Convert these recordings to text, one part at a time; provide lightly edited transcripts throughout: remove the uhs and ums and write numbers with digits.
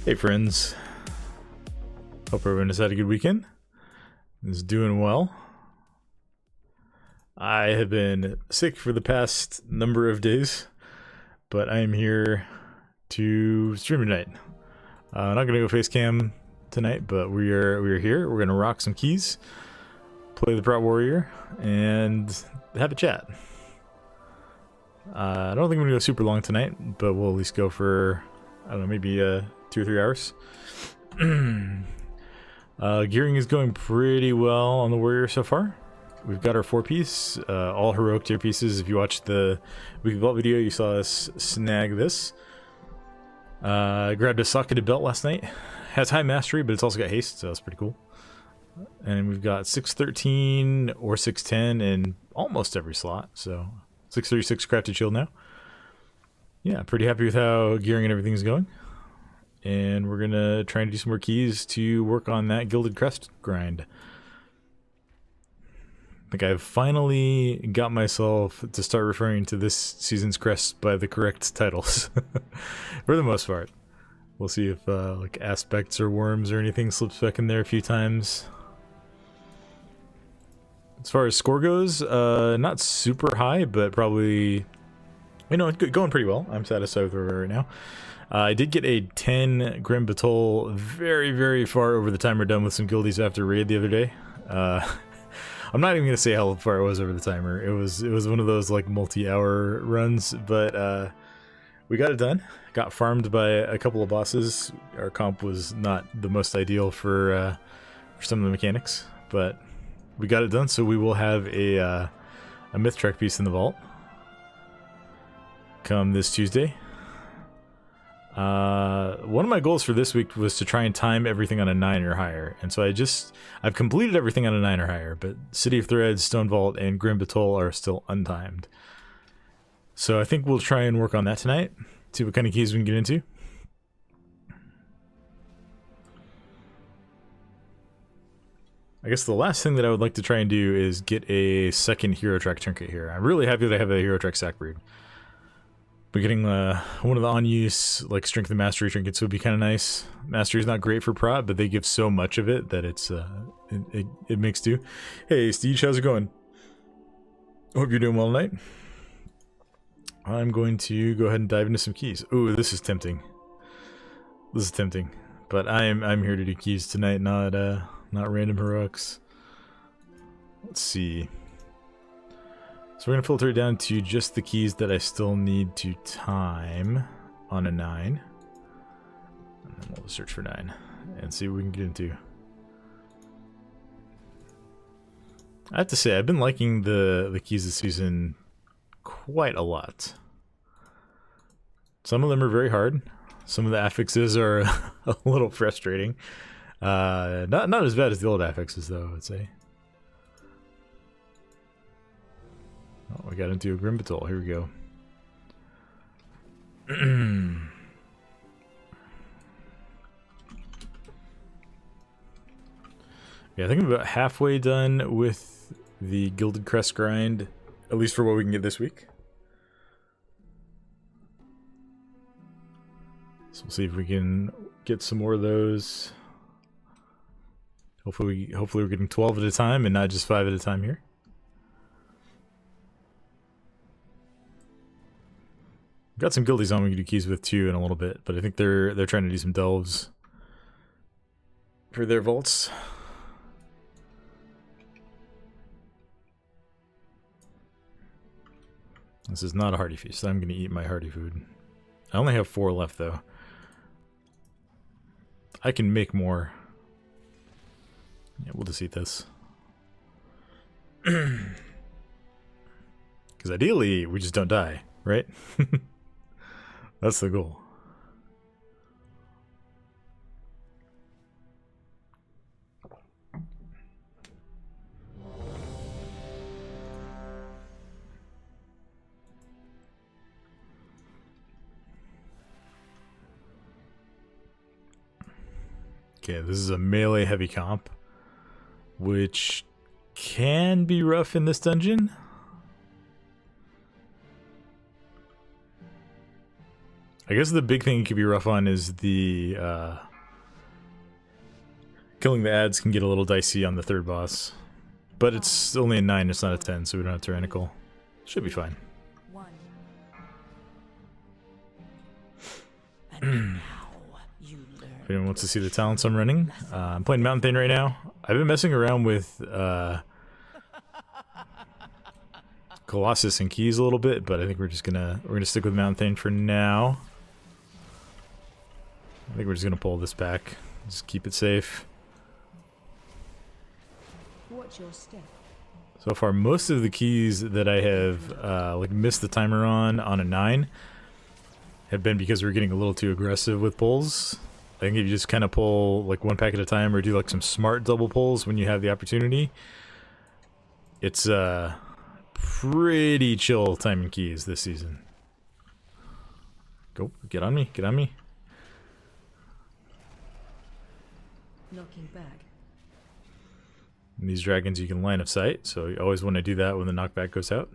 Hey friends, hope everyone has had a good weekend, is doing well. I have been sick for the past number of days, but I am here to stream tonight. Not gonna go face cam tonight, but we are here. We're gonna rock some keys, play the Prot Warrior, and have a chat. I don't think I'm gonna go super long tonight, but we'll at least go for, I don't know, maybe 2 or 3 hours. Gearing is going pretty well on the Warrior so far. We've got our 4-piece, all heroic tier pieces. If you watched the Weekly Vault video, you saw us snag this. I grabbed a socketed belt last night. Has high mastery, but it's also got haste, so that's pretty cool. And we've got 613 or 610 in almost every slot, so 636 crafted shield now. Yeah, pretty happy with how gearing and everything is going. And we're gonna try and do some more keys to work on that Gilded Crest grind. I think I've finally got myself to start referring to this season's crest by the correct titles. For the most part. We'll see if like aspects or worms or anything slips back in there a few times. As far as score goes, not super high, but probably, you know, going pretty well. I'm satisfied with where we're right now. I did get a 10 Grim Batol very, very far over the timer done with some guildies after raid the other day. I'm not even gonna say how far it was over the timer. It was one of those like multi-hour runs, but we got it done. Got farmed by a couple of bosses. Our comp was not the most ideal for some of the mechanics, but we got it done. So we will have a myth track piece in the vault come this Tuesday. One of my goals for this week was to try and time everything on a 9 or higher, and so I've completed everything on a 9 or higher, but City of Threads, Stone Vault, and Grim Batol are still untimed. So I think we'll try and work on that tonight, see what kind of keys we can get into. I guess the last thing that I would like to try and do is get a second Hero Track trinket here. I'm really happy that I have a Hero Track sack breed. But getting one of the on-use like Strength and Mastery trinkets would be kind of nice. Mastery is not great for Prot, but they give so much of it that it makes do. Hey Steve, how's it going? Hope you're doing well tonight. I'm going to go ahead and dive into some keys. Ooh, this is tempting. This is tempting, but I'm here to do keys tonight, not random heroics. Let's see. So we're going to filter it down to just the keys that I still need to time on a 9. And then we'll search for 9 and see what we can get into. I have to say, I've been liking the keys this season quite a lot. Some of them are very hard. Some of the affixes are a little frustrating. Not as bad as the old affixes, though, I would say. Oh, we got into a Grim Batol. Here we go. Yeah, I think I'm about halfway done with the Gilded Crest grind, at least for what we can get this week. So we'll see if we can get some more of those. Hopefully we're getting 12 at a time and not just 5 at a time here. Got some guildies on we can do keys with too in a little bit, but I think they're trying to do some delves for their vaults. This is not a hearty feast, so I'm going to eat my hearty food. I only have 4 left though. I can make more. Yeah, we'll just eat this. Because ideally, we just don't die, right? That's the goal. Okay, this is a melee heavy comp, which can be rough in this dungeon. I guess the big thing it could be rough on is the killing the ads can get a little dicey on the third boss. But it's only a 9, it's not a 10, so we don't have Tyrannical. Should be fine. If anyone wants to see the talents I'm running, I'm playing Mountain Thane right now. I've been messing around with Colossus and Keys a little bit, but I think we're gonna stick with Mountain Thane for now. I think we're just gonna pull this back, just keep it safe. Watch your step. So far, most of the keys that I have like missed the timer on a 9 have been because we're getting a little too aggressive with pulls. I think if you just kind of pull like 1 pack at a time or do like some smart double pulls when you have the opportunity, it's pretty chill timing keys this season. Go, get on me, get on me. Knocking back. And these dragons you can line of sight, so you always want to do that when the knockback goes out.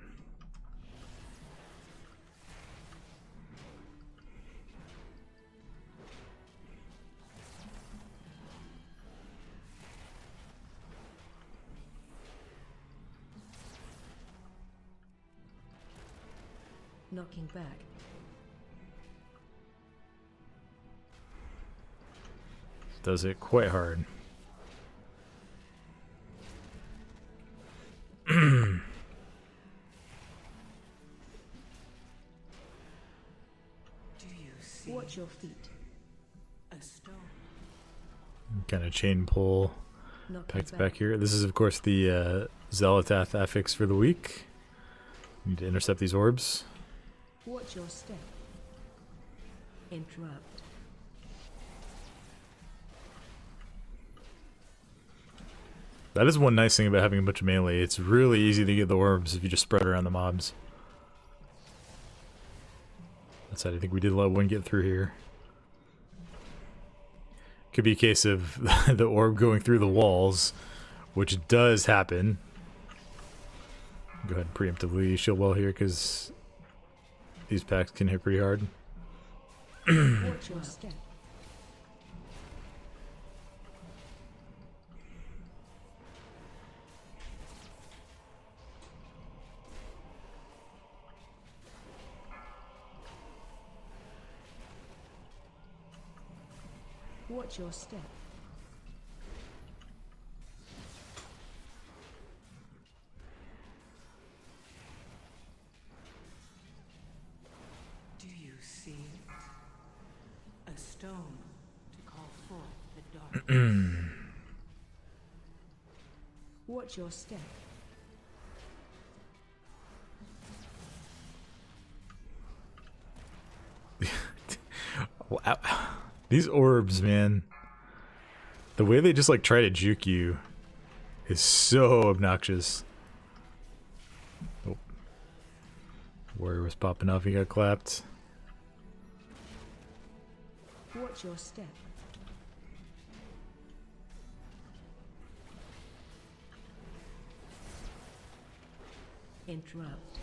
Knocking back. Does it quite hard. Watch your feet. A stone. Kind of chain pull back to back here. This is of course the Zelatath affix for the week. Need to intercept these orbs. Watch your step. Interrupt. That is one nice thing about having a bunch of melee. It's really easy to get the orbs if you just spread around the mobs. That's how I think we did let one get through here. Could be a case of the orb going through the walls, which does happen. Go ahead and preemptively shield wall here because these packs can hit pretty hard. Watch your step. Watch your step. Do you see it? A stone to call forth the dark. Watch your step. Wow. These orbs, man. The way they just like try to juke you is so obnoxious. Oh. Warrior was popping off, he got clapped. Watch your step. Interrupt.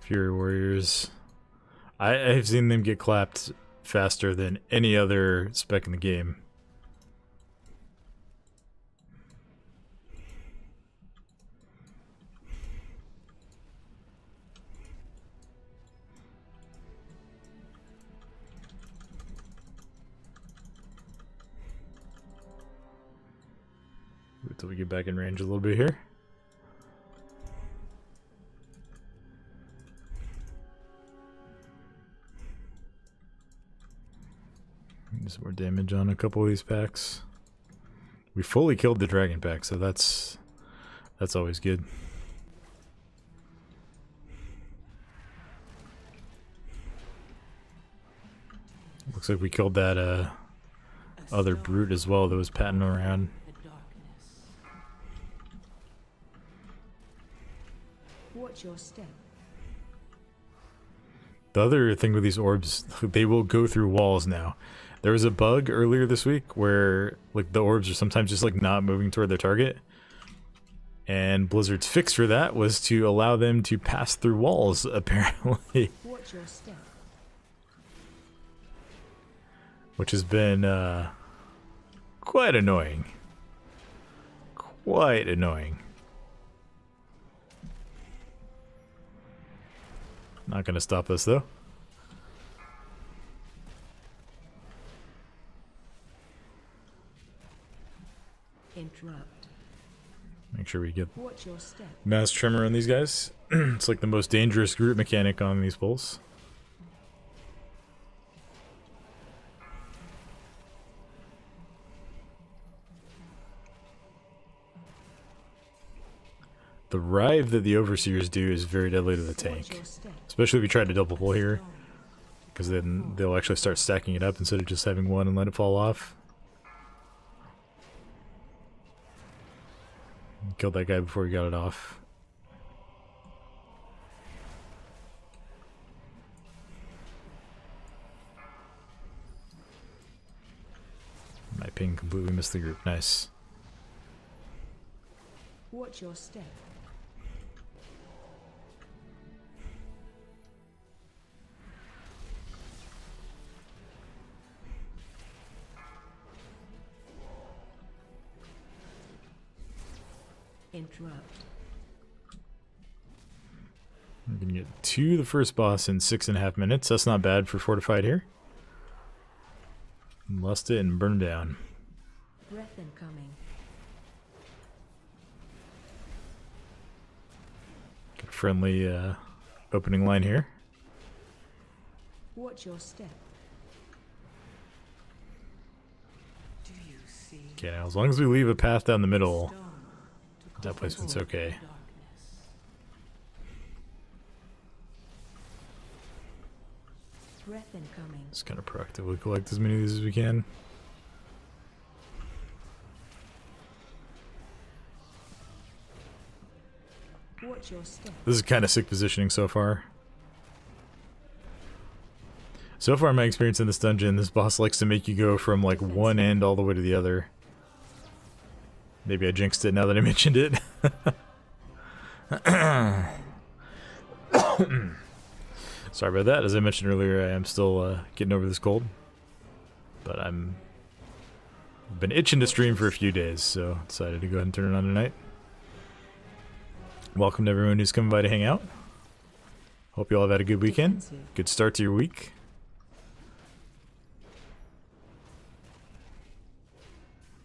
Fury Warriors. I've seen them get clapped faster than any other spec in the game. Wait till we get back in range a little bit here. Some more damage on a couple of these packs. We fully killed the dragon pack, so that's always good. Looks like we killed that other brute as well that was patting around. Watch your step. The other thing with these orbs, they will go through walls now. There was a bug earlier this week where like the orbs are sometimes just like not moving toward their target. And Blizzard's fix for that was to allow them to pass through walls, apparently. Watch Watch your step. Which has been quite annoying. Quite annoying. Not gonna stop us though. Interrupt. Make sure we get Watch your step. mass tremor on these guys. It's like the most dangerous group mechanic on these bulls. The rive that the overseers do is very deadly to the Watch tank, your step. especially if you try to double pull here, because then they'll actually start stacking it up instead of just having one and let it fall off. Killed that guy before he got it off. My ping completely missed the group. Nice. Watch your step. Interrupt. We're gonna get to the first boss in 6.5 minutes. That's not bad for fortified here. Lust it and burn him down. Breath incoming. Get a friendly opening line here. Watch your step. Do you see Okay, now as long as we leave a path down the middle, stone to that call placement's forth okay. the darkness? Breath incoming. Just kind of proactively collect as many of these as we can. Watch your step. This is kind of sick positioning so far. So far, my experience in this dungeon, this boss likes to make you go from like one end all the way to the other. Maybe I jinxed it now that I mentioned it. Sorry about that. As I mentioned earlier, I am still getting over this cold. But I've been itching to stream for a few days, so decided to go ahead and turn it on tonight. Welcome to everyone who's coming by to hang out. Hope you all have had a good weekend. Defensive. Good start to your week.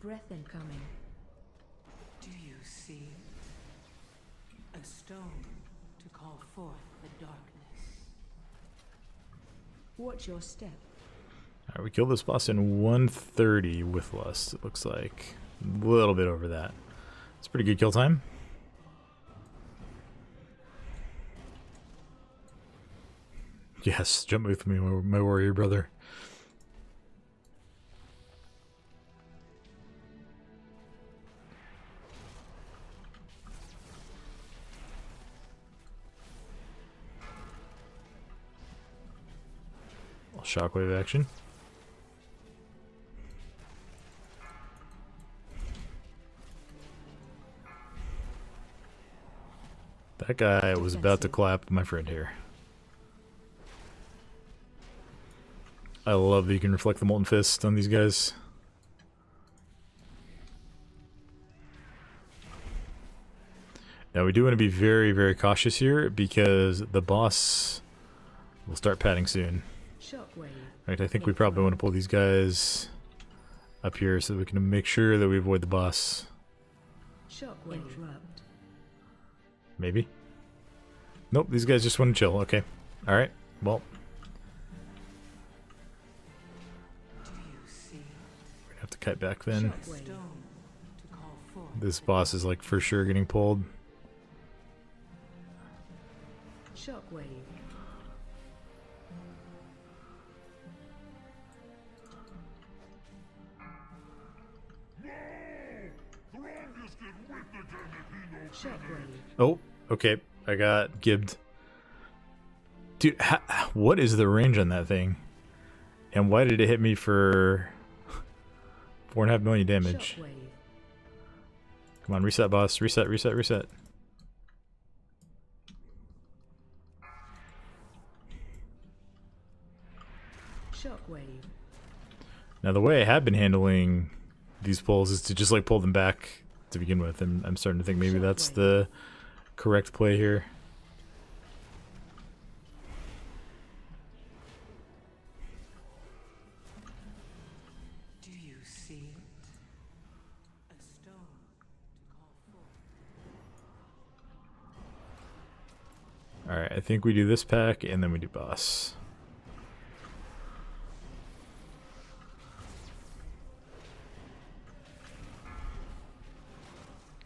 Breath incoming. Do you see a stone to call forth the darkness? Watch your step. Alright, we killed this boss in 130 with Lust, it looks like. A little bit over that. It's pretty good kill time. Yes, jump with me, my warrior brother. Shockwave action. That guy was about to clap my friend here. I love that you can reflect the Molten Fist on these guys. Now we do want to be very, very cautious here because the boss will start padding soon. Shockwave. Right, I think we probably want to pull these guys up here so that we can make sure that we avoid the boss. Shockwave. Interrupt. Maybe? Nope, these guys just want to chill. Okay. Alright, well. Do you see We're gonna have to cut back then. a stone to call forth? This boss is like for sure getting pulled. Shockwave. Shockwave. Oh, okay. I got gibbed. Dude, what is the range on that thing? And why did it hit me for 4.5 million damage? Shockwave. Come on, reset, boss. Reset, reset, reset. Shockwave. Now the way I have been handling these pulls is to just like pull them back to begin with, and I'm starting to think maybe that's the correct play here. Do you see it? A stone to call forth. Alright, I think we do this pack and then we do boss.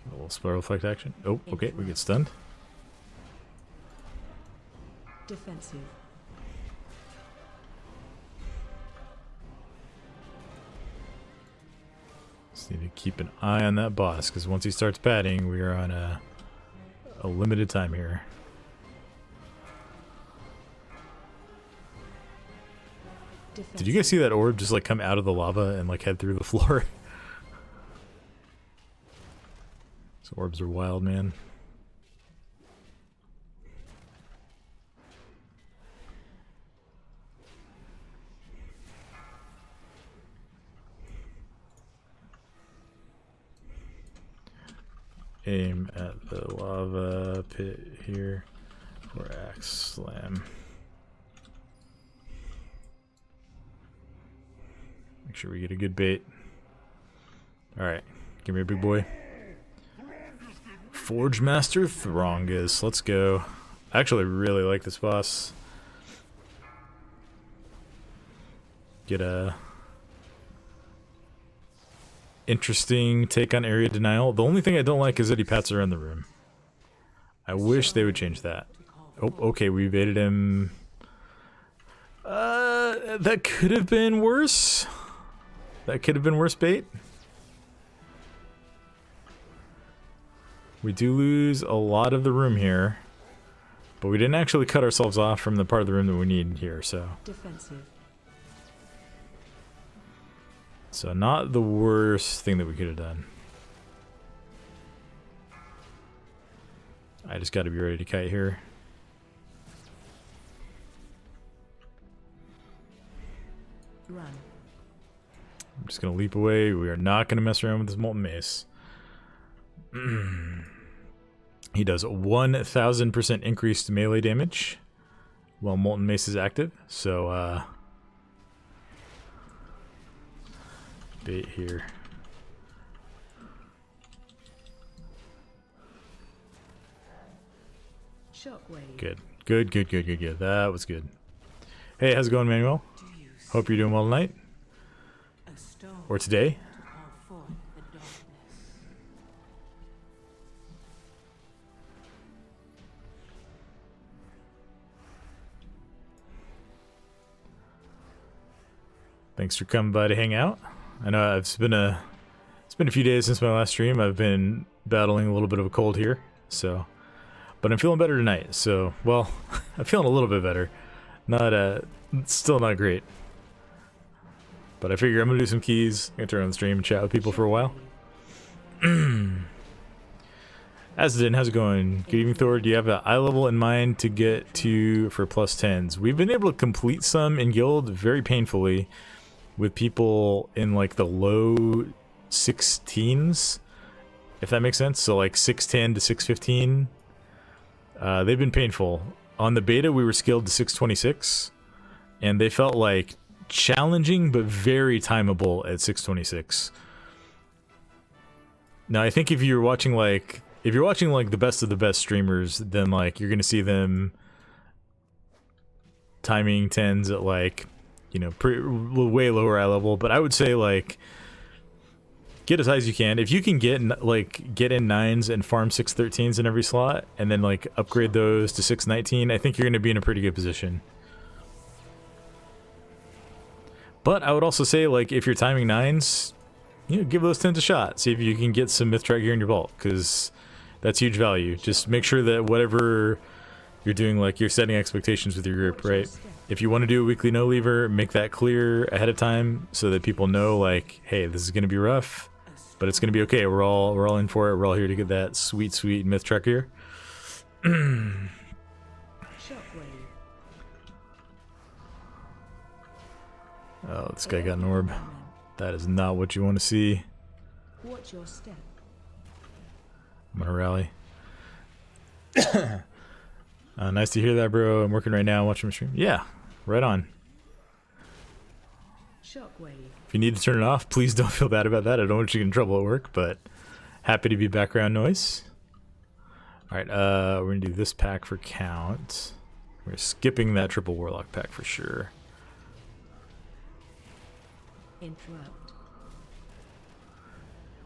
A little spell reflect action. Oh, okay, we get stunned. Defensive. Just need to keep an eye on that boss, because once he starts padding, we are on a limited time here. Defensive. Did you guys see that orb just like come out of the lava and like head through the floor? These orbs are wild, man. Aim at the lava pit here for axe slam. Make sure we get a good bait. Alright, give me a big boy. Forge Master Throngus, let's go. I actually really like this boss. Get a interesting take on area denial. The only thing I don't like is that he pats around the room. I wish they would change that. Oh, okay, we evaded him. That could have been worse. That could have been worse bait. We do lose a lot of the room here, but we didn't actually cut ourselves off from the part of the room that we need here, so. Defensive. So not the worst thing that we could have done. I just got to be ready to kite here. Run. I'm just going to leap away. We are not going to mess around with this Molten Mace. He does 1,000% increased melee damage while Molten Mace is active. So, bait here. Shockwave. Good. Good, good, good, good, good. That was good. Hey, how's it going, Manuel? Hope you're doing well tonight. A stone Or today. to call forth the darkness. Thanks for coming by to hang out. I know it's been a few days since my last stream. I've been battling a little bit of a cold here, so, but I'm feeling better tonight. So, well, I'm feeling a little bit better. Not still not great. But I figure I'm gonna do some keys. I'm gonna turn on the stream and chat with people for a while. Asden, how's it going? Good evening, Thor. Do you have an eye level in mind to get to for plus 10s? We've been able to complete some in guild very painfully with people in like the low 16s, if that makes sense. So like 610 to 615. They've been painful. On the beta, we were skilled to 626, and they felt like challenging but very timeable at 626. Now, I think if you're watching like the best of the best streamers, then like you're gonna see them timing 10s at like, you know, way lower eye level. But I would say like get as high as you can. If you can get in 9s and farm 613s in every slot, and then like upgrade those to 619, I think you're gonna be in a pretty good position. But I would also say, like, if you're timing 9s, you know, give those 10s a shot. See if you can get some Myth-Track gear in your vault, because that's huge value. Just make sure that whatever you're doing, like, you're setting expectations with your group, right? If you want to do a weekly no-leaver, make that clear ahead of time so that people know, like, hey, this is going to be rough, but it's going to be okay. We're all in for it. We're all here to get that sweet, sweet Myth-Track gear. Oh, this guy got an orb. That is not what you want to see. Watch your step. I'm gonna rally. Nice to hear that, bro. I'm working right now, watching my stream. Yeah, right on. Shockwave. If you need to turn it off, please don't feel bad about that. I don't want you to get in trouble at work, but happy to be background noise. Alright, we're gonna do this pack for count. We're skipping that triple warlock pack for sure. Interrupt.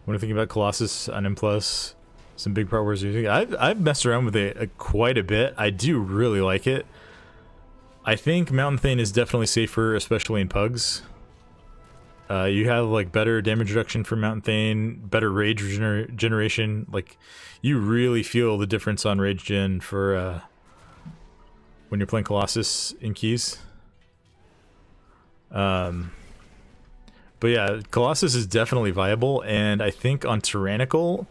What do you think about Colossus on M+? Some big part wars using. I've messed around with it quite a bit. I do really like it. I think Mountain Thane is definitely safer, especially in pugs. You have like better damage reduction for Mountain Thane, better rage generation. Like, you really feel the difference on rage gen for when you're playing Colossus in keys. But yeah, Colossus is definitely viable, and I think on Tyrannical,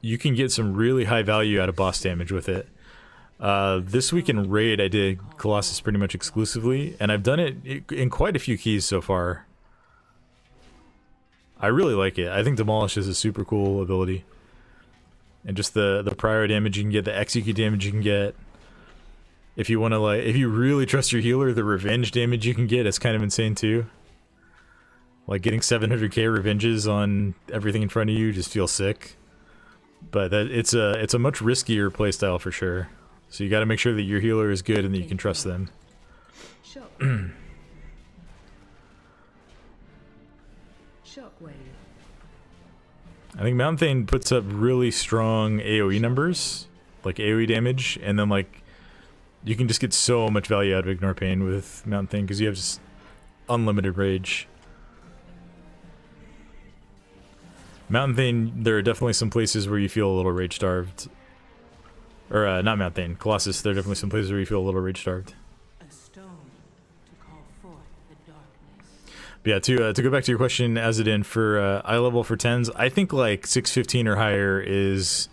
you can get some really high value out of boss damage with it. This week in Raid, I did Colossus pretty much exclusively, and I've done it in quite a few keys so far. I really like it. I think Demolish is a super cool ability. And just the prior damage you can get, the execute damage you can get. If you want to, like, if you really trust your healer, the revenge damage you can get is kind of insane too. Like, getting 700k revenges on everything in front of you just feels sick. But it's a much riskier playstyle for sure. So you got to make sure that your healer is good and that you can trust them. Shockwave. I think Mountain Thane puts up really strong AoE numbers, like AoE damage, and then like you can just get so much value out of Ignore Pain with Mountain Thane because you have just unlimited rage. Mountain Thane, there are definitely some places where you feel a little rage starved. Or, not Mountain Thane, Colossus, there are definitely some places where you feel a little rage starved. A stone to call forth the darkness. But yeah, to go back to your question, as it in for eye level for 10s, I think like 615 or higher is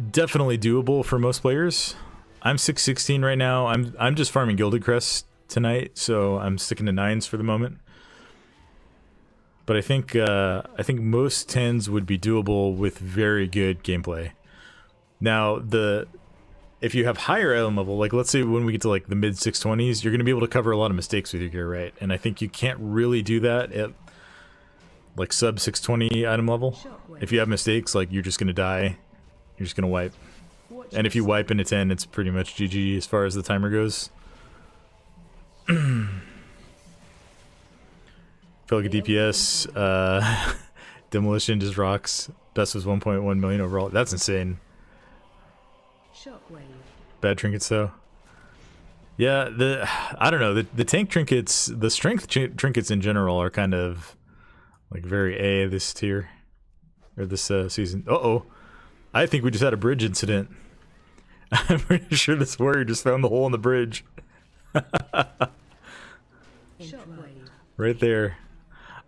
definitely doable for most players. I'm 616 right now. I'm just farming Gilded Crest tonight, so I'm sticking to 9s for the moment. But I think most 10s would be doable with very good gameplay. Now, if you have higher item level, like let's say when we get to like the mid 620s, you're going to be able to cover a lot of mistakes with your gear, right? And I think you can't really do that at like sub 620 item level. If you have mistakes, like you're just going to die. You're just going to wipe. And if you wipe into 10, it's pretty much GG as far as the timer goes. Feel like a DPS. Demolition just rocks. Best was 1.1 million overall. That's insane. Shockwave. Bad trinkets though. Yeah, I don't know. The tank trinkets, the strength trinkets in general are kind of like very A this tier or this season. Uh-oh. I think we just had a bridge incident. I'm pretty sure this warrior just found the hole in the bridge. Shockwave. Right there.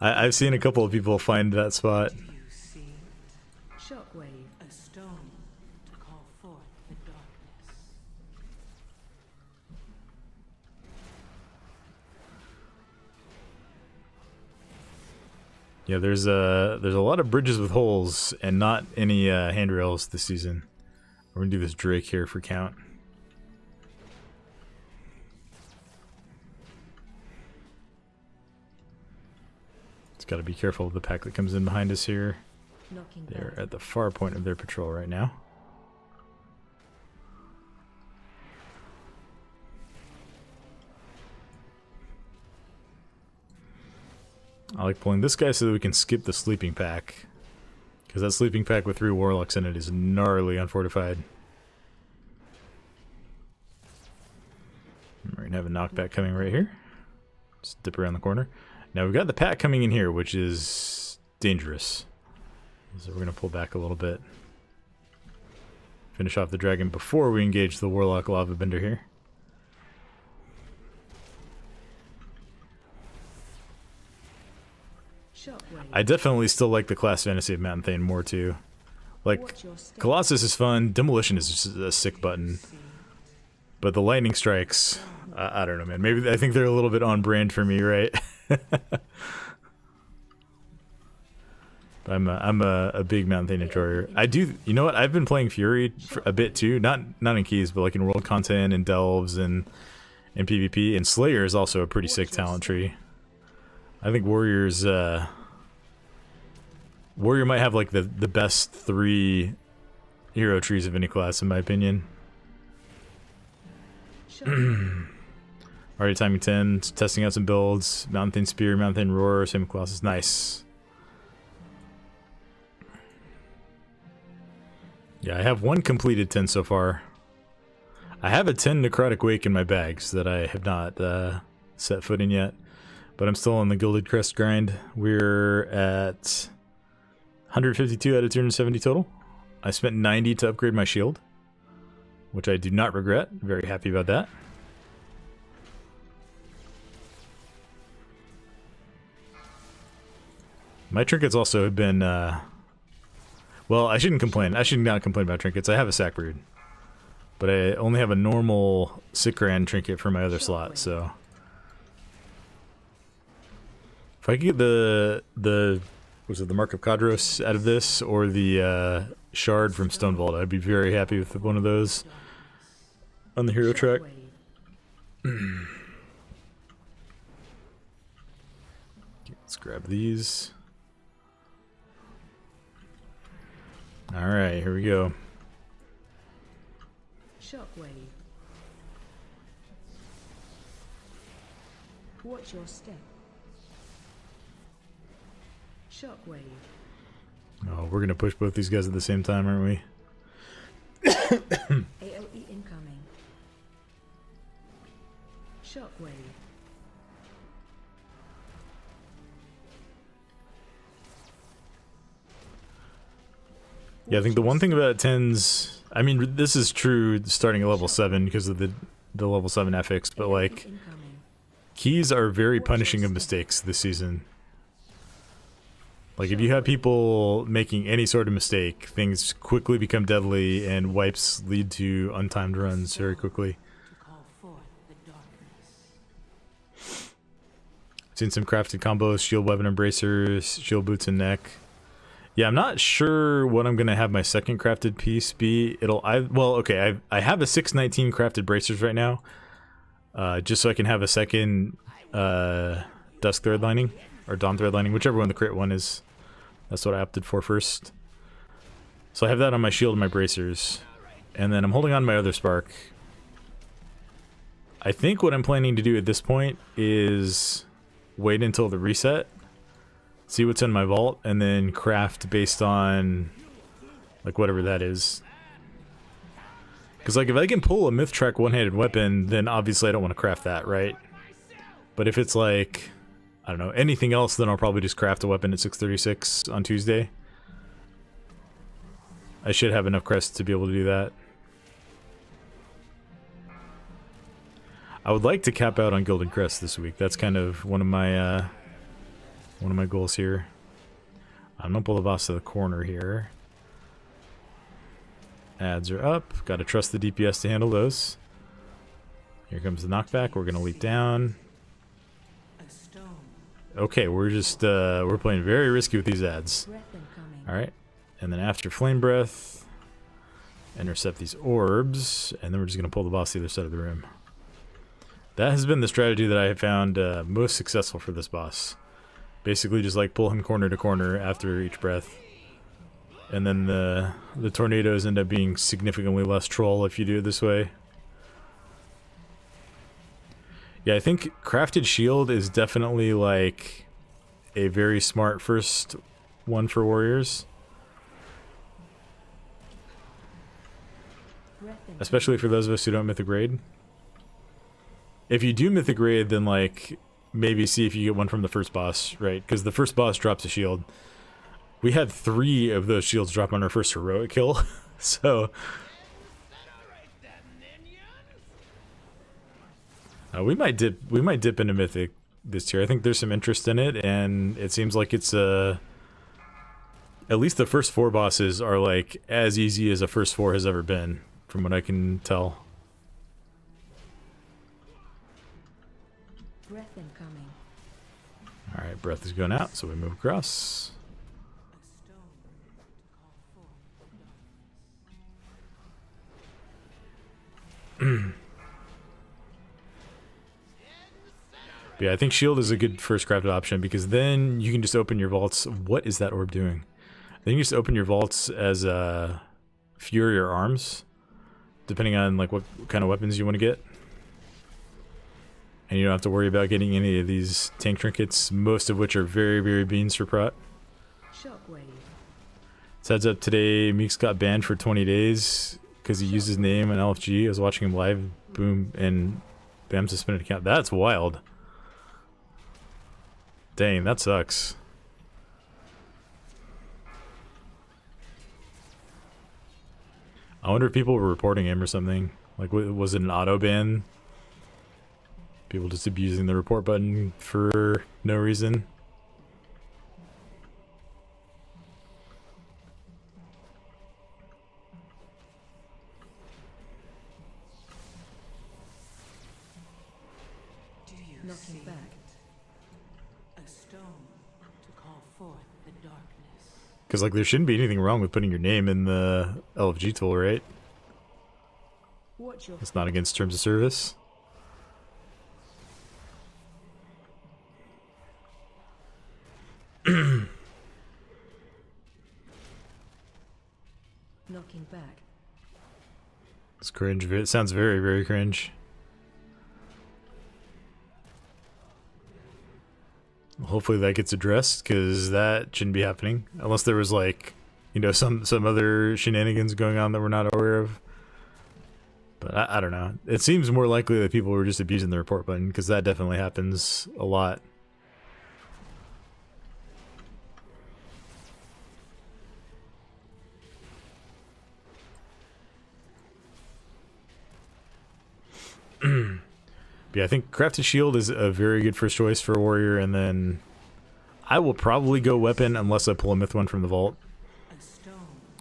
I've seen a couple of people find that spot. Do you see it? Shockwave. A stone to call forth the darkness. Yeah, there's a lot of bridges with holes and not any handrails this season. We're gonna do this Drake here for count. Just gotta be careful of the pack that comes in behind us here. Knocking They're back. at the far point of their patrol right now. I like pulling this guy so that we can skip the sleeping pack. Because that sleeping pack with 3 warlocks in it is gnarly unfortified. We're gonna have a knockback coming right here. Just dip around the corner. Now we've got the pack coming in here, which is dangerous. So we're gonna pull back a little bit. Finish off the dragon before we engage the warlock lava bender here. Shockwave. I definitely still like the class fantasy of Mountain Thane more too. Like, Watch your step. Colossus is fun, Demolition is just a sick button. But the lightning strikes, I don't know, man. Maybe I think they're a little bit on brand for me, right? I'm a big Mountain enjoyer. I do, you know what? I've been playing Fury for a bit too, not in keys, but like in world content and delves and PvP. And Slayer is also a pretty sick talent tree. I think Warriors, Warrior might have like the best 3 hero trees of any class, in my opinion. Already timing 10, testing out some builds. Mountain Spear, Mountain Roar, same classes. Nice. Yeah, I have 1 completed 10 so far. I have a 10 Necrotic Wake in my bags that I have not set foot in yet. But I'm still on the Gilded Crest grind. We're at 152 out of 270 total. I spent 90 to upgrade my shield, which I do not regret. Very happy about that. My trinkets also have been, well, I shouldn't complain. I should not complain about trinkets. I have a sack brood, but I only have a normal Sikran trinket for my other slot, so if I could get the was it the Mark of Kadros out of this, or the Shard from Stone Vault, I'd be very happy with one of those on the hero track. Let's grab these. Alright, here we go. Shockwave. Watch your step. Shockwave. Oh, we're gonna push both these guys at the same time, aren't we? AOE incoming. Shockwave. Yeah, I think the one thing about 10s, I mean, this is true starting at level 7 because of the level 7 affix, but like, keys are very punishing of mistakes this season. Like, if you have people making any sort of mistake, things quickly become deadly, and wipes lead to untimed runs very quickly. Seen some crafted combos, shield, weapon, embracers, shield, boots, and neck. Yeah, I'm not sure what I'm gonna have my second crafted piece be. I have a 619 crafted bracers right now, just so I can have a second dusk thread lining or dawn thread lining, whichever one the crit one is. That's what I opted for first. So I have that on my shield and my bracers, and then I'm holding on to my other spark. I think what I'm planning to do at this point is wait until the reset, see what's in my vault, and then craft based on like whatever that is. Because like if I can pull a myth track one-handed weapon, then obviously I don't want to craft that, right? But if it's like, I don't know, anything else, then I'll probably just craft a weapon at 636 on Tuesday. I should have enough crests to be able to do that. I would like to cap out on Gilded Crest this week. That's kind of one of my goals here. I'm gonna pull the boss to the corner here. Ads are up. Gotta trust the DPS to handle those. Here comes the knockback. We're gonna leap down. Okay, we're just we're playing very risky with these ads. Alright. And then after Flame Breath, intercept these orbs, and then we're just gonna pull the boss to the other side of the room. That has been the strategy that I have found most successful for this boss. Basically just like pull him corner to corner after each breath. And then the tornadoes end up being significantly less troll if you do it this way. Yeah, I think Crafted Shield is definitely like a very smart first one for warriors. Especially for those of us who don't Mythic Raid. If you do Mythic Raid, then like maybe see if you get one from the first boss, right? Because the first boss drops a shield. We had 3 of those shields drop on our first heroic kill, so we might dip into Mythic this tier. I think there's some interest in it, and it seems like it's at least the first 4 bosses are like as easy as a first 4 has ever been, from what I can tell. Alright, breath is going out, so we move across. A stone to call forth the darkness. But yeah, I think shield is a good first crafted option because then you can just open your vaults. What is that orb doing? Then you just open your vaults as Fury or Arms, depending on like what kind of weapons you want to get. And you don't have to worry about getting any of these tank trinkets, most of which are very, very beans for Prot. Shockwave. So heads up, today Meeks got banned for 20 days because he used his name on LFG. I was watching him live, boom, and bam, suspended account. That's wild. Dang, that sucks. I wonder if people were reporting him or something. Like, was it an auto ban? People just abusing the report button for no reason. Do you Knocking see back. a stone to call forth the darkness? Because, like, there shouldn't be anything wrong with putting your name in the LFG tool, right? Watch your It's not against terms of service. knocking back. It's cringe. It sounds very, very cringe. Hopefully that gets addressed, because that shouldn't be happening. Unless there was, like, you know, some other shenanigans going on that we're not aware of. But I don't know. It seems more likely that people were just abusing the report button, because that definitely happens a lot. Yeah, I think Crafted Shield is a very good first choice for a warrior, and then I will probably go weapon unless I pull a myth one from the vault. A stone.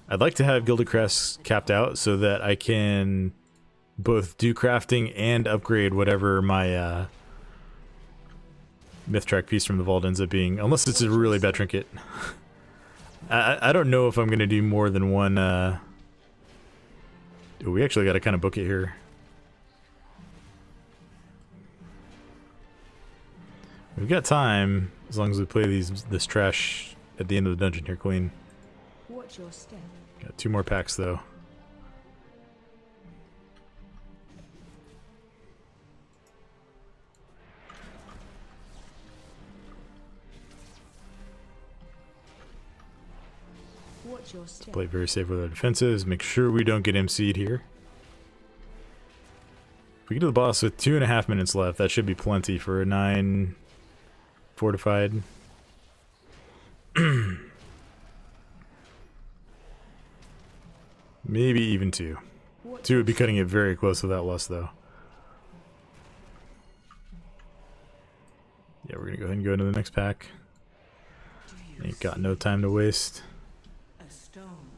I'd like to have Gilded Crest capped out so that I can both do crafting and upgrade whatever my myth track piece from the vault ends up being, unless it's a really bad trinket. I don't know if I'm going to do more than one. Ooh, we actually got to kind of book it here. We've got time, as long as we play this trash at the end of the dungeon here clean. Watch your step. Got 2 more packs, though. Watch your step. Play very safe with our defenses. Make sure we don't get MC'd here. If we get to the boss with 2.5 minutes left, that should be plenty for a 9 fortified. Maybe even 2. 2 would be cutting it very close without lust, though. Yeah, we're gonna go ahead and go into the next pack. Ain't got no time to waste. A stone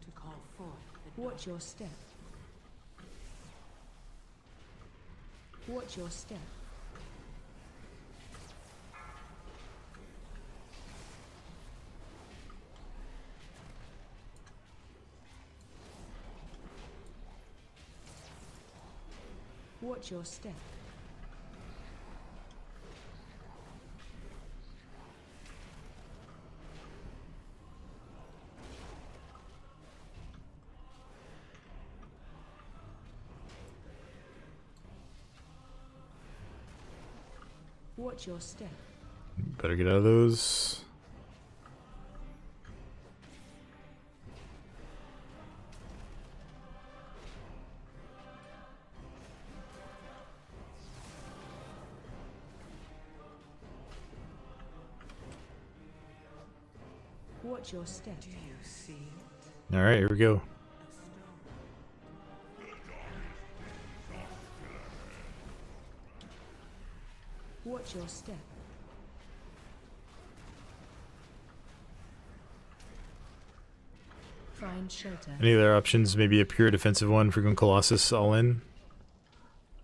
to call forth the Watch your step. Watch your step. Watch your step. Watch your step. Better get out of those. Watch your step. Do you see it? Alright, here we go. A stone. Watch your step. Find shelter. Any other options? Maybe a pure defensive one for going Colossus all in?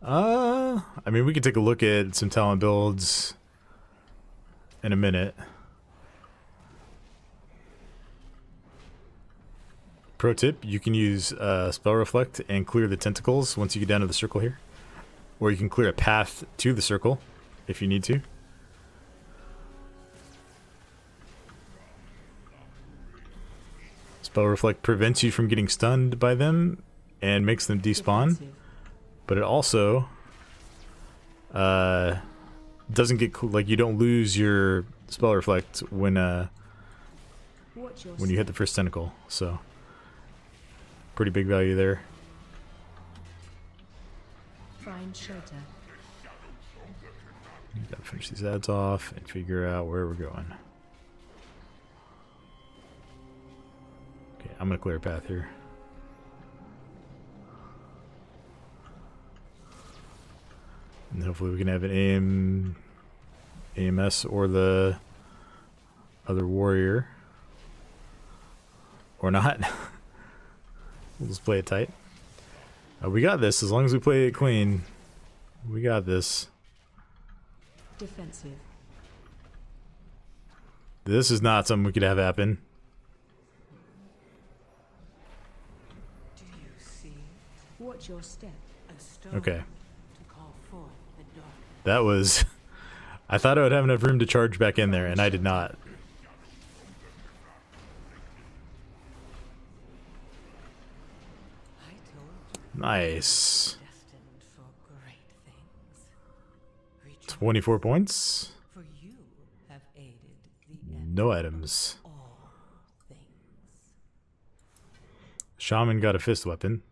I mean, we could take a look at some talent builds in a minute. Pro tip, you can use Spell Reflect and clear the tentacles once you get down to the circle here. Or you can clear a path to the circle if you need to. Spell Reflect prevents you from getting stunned by them and makes them despawn. But it also doesn't get like you don't lose your Spell Reflect when you hit the first tentacle. So pretty big value there. Find shelter. Gotta finish these ads off and figure out where we're going. Okay, I'm gonna clear a path here. And hopefully we can have an AMS or the other warrior. Or not. We'll just play it tight. We got this. As long as we play it clean, we got this. Defensive. This is not something we could have happen. Do you see? Watch your step. A stone Okay. to call forth the darkness. That was... I thought I would have enough room to charge back in there, and I did not. I told you, Nice. destined for great things. Rejoice, 24 points. for you have aided the end No items. of all things. Shaman got a fist weapon.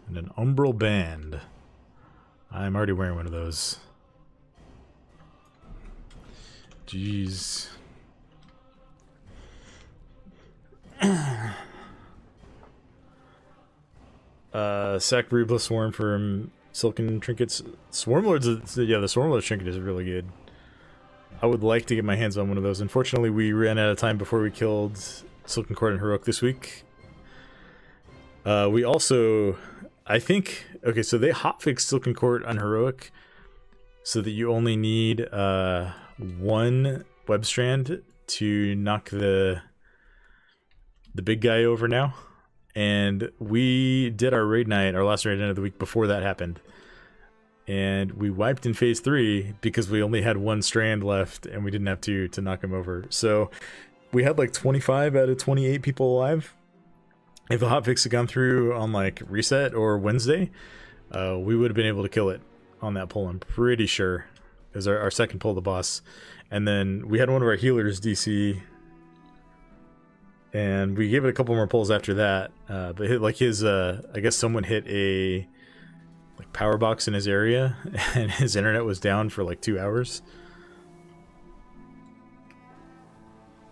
And an umbral band. I'm already wearing one of those. Jeez. Sackbreed plus Swarm from Silken Trinkets. Swarmlord's, yeah, the Swarmlord's trinket is really good. I would like to get my hands on one of those. Unfortunately, we ran out of time before we killed Silken Court and Heroic this week. We also, I think, okay, so they hotfixed Silken Court on Heroic so that you only need one web strand to knock the big guy over now. And we did our raid night, our last raid night of the week before that happened. And we wiped in phase 3 because we only had one strand left and we didn't have to knock him over. So we had like 25 out of 28 people alive. If the hotfix had gone through on like reset or Wednesday, we would have been able to kill it on that pull, I'm pretty sure. It was our second pull of the boss. And then we had one of our healers DC, and we gave it a couple more pulls after that. But hit like his, I guess someone hit a like power box in his area, and his internet was down for like 2 hours.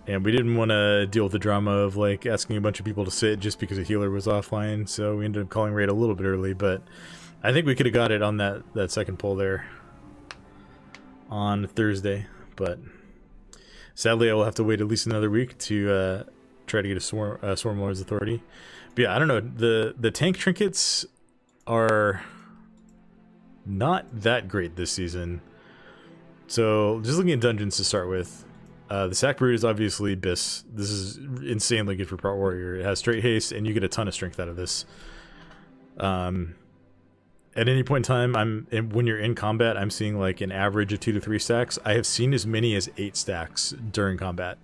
And we didn't want to deal with the drama of like asking a bunch of people to sit just because a healer was offline, so we ended up calling raid a little bit early. But I think we could have got it on that second pull there on Thursday. But sadly, I will have to wait at least another week to try to get a Swarm Lord's Authority. But yeah, I don't know. The tank trinkets are not that great this season. So just looking at dungeons to start with. The Sackbrood is obviously Biss. This is insanely good for Prot Warrior. It has straight haste, and you get a ton of strength out of this. At any point in time, when you're in combat, I'm seeing like an average of 2 to 3 stacks. I have seen as many as 8 stacks during combat.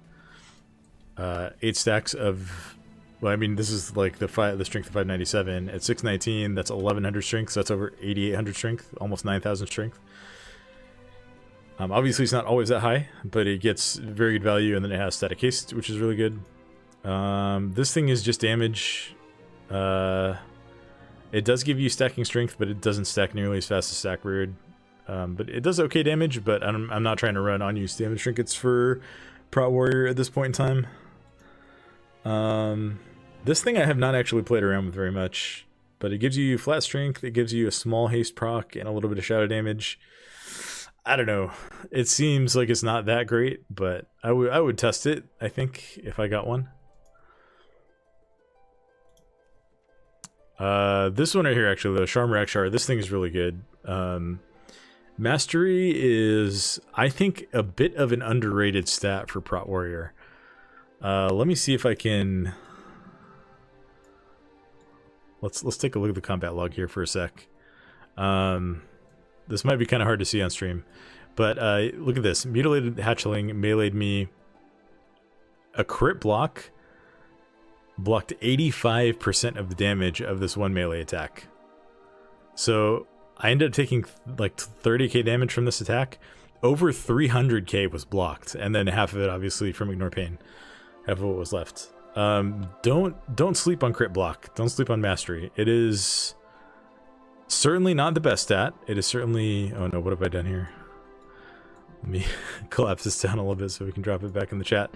8 stacks of, well, I mean, this is like the strength of 597 at 619. That's 1100 strength. So that's over 8800 strength, almost 9000 strength. Obviously, it's not always that high, but it gets very good value, and then it has static haste, which is really good. This thing is just damage. It does give you stacking strength, but it doesn't stack nearly as fast as Sackbrood. But it does okay damage, but I'm not trying to run unused damage trinkets for Prot Warrior at this point in time. This thing I have not actually played around with very much, but it gives you flat strength, it gives you a small haste proc, and a little bit of shadow damage. I don't know. It seems like it's not that great, but I would test it, I think, if I got one. This one right here, actually, the Sharm Rakshar, this thing is really good. Mastery is, I think, a bit of an underrated stat for Prot Warrior. Let me see if I can... Let's take a look at the combat log here for a sec. This might be kind of hard to see on stream, but look at this. Mutilated Hatchling meleeed me. A crit blocked 85% of the damage of this one melee attack. So I ended up taking like 30k damage from this attack. Over 300k was blocked, and then half of it obviously from Ignore Pain. Half of what was left. Don't sleep on crit block. Don't sleep on mastery. It is certainly not the best stat. It is certainly... Oh no, what have I done here? Let me collapse this down a little bit so we can drop it back in the chat.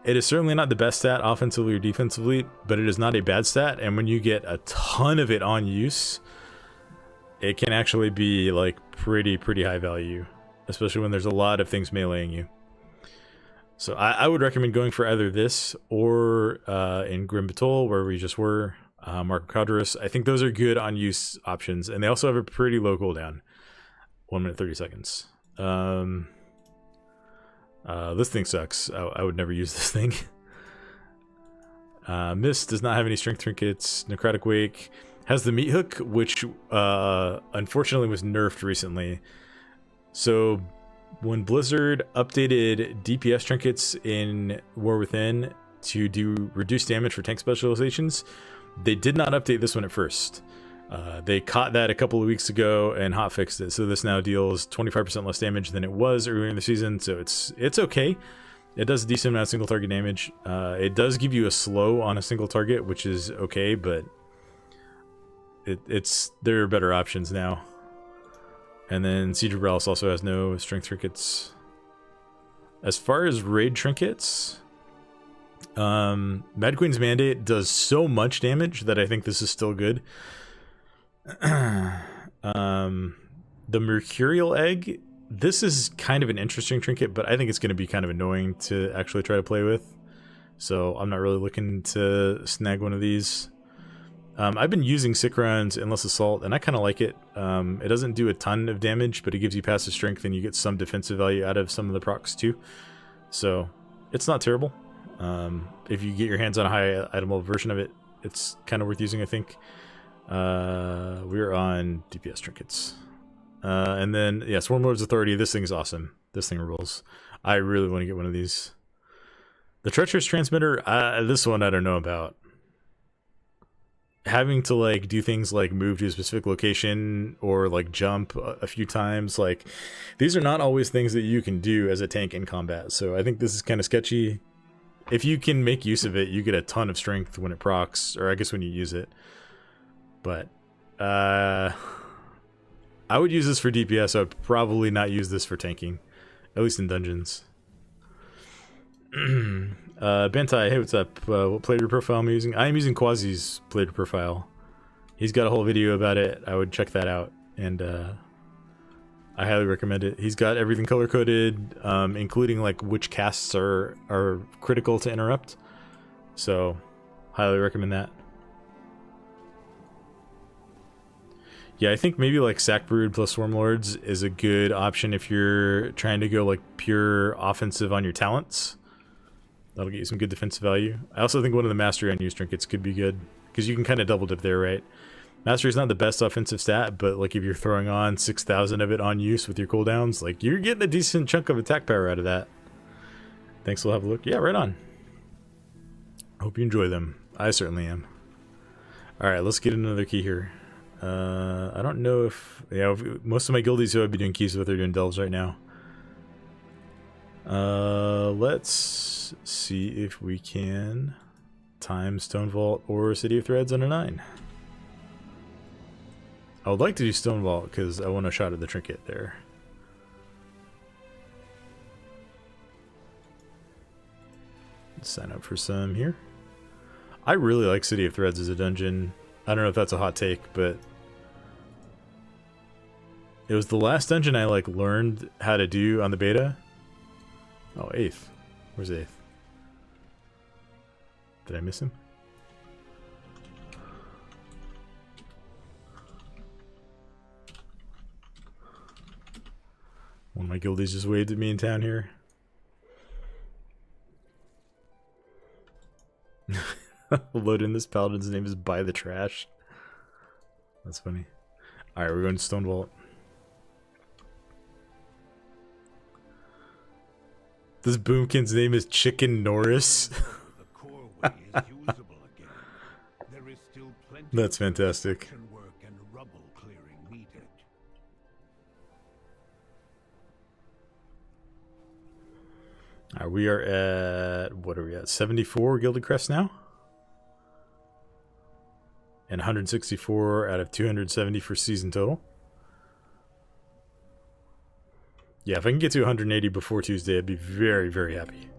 It is certainly not the best stat offensively or defensively, but it is not a bad stat, and when you get a ton of it on use, it can actually be like pretty high value, especially when there's a lot of things meleeing you. So I would recommend going for either this or in Grim Batol, where we just were, Mark Cadrus. I think those are good on use options, and they also have a pretty low cooldown, 1 minute 30 seconds. This thing sucks. I would never use this thing. Mist does not have any strength trinkets. Necrotic Wake has the meat hook, which unfortunately was nerfed recently. So when Blizzard updated DPS trinkets in War Within to do reduced damage for tank specializations, they did not update this one at first. They caught that a couple of weeks ago and hotfixed it, so this now deals 25% less damage than it was earlier in the season, so it's okay. It does a decent amount of single target damage. It does give you a slow on a single target, which is okay, but there are better options now. And then Siege of Bralis also has no strength trinkets. As far as raid trinkets, Mad Queen's Mandate does so much damage that I think this is still good. The Mercurial Egg, this is kind of an interesting trinket, but I think it's going to be kind of annoying to actually try to play with, so I'm not really looking to snag one of these. I've been using Sicron's Endless Assault, and I kind of like it. It doesn't do a ton of damage, but it gives you passive strength, and you get some defensive value out of some of the procs too, so it's not terrible. If you get your hands on a high itemable version of it, it's kind of worth using, I think. We're on DPS trinkets. And then, yeah, Swarmlord's Authority. This thing is awesome. This thing rules. I really want to get one of these. The Treacherous Transmitter, this one I don't know about. Having to, like, do things like move to a specific location or, like, jump a few times, like, these are not always things that you can do as a tank in combat, so I think this is kind of sketchy. If you can make use of it, you get a ton of strength when it procs, or I guess when you use it. But I would use this for DPS. I would probably not use this for tanking, at least in dungeons. Bentai, hey, what's up? What player profile am I using? I am using Quasi's player profile. He's got a whole video about it. I would check that out, and I highly recommend it. He's got everything color coded, including like which casts are critical to interrupt. So, highly recommend that. Yeah, I think maybe like Sackbrood plus Swarmlords is a good option if you're trying to go like pure offensive on your talents. That'll get you some good defensive value. I also think one of the Mastery unused trinkets could be good, because you can kind of double dip there, right? Mastery is not the best offensive stat, but like if you're throwing on 6,000 of it on use with your cooldowns, like you're getting a decent chunk of attack power out of that. Thanks, we'll have a look. Yeah, right on. Hope you enjoy them. I certainly am. Alright, let's get another key here. I don't know if... Yeah, most of my guildies who I'd be doing keys with are doing delves right now. Let's see if we can time Stone Vault or City of Threads on a 9. I would like to do Stone Vault because I want a shot at the trinket there. Let's sign up for some here. I really like City of Threads as a dungeon. I don't know if that's a hot take, but it was the last dungeon I like learned how to do on the beta. Oh, 8th. Where's 8th? Did I miss him? One of my guildies just waved at me in town here. Load in this paladin's name is Buy the Trash. That's funny. Alright, we're going to Stone Vault. This boomkin's name is Chicken Norris. That's fantastic. We are at, what are we at? 74 Gilded Crest now? And 164 out of 270 for season total. Yeah, if I can get to 180 before Tuesday, I'd be very, very happy.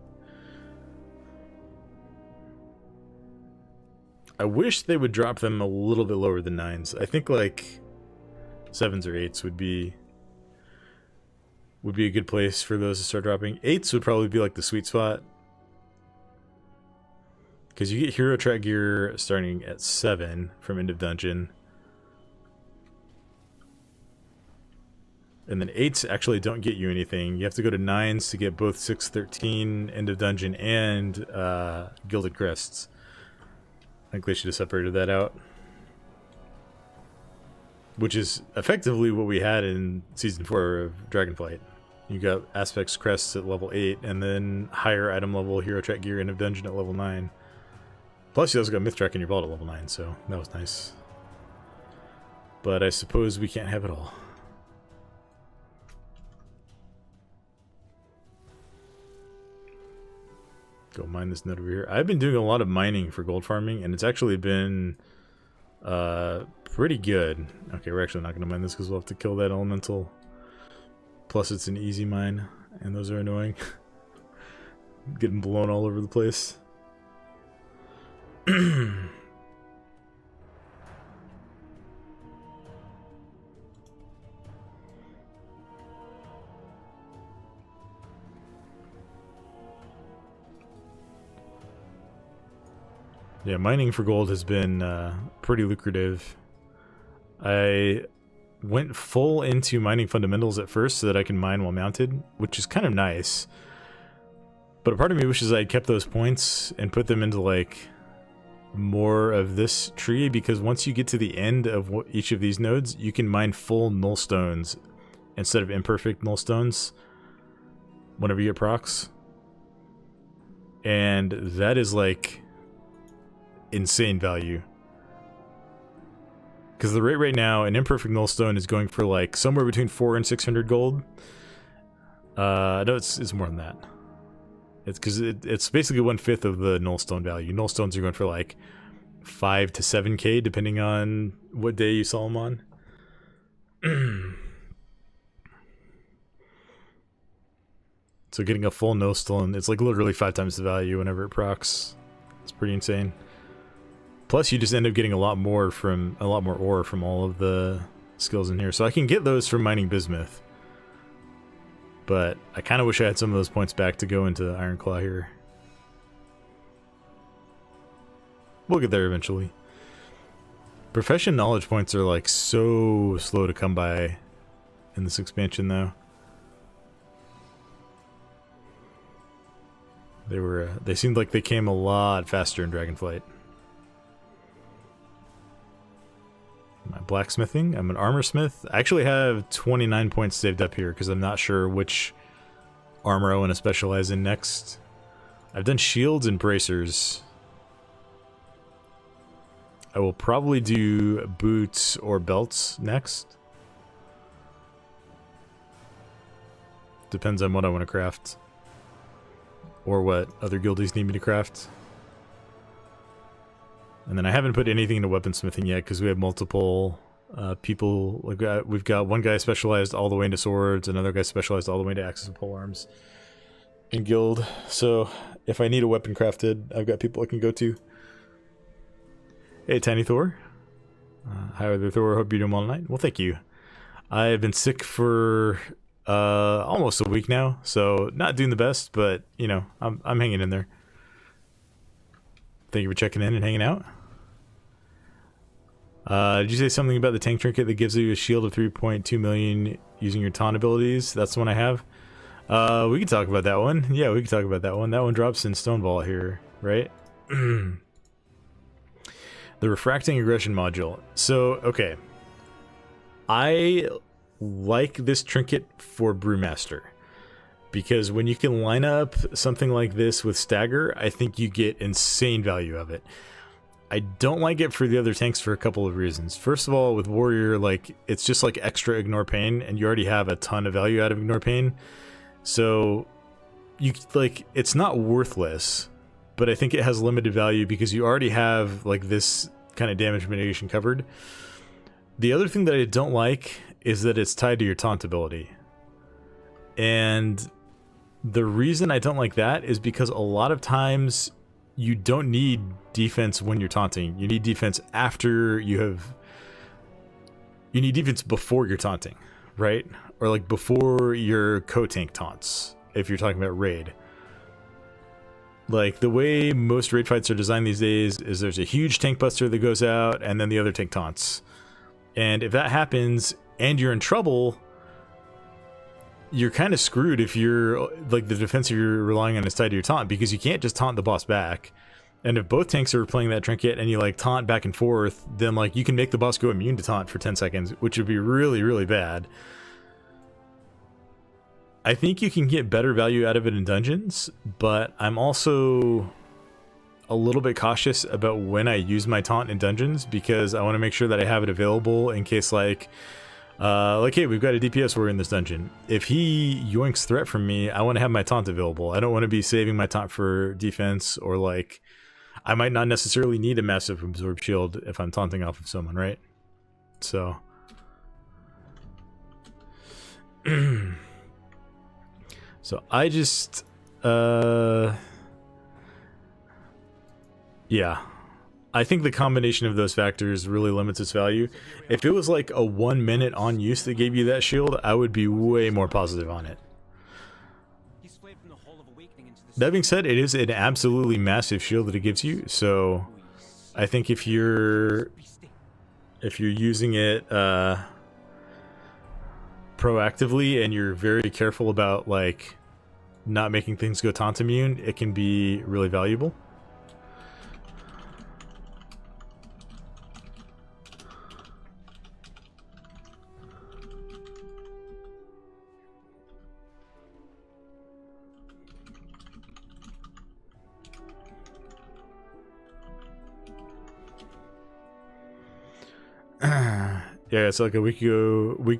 I wish they would drop them a little bit lower than 9s. I think like 7s or 8s would be a good place for those to start dropping. 8s would probably be like the sweet spot. Because you get hero track gear starting at 7 from end of dungeon. And then 8s actually don't get you anything. You have to go to 9s to get both 6, 13, end of dungeon, and Gilded Crests. I think they should have separated that out. Which is effectively what we had in Season 4 of Dragonflight. You got Aspects Crests at level 8, and then higher item level hero track gear end of dungeon at level 9. Plus you also got Myth Track in your vault at level 9, so that was nice. But I suppose we can't have it all. Go mine this node over here. I've been doing a lot of mining for gold farming, and it's actually been pretty good. Okay, we're actually not going to mine this because we'll have to kill that elemental. Plus it's an easy mine, and those are annoying. Getting blown all over the place. Yeah, mining for gold has been pretty lucrative. I went full into mining fundamentals at first so that I can mine while mounted, which is kind of nice. But a part of me wishes I had kept those points and put them into like more of this tree, because once you get to the end of each of these nodes, you can mine full null stones instead of imperfect null stones whenever you get procs. And that is like insane value. Because the rate right now, an imperfect null stone is going for like somewhere between 400 and 600 gold. No, it's more than that. It's because it's basically 1/5 of the null stone value. Null stones are going for like 5 to 7k depending on what day you saw them on. So getting a full null stone, it's like literally 5 times the value whenever it procs. It's pretty insane. Plus you just end up getting a lot more ore from all of the skills in here. So I can get those from mining bismuth. But I kind of wish I had some of those points back to go into Ironclaw here. We'll get there eventually. Profession knowledge points are like so slow to come by in this expansion though. They seemed like they came a lot faster in Dragonflight. My blacksmithing, I'm an armor smith. I actually have 29 points saved up here because I'm not sure which armor I want to specialize in next. I've done shields and bracers. I will probably do boots or belts next. Depends on what I want to craft. Or what other guildies need me to craft. And then I haven't put anything into weaponsmithing yet because we have multiple people. Like we've got one guy specialized all the way into swords, another guy specialized all the way into axes and polearms in guild. So if I need a weapon crafted, I've got people I can go to. Hey, Tiny Thor. Hi there, Thor. Hope you're doing well tonight. Well, thank you. I've been sick for almost a week now, so not doing the best, but you know, I'm hanging in there. Thank you for checking in and hanging out. Did you say something about the tank trinket that gives you a shield of 3.2 million using your taunt abilities? That's the one I have. We could talk about that one. Yeah, we could talk about that one. That one drops in Stone Vault here, right? The refracting aggression module. So, okay. I like this trinket for Brewmaster. Because when you can line up something like this with Stagger, I think you get insane value of it. I don't like it for the other tanks for a couple of reasons. First of all, with Warrior, like, it's just like extra Ignore Pain, and you already have a ton of value out of Ignore Pain. So, you like, it's not worthless, but I think it has limited value because you already have, like, this kind of damage mitigation covered. The other thing that I don't like is that it's tied to your taunt ability. And the reason I don't like that is because a lot of times you don't need defense when you're taunting. You need defense after you have... You need defense before you're taunting, right? Or like before your co-tank taunts, if you're talking about raid. Like the way most raid fights are designed these days is there's a huge tank buster that goes out and then the other tank taunts. And if that happens and you're in trouble, you're kind of screwed if you're like the defense you're relying on is tied to your taunt, because you can't just taunt the boss back. And if both tanks are playing that trinket and you like taunt back and forth, then like you can make the boss go immune to taunt for 10 seconds, which would be really, really bad. I think you can get better value out of it in dungeons, but I'm also a little bit cautious about when I use my taunt in dungeons, because I want to make sure that I have it available in case like, hey, we've got a DPS warrior in this dungeon. If he yoinks threat from me, I want to have my taunt available. I don't want to be saving my taunt for defense, or like, I might not necessarily need a massive absorb shield if I'm taunting off of someone, right? So. So I just, yeah. I think the combination of those factors really limits its value. If it was like a 1 minute on use that gave you that shield, I would be way more positive on it. That being said, it is an absolutely massive shield that it gives you, so I think if you're using it proactively and you're very careful about like not making things go taunt immune, it can be really valuable. Yeah, it's like a week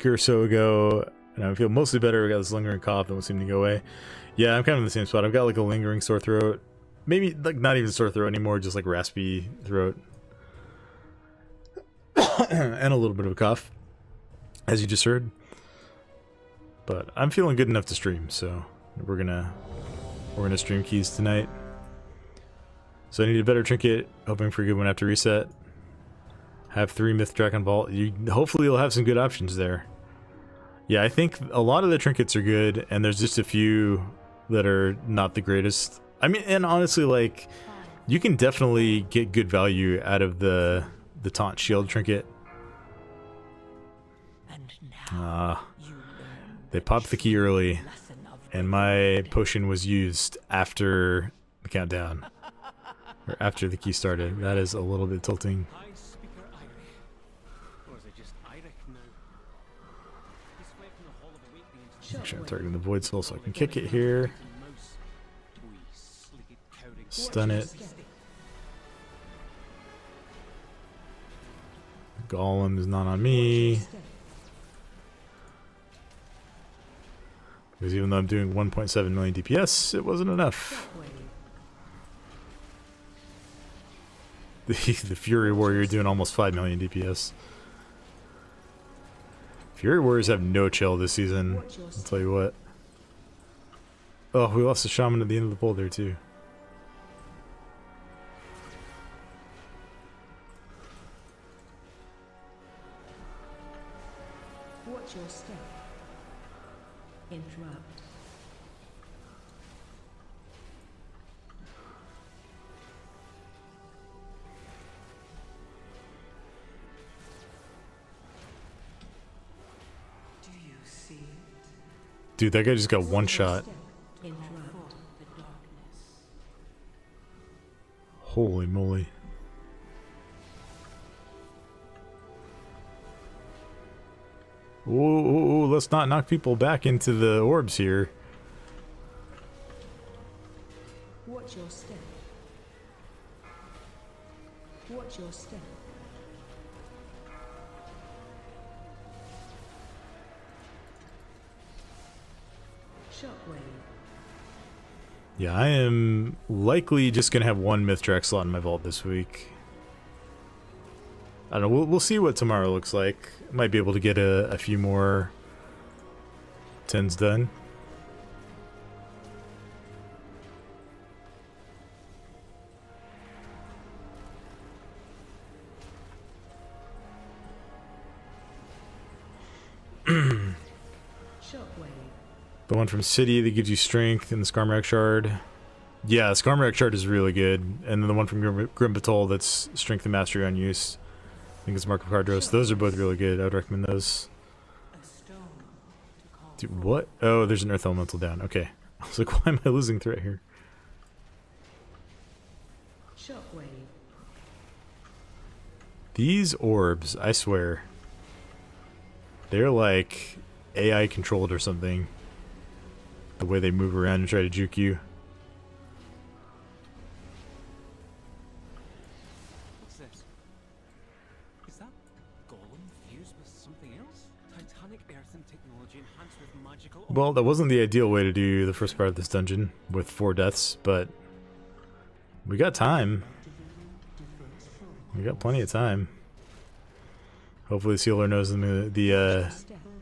or so ago, and I feel mostly better. I got this lingering cough that won't seem to go away. Yeah, I'm kind of in the same spot. I've got like a lingering sore throat. Maybe like not even sore throat anymore, just like raspy throat. And a little bit of a cough, as you just heard. But I'm feeling good enough to stream, so we're gonna stream keys tonight. So I need a better trinket, hoping for a good one after reset. Have 3 Myth Dragon Vault. Hopefully you'll have some good options there. Yeah, I think a lot of the trinkets are good, and there's just a few that are not the greatest. I mean, and honestly, like, you can definitely get good value out of the taunt shield trinket. They popped the key early, and my potion was used after the countdown. Or after the key started. That is a little bit tilting. Make sure I'm targeting the Void Soul so I can kick it here. Stun it. Golem is not on me. Because even though I'm doing 1.7 million DPS, it wasn't enough. The Fury Warrior doing almost 5 million DPS. Fury Warriors have no chill this season, I'll tell you what. Oh, we lost a Shaman at the end of the poll there too. Watch your step. Interrupt. Dude, that guy just got one shot. Interrupt the darkness. Holy moly. Whoa, let's not knock people back into the orbs here. Watch your step. Watch your step. Shockwave. Yeah, I am likely just gonna have one myth track slot in my vault this week. I don't know, we'll see what tomorrow looks like. Might be able to get a few more 10s done. Shockwave. The one from City that gives you strength and the Skarmorak Shard. Yeah, the Skarmorak Shard is really good. And then the one from Grim Batol that's strength and mastery on use. I think it's Mark of Cardros. Those are both really good. I would recommend those. A stone to call Dude, what? Oh, there's an Earth Elemental down. Okay. I was like, why am I losing threat here? Shockwave. These orbs, I swear, they're like AI controlled or something. The way they move around and try to juke you. What's this? Is that golem fused with something else? Titanic earthen technology enhanced with magical... Well, that wasn't the ideal way to do the first part of this dungeon with 4 deaths, but we got time. We got plenty of time. Hopefully the sealer knows the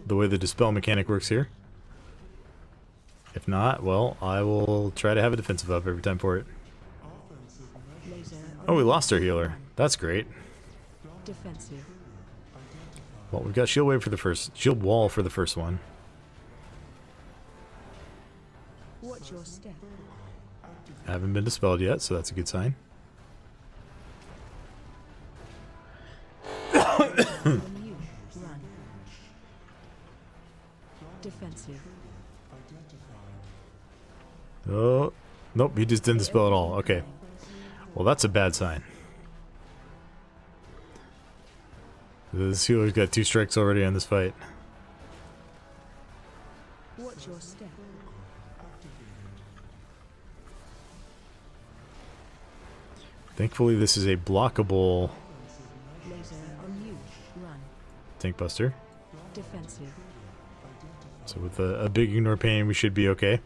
way the dispel mechanic works here. If not, well, I will try to have a defensive up every time for it. Laser. Oh, we lost our healer. That's great. Defensive. Well, we've got shield wave for the first, shield wall for the first one. Watch your step. Haven't been dispelled yet, so that's a good sign. On you. Run. Defensive. Oh, nope, he just didn't dispel at all. Okay. Well, that's a bad sign. The healer's got 2 strikes already in this fight. Watch your step. Thankfully, this is a blockable Laser on you. Run. tank buster. Defensive. So with a big ignore pain, we should be okay.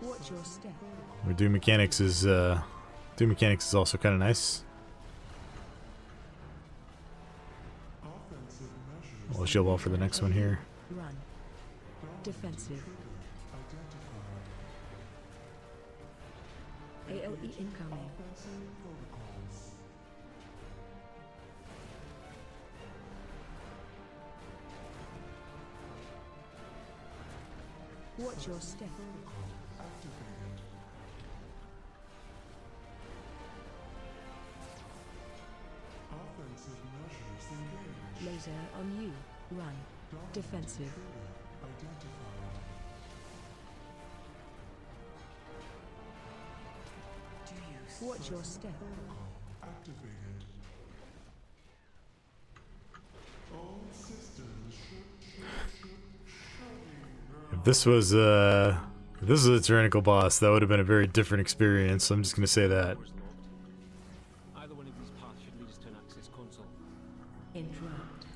Watch your step. Our Doom Mechanics is also kind of nice. Well, shield wall for the next one here. Run. Defensive. AOE incoming. Watch your step. Laser on you. Run. Defensive. Do you Watch your step. If this was a tyrannical boss, that would have been a very different experience. I'm just gonna say that. Doors locked. Either one of these paths should lead us to an access console. Interrupt.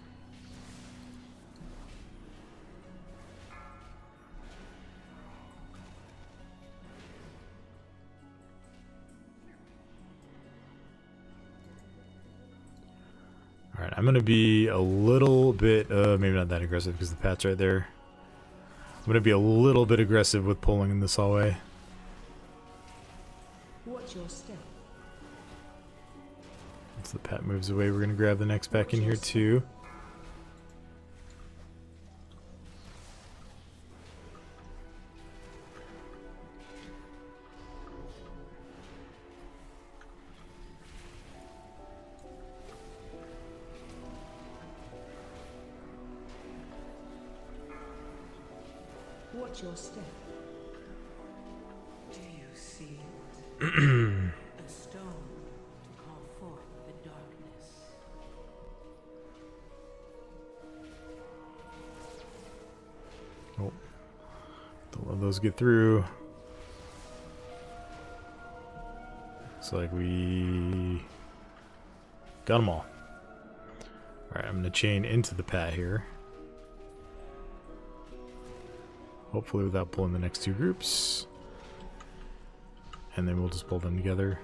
Alright, I'm gonna be a little bit, maybe not that aggressive because the pat's right there. I'm gonna be a little bit aggressive with pulling in this hallway. Watch your step. Once the pat moves away, we're gonna grab the next pack in here too. Watch your step. Do you see it? A stone to call forth the darkness. Oh, don't let those get through. Looks like we got them all. Alright, I'm going to chain into the pat here. Hopefully without pulling the next two groups. And then we'll just pull them together.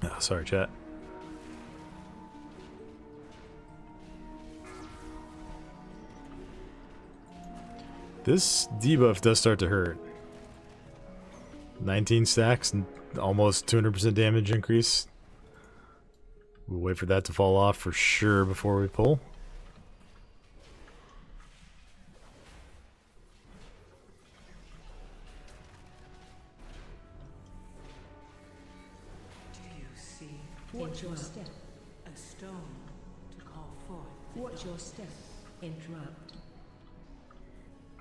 Oh, sorry, chat. This debuff does start to hurt. 19 stacks and almost 200% damage increase. We'll wait for that to fall off for sure before we pull. Do you see? Watch your step. A stone to call forth the Watch your step. Interrupt.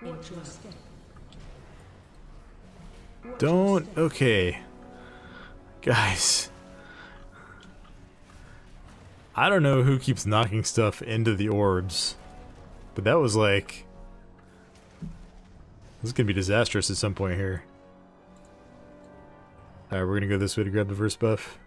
Watch your step. Watch your Don't. step. Okay. Guys. I don't know who keeps knocking stuff into the orbs. But that was like... This is going to be disastrous at some point here. Alright, we're going to go this way to grab the first buff.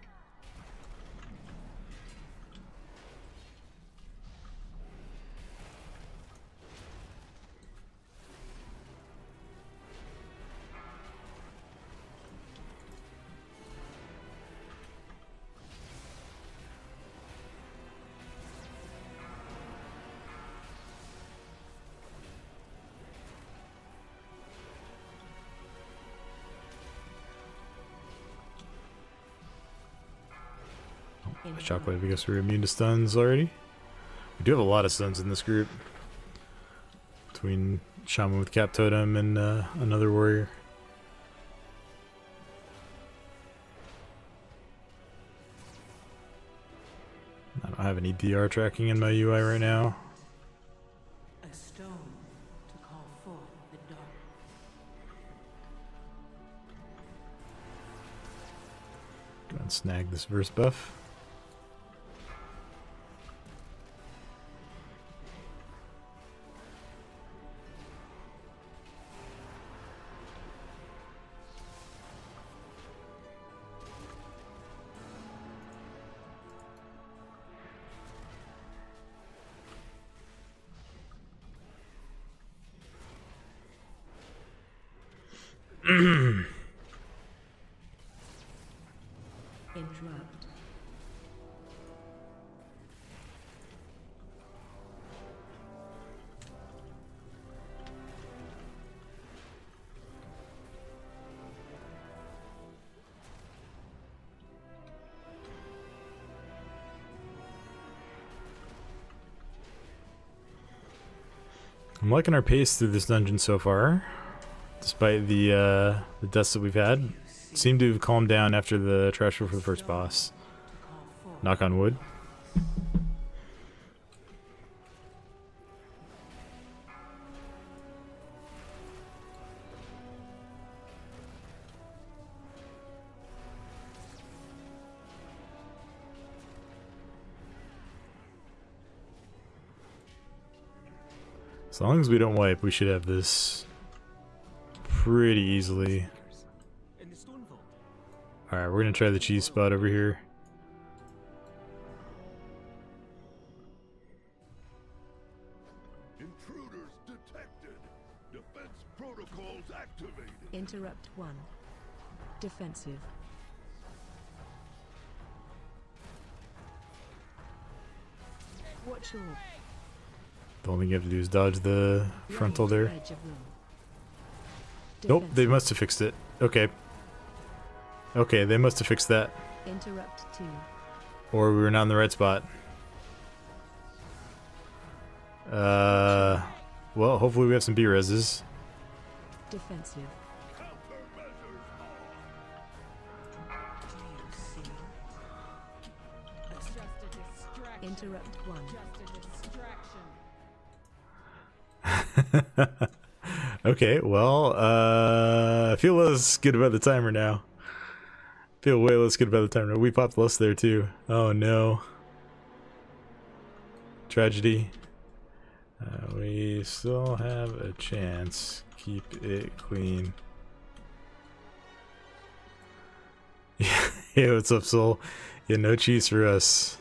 Shockwave, I guess we're immune to stuns already. We do have a lot of stuns in this group. Between Shaman with Cap Totem and another warrior. I don't have any DR tracking in my UI right now. a stone to call forth the dark. Go and snag this verse buff. Interrupt. I'm liking our pace through this dungeon so far, despite the deaths that we've had. Seem to have calmed down after the trash for the first boss. To call forth Knock on wood. As long as we don't wipe, we should have this pretty easily. In the stone vault. Alright, we're gonna try the cheese spot over here. Intruders detected. Defense protocols activated. Interrupt 1. Defensive. Watch your The only thing you have to do is dodge the frontal there. edge of room. Nope, they Defensive. must have fixed it. Okay. Okay, they must have fixed that. Interrupt 2. Or we were not in the right spot. Well, hopefully we have some B-reses. Defensive. Countermeasures Interrupt 1. Okay, well, I feel less good about the timer now. Feel way less good about the timer. We popped less there too. Oh no. Tragedy. We still have a chance. Keep it clean. Yeah, what's up, Soul? Yeah, no cheese for us.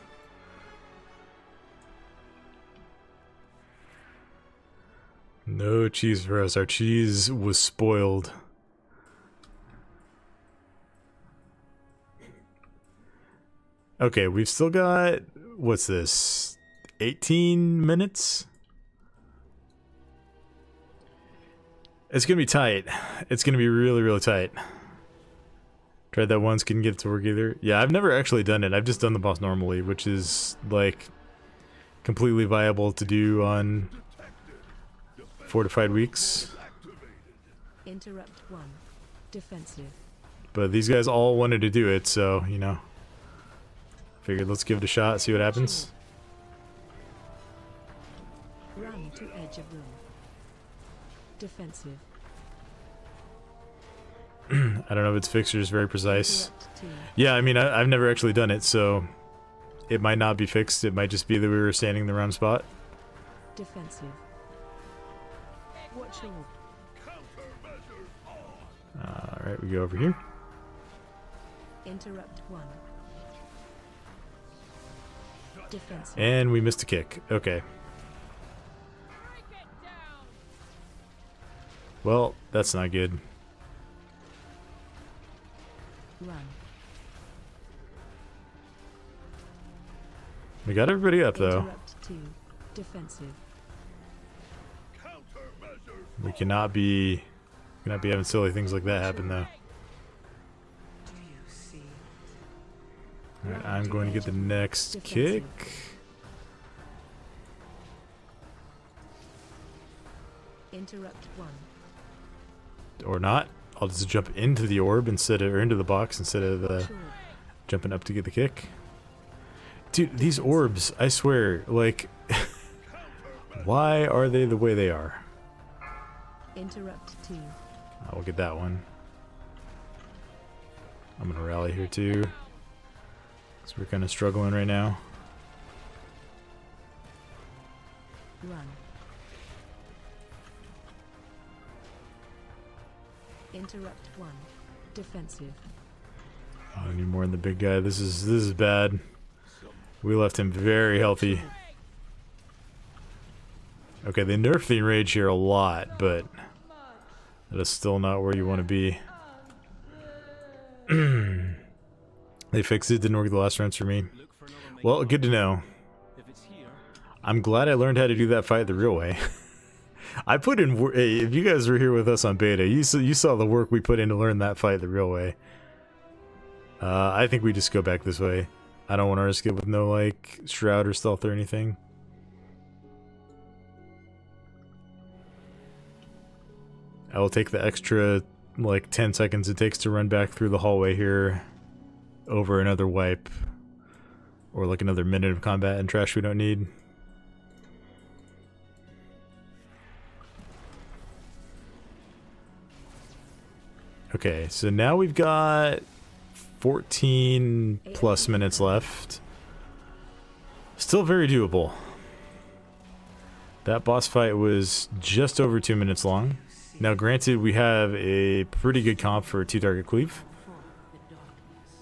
No cheese for us. Our cheese was spoiled. Okay, we've still got, what's this, 18 minutes? It's gonna be tight. It's gonna be really, really tight. Tried that once, couldn't get it to work either. Yeah, I've never actually done it. I've just done the boss normally, which is, like, completely viable to do on fortified weeks. Interrupt 1. Defensive. But these guys all wanted to do it, so, you know. Figured let's give it a shot, see what happens. Run to edge of room. Defensive. I don't know if its fixture is very precise. Interrupt 2. Yeah, I mean, I've never actually done it, so it might not be fixed. It might just be that we were standing in the wrong spot. Defensive. Watch your Alright, we go over here. interrupt 1. Defensive. And we missed a kick. Okay. Well, that's not good. Run. We got everybody up, though. Interrupt 2. Defensive. We cannot be having silly things like that happen, though. Do you see? Alright, I'm going to get the next Defensive. kick. Interrupt 1. Or not. I'll just jump into the orb instead of, or into the box instead of Sure. jumping up to get the kick. Dude, these orbs, I swear, like, why are they the way they are? Interrupt 2. I will get that one. I'm gonna rally here too. Because we're kind of struggling right now. Run. Interrupt 1. Defensive. Oh, I need more than the big guy. This is bad. We left him very healthy. Okay, they nerfed the enrage here a lot, but that is still not where you want to be. They fixed it. Didn't work the last rounds for me. Well, good to know. If it's here, I'm glad I learned how to do that fight the real way. I put in. Hey, if you guys were here with us on beta, you saw the work we put in to learn that fight the real way. I think we just go back this way. I don't want to risk it with no like shroud or stealth or anything. I will take the extra like 10 seconds it takes to run back through the hallway here over another wipe or like another minute of combat and trash we don't need. Okay, so now we've got 14 plus minutes left. Still very doable. That boss fight was just over 2 minutes long. Now granted, we have a pretty good comp for 2-target cleave. For the darkness.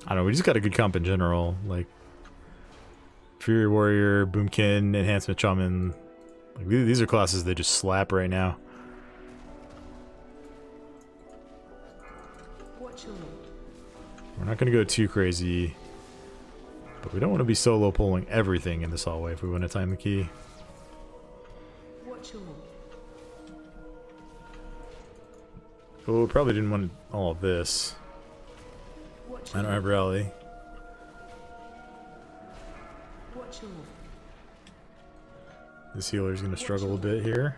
I don't know, we just got a good comp in general. Like, Fury Warrior, Boomkin, Enhancement Shaman. Like, these are classes that just slap right now. Watch your We're not going to go too crazy. But we don't want to be solo pulling everything in this hallway if we want to time the key. watch your Oh, probably didn't want all of this. watch I don't have rally. watch your This healer's going to struggle a bit here.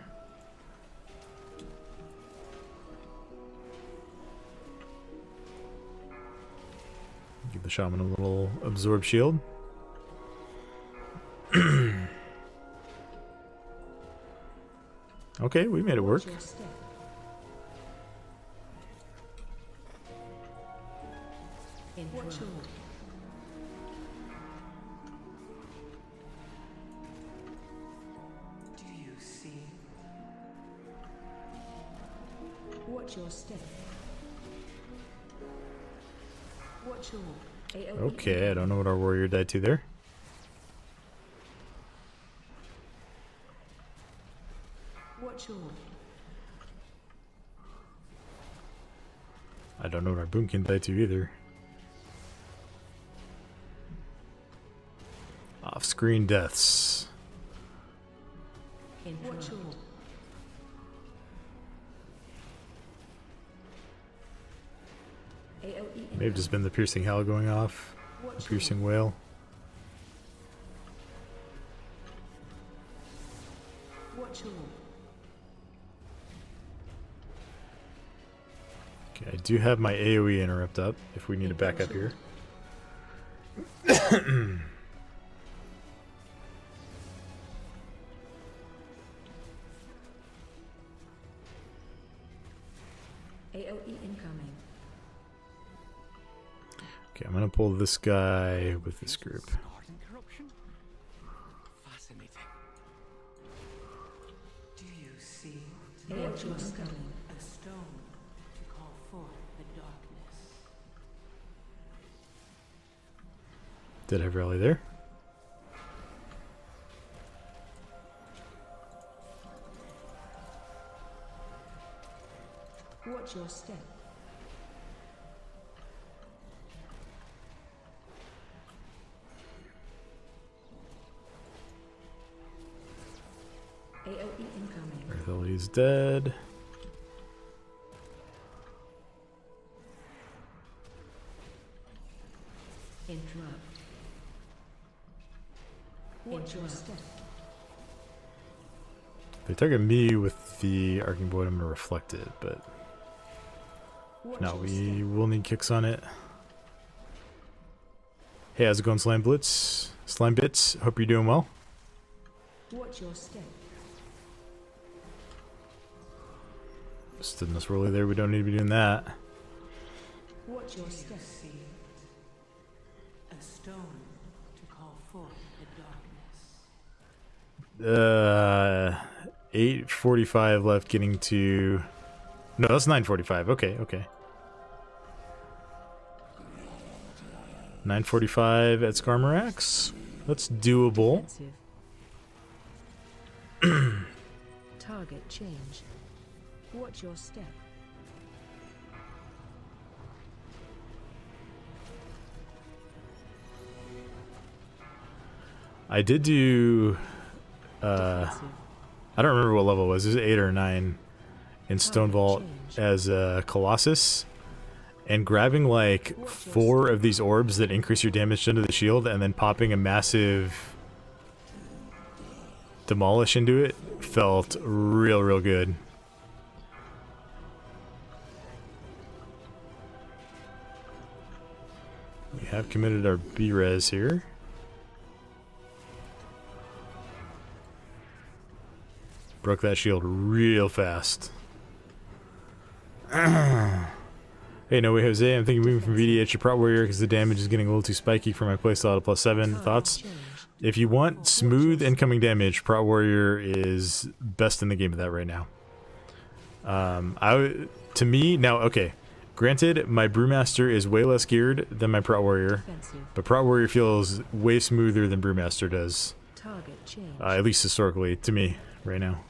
shaman a little absorb shield. Okay, we made it work. Watch your step. Watch your Do you see? Watch your step. Watch your AoE. Okay, I don't know what our warrior died to there. Watch your I don't know what our boomkin died to either. Off-screen deaths. watch your AoE. May have just been the piercing howl going off. Watch Piercing wail. Watch your Okay, I do have my AoE interrupt up if we need to back up here. AoE incoming. Okay, I'm gonna pull this guy with this group. Garden corruption? Fascinating. Do you see? AoE incoming. A stone to call forth the darkness. Did I have rally there? Watch your step. AoE incoming. Artheli's dead. Interrupt. Watch your step. If they target me with the arcing void, I'm gonna reflect it, but Watch no, your we will need kicks on it. Hey, how's it going, Slime Blitz? Slime Bits, hope you're doing well. step. Watch your step. Stood in this rolly there, we don't need to be doing that. Watch your step. See a stone to call forth the darkness. 8:45 left getting to... No, that's 9:45, okay, okay. 9:45 at Skarmorax. That's doable. Defensive. Target change. Watch your step. I did do... Defensive. I don't remember what level it was. It was 8 or 9 in Stone Target Vault change. as a Colossus. And grabbing like 4 of these orbs that increase your damage into the shield and then popping a massive demolish into it felt real good. We have committed our B-res here. Broke that shield real fast. Hey, no way, Jose. I'm thinking moving from VDH to Prot Warrior because the damage is getting a little too spiky for my playstyle at +7. Thoughts? Change. If you want smooth incoming damage, Prot Warrior is best in the game at that right now. To me, now, okay. Granted, my Brewmaster is way less geared than my Prot Warrior, Defensive. but Prot Warrior feels way smoother than Brewmaster does. Target change. At least historically, to me, right now.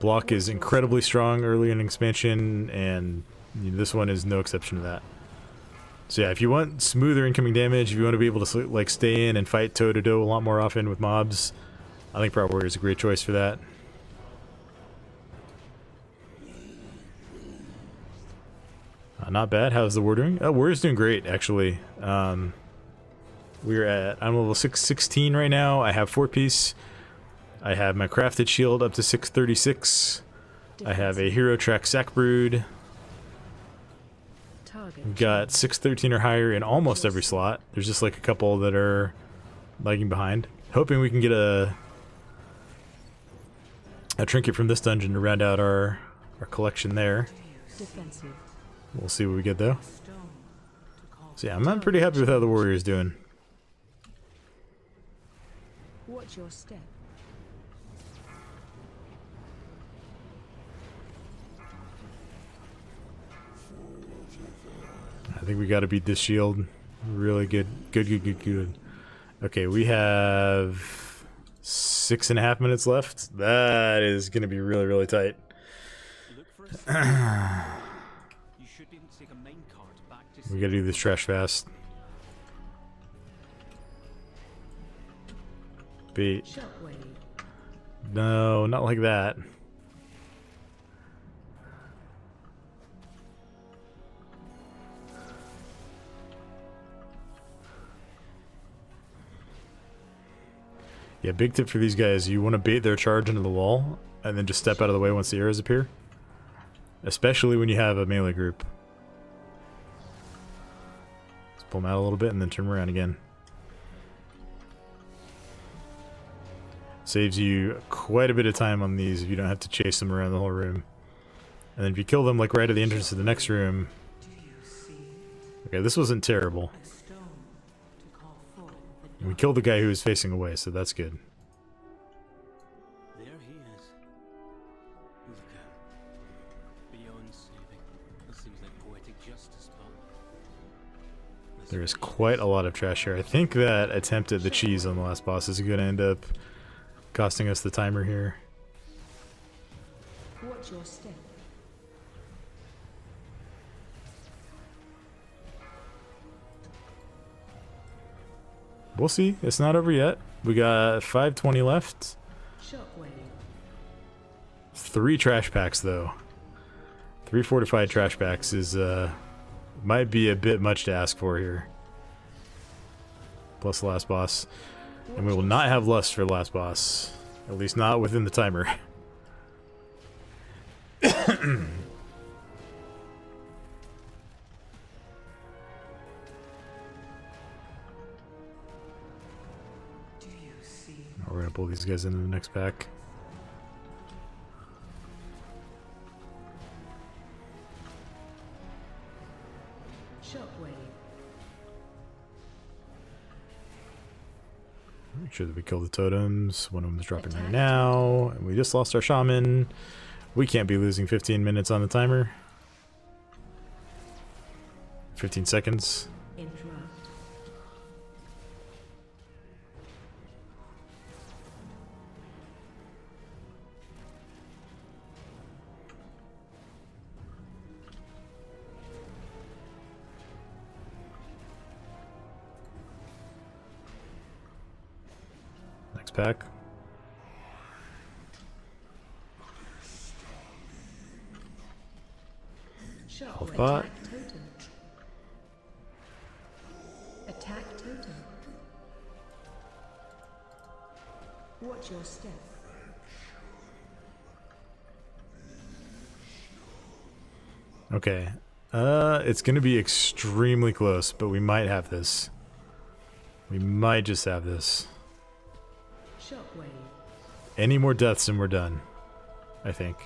Block is incredibly strong early in expansion, and this one is no exception to that. So yeah, if you want smoother incoming damage, if you want to be able to like stay in and fight toe-to-toe a lot more often with mobs, I think Prot Warrior is a great choice for that. Not bad. How's the war doing? War is doing great, actually. I'm level 616 right now. I have 4-piece. I have my crafted shield up to 636. I have a hero track sack brood. Target. We've got 613 or higher in almost every slot. There's just like a couple that are lagging behind. Hoping we can get a trinket from this dungeon to round out our collection there. Defensive. We'll see what we get though. Stone to call So yeah, I'm pretty happy with how the warrior's doing. Watch your step. I think we got to beat this shield. Really good. Good. Okay, we have 6.5 minutes left. That is going to be really, really tight. Look for a sign. You should be able to take a mine cart back to We got to do this trash fast. Beat. Shockwave. No, not like that. Yeah, big tip for these guys, you want to bait their charge into the wall, and then just step out of the way once the arrows appear. Especially when you have a melee group. Just pull them out a little bit and then turn them around again. Saves you quite a bit of time on these if you don't have to chase them around the whole room. And then if you kill them like right at the entrance to the next room... Do you see Okay, this wasn't terrible. a stone to call forth the We killed the guy who was facing away, so that's good. There he is. Look out. Beyond saving. That seems like poetic justice, but There is quite a lot of trash here. I think that attempt at the cheese on the last boss is going to end up costing us the timer here. Watch your step. We'll see. It's not over yet. We got 520 left. Shockwave. 3 trash packs, though. 3 fortified trash packs is, might be a bit much to ask for here. Plus the last boss. And we will not have lust for the last boss. At least not within the timer. Do you see We're gonna pull these guys into the next pack. Shockwave. Make sure that we kill the totems. One of them is dropping right now. And we just lost our shaman. We can't be losing 15 minutes on the timer. 15 seconds. Interrupt. Next pack. Shockwave. bot. Attack totem. Attack totem. Watch your step. Okay. It's gonna be extremely close, but we might have this. We might just have this. Shockwave. Any more deaths and we're done. I think.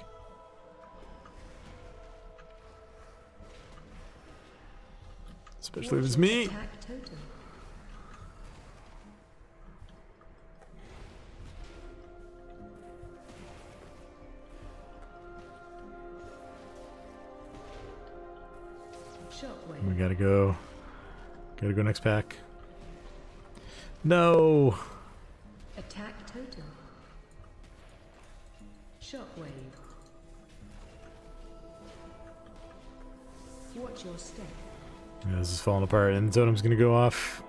Especially if it's me. Attack totem. Shockwave. We gotta go. Gotta go next pack. No! Attack totem. Shockwave. Watch your step. Yeah, this is falling apart and the totem's gonna go off.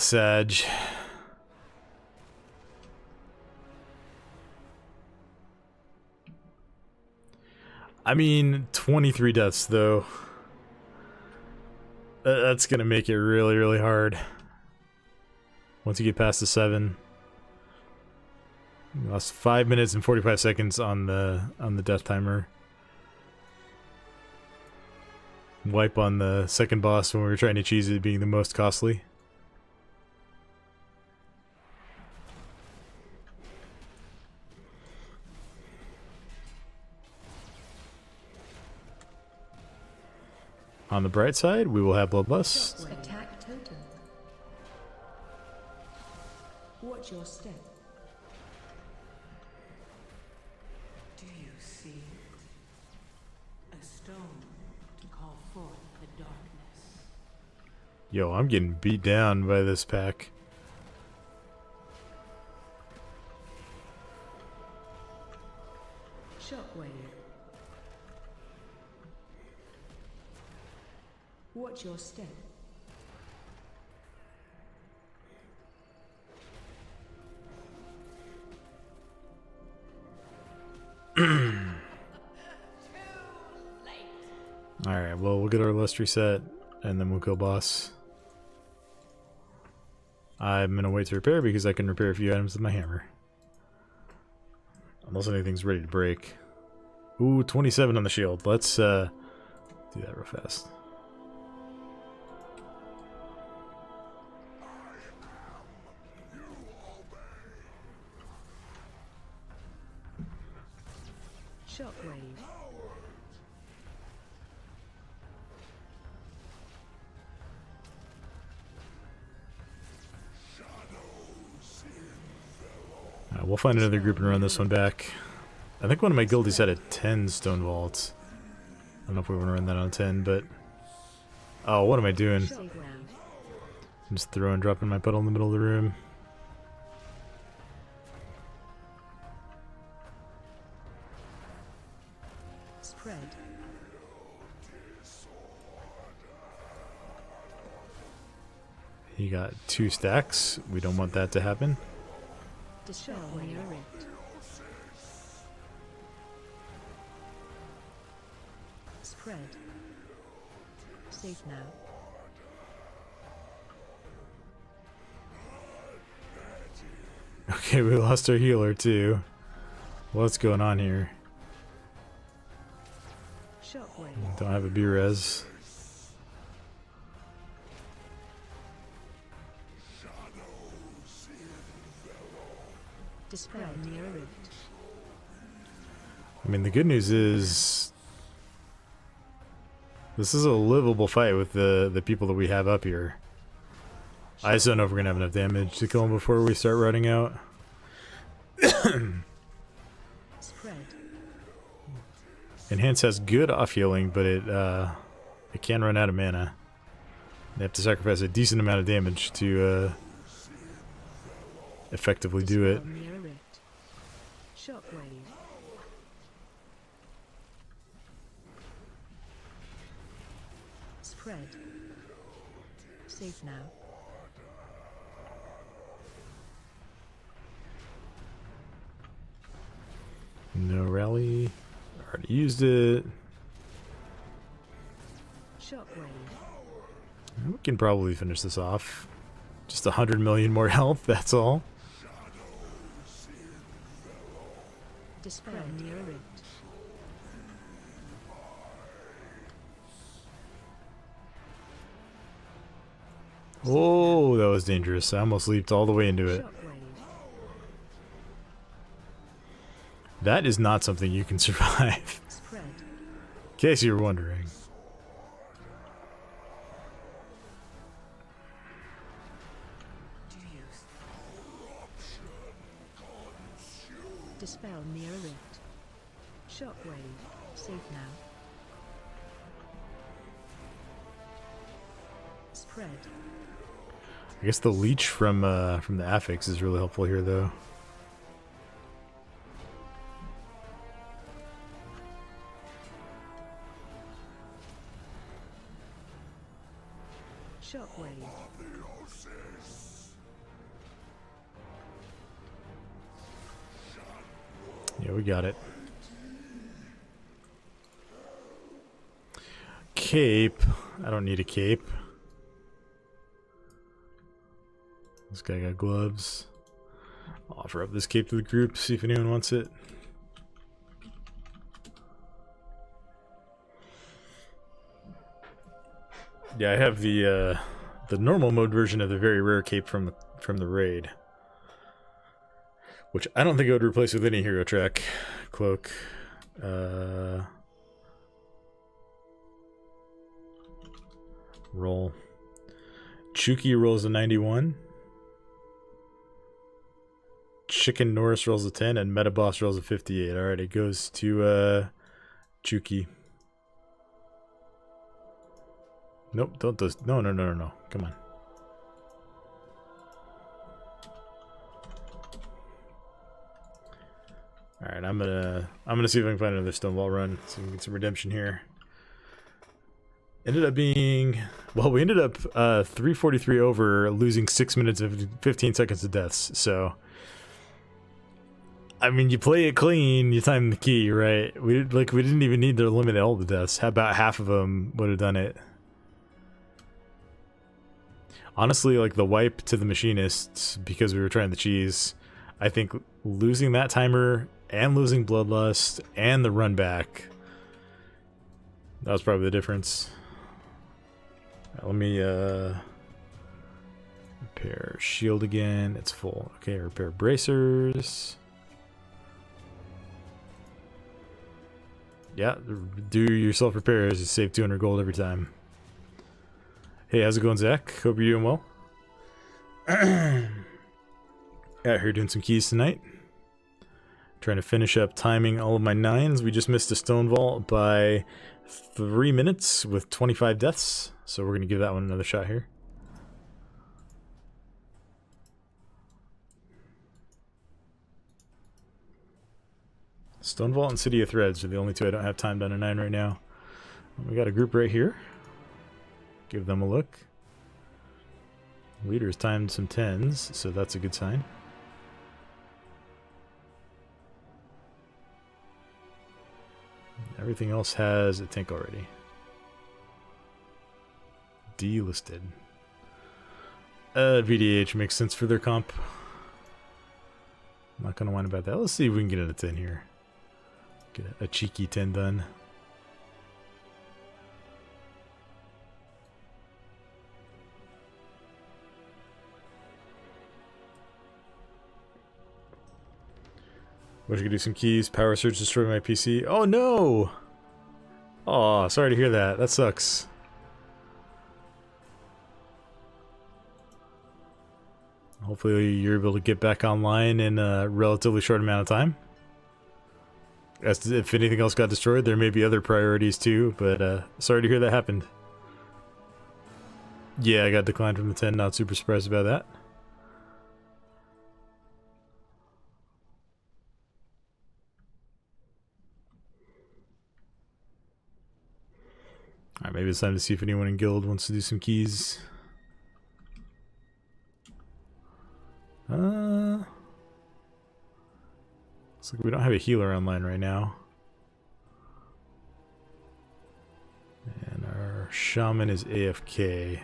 Sag. I mean, 23 deaths though. That's gonna make it really, really hard. Once you get past the 7. We lost 5 minutes and 45 seconds on the death timer. wipe on the second boss when we were trying to cheese it being the most costly. On the bright side, we will have Bloodlust. Attack totem. Watch your step. Do you see it? A stone to call forth the darkness. Yo, I'm getting beat down by this pack. Shockwave. Watch your step. Alright, well, we'll get our lust reset, and then we'll kill boss. I'm gonna wait to repair because I can repair a few items with my hammer. Unless anything's ready to break. Ooh, 27 on the shield. Let's do that real fast. Shockwave. We'll find another group and run this one back. I think one of my guildies had a 10 stone vault. I don't know if we want to run that on 10, but... Oh, what am I doing? Save now. I'm just throwing, dropping my pedal in the middle of the room. Spread. He got 2 stacks. We don't want that to happen. Dispel near rift. Spread. Safe now. Okay, we lost our healer too. What's going on here? Shockwave. Don't have a B-res. Dispel near rift. I mean, the good news is this is a livable fight with the people that we have up here. I just don't know if we're gonna have enough damage to kill him before we start running out. Spread. Enhance has good off healing, but it can run out of mana. They have to sacrifice a decent amount of damage to effectively do it. Dispel near rift. Shockwave. Spread. Safe now. No rally. Already used it. Shockwave. We can probably finish this off. Just 100 million more health, that's all. Dispel near rift. Oh, that was dangerous. I almost leaped all the way into it. Shockwave. That is not something you can survive. Spread. In case you were wondering. Do you Dispel near rift. Shockwave. Safe now. Spread. I guess the leech from the affix is really helpful here, though. Shockwave. Yeah, we got it. Cape. I don't need a cape. This guy got gloves. I'll offer up this cape to the group, see if anyone wants it. Yeah, I have the normal mode version of the very rare cape from the raid, which I don't think I would replace with any hero track cloak. Roll. Chuki rolls a 91. Chicken Norris rolls a 10, and Metaboss rolls a 58. Alright, it goes to Chuki. Nope, don't those. No. Come on. Alright, I'm gonna see if I can find another Stonewall run so we can get some redemption here. Ended up being, well, we ended up 343 over, losing 6 minutes and 15 seconds to deaths. So, I mean, you play it clean, you time the key, right? We didn't even need to limit all the deaths. About half of them would have done it. Honestly, like the wipe to the machinists, because we were trying the cheese, I think losing that timer and losing Bloodlust and the run back, that was probably the difference. Let me repair shield again. It's full. Okay, repair bracers. Yeah, do your self repairs. You save 200 gold every time. Hey, how's it going, Zach? Hope you're doing well. Out here doing some keys tonight. Trying to finish up timing all of my 9s. We just missed a stone vault by 3 minutes with 25 deaths. So we're going to give that one another shot here. Stone Vault and City of Threads are the only two I don't have timed on a 9 right now. We got a group right here. Give them a look. Leader's timed some 10s, so that's a good sign. Everything else has a tank already. Delisted. VDH makes sense for their comp. I'm not gonna whine about that. Let's see if we can get in a 10 here. Get a cheeky 10 done. Wish I could do some keys. Power surge destroyed my PC. Oh no! Oh, sorry to hear that. That sucks. Hopefully you're able to get back online in a relatively short amount of time. As to if anything else got destroyed, there may be other priorities too, but sorry to hear that happened. Yeah, I got declined from the 10, not super surprised about that. Alright, maybe it's time to see if anyone in guild wants to do some keys. Looks like we don't have a healer online right now. And our shaman is AFK.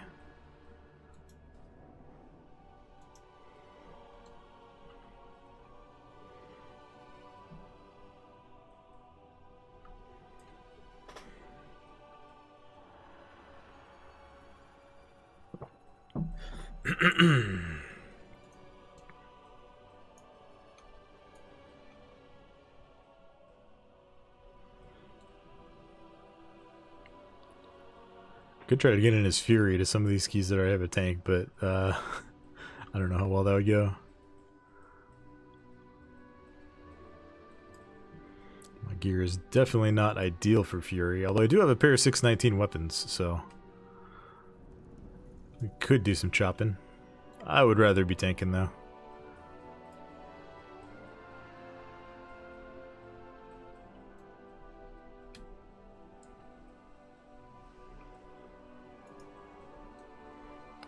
Could try to get in his fury to some of these keys that I have a tank, but I don't know how well that would go. My gear is definitely not ideal for fury, although I do have a pair of 619 weapons, so we could do some chopping. I would rather be tanking though.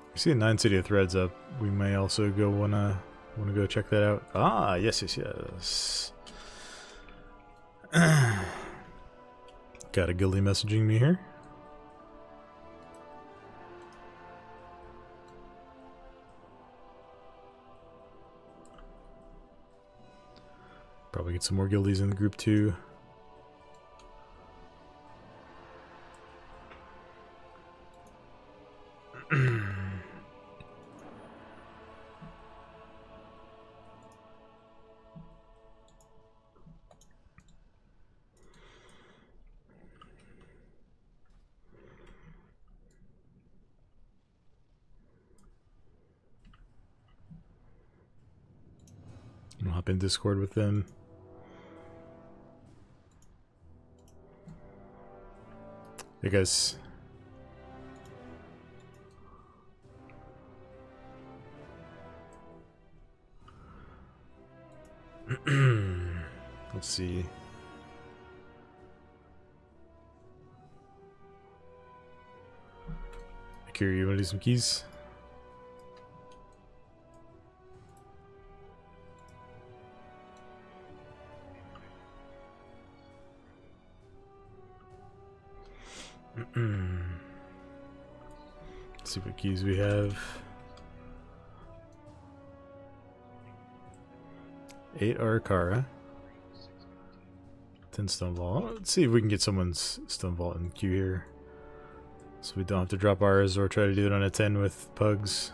I see a 9 City of Threads up. We may also go wanna go check that out. Ah, yes. Got a guildie messaging me here. Probably get some more guildies in the group too. hop in Discord with them. Hey guys. Let's see. Akira, you wanna do some keys? Let's see what keys we have. 8 Arakara. 10 Stone Vault. Let's see if we can get someone's Stone Vault in queue here. So we don't have to drop ours or try to do it on a 10 with pugs.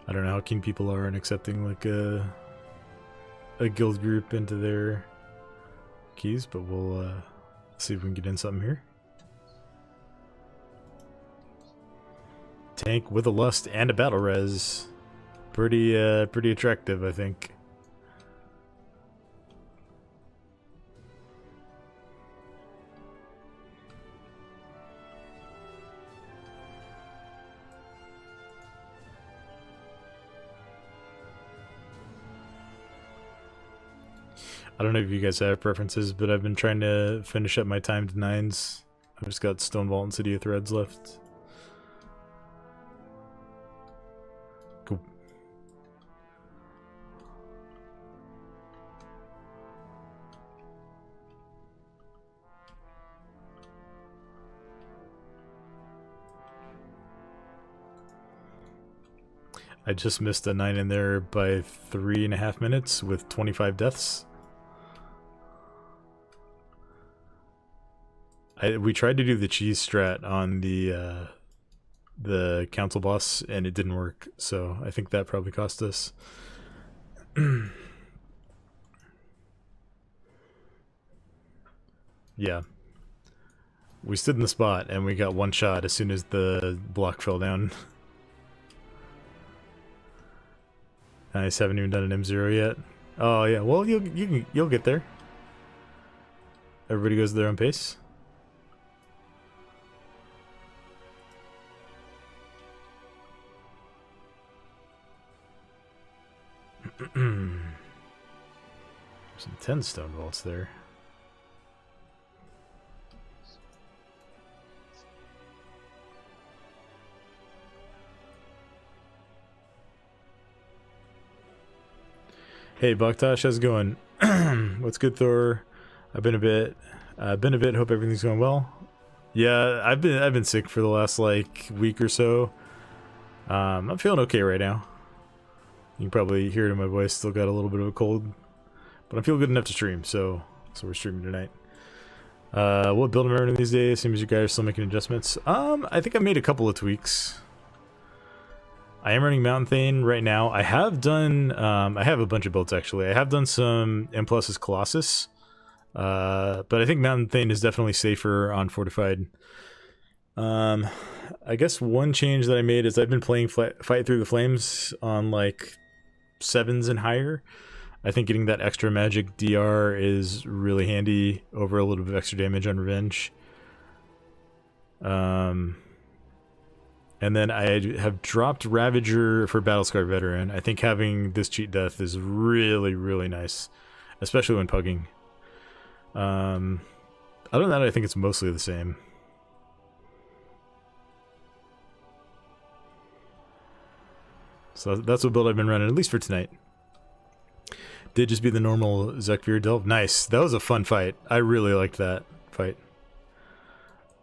I don't know how keen people are in accepting like a guild group into their keys, but we'll see if we can get in something here. Tank with a lust and a battle res. Pretty attractive, I think. I don't know if you guys have preferences, but I've been trying to finish up my timed 9s. I've just got Stone Vault and City of Threads left. Cool. I just missed a 9 in there by 3.5 minutes with 25 deaths. We tried to do the cheese strat on the council boss and it didn't work, so I think that probably cost us. Yeah. We stood in the spot and we got one shot as soon as the block fell down. Nice, haven't even done an M0 yet. Oh yeah, well you'll get there. Everybody goes at their own pace. Some 10 stone vaults there. Hey Baktash, how's it going? What's good, Thor? I've been a bit. Hope everything's going well. Yeah, I've been sick for the last like week or so. I'm feeling okay right now. You can probably hear it in my voice. Still got a little bit of a cold, but I'm feeling good enough to stream. So we're streaming tonight. What build am I running these days? Seems you guys are still making adjustments. I think I made a couple of tweaks. I am running Mountain Thane right now. I have done, I have a bunch of builds actually. I have done some M Plus's Colossus, but I think Mountain Thane is definitely safer on Fortified. I guess one change that I made is I've been playing Fight Through the Flames on like 7s and higher. I think getting that extra magic DR is really handy over a little bit of extra damage on Revenge. And then I have dropped Ravager for Battlescar Veteran. I think having this cheat death is really, really nice, especially when pugging. Other than that, I think it's mostly the same. So that's what build I've been running, at least for tonight. Did just be the normal Zekvir Delve. Nice. That was a fun fight. I really liked that fight.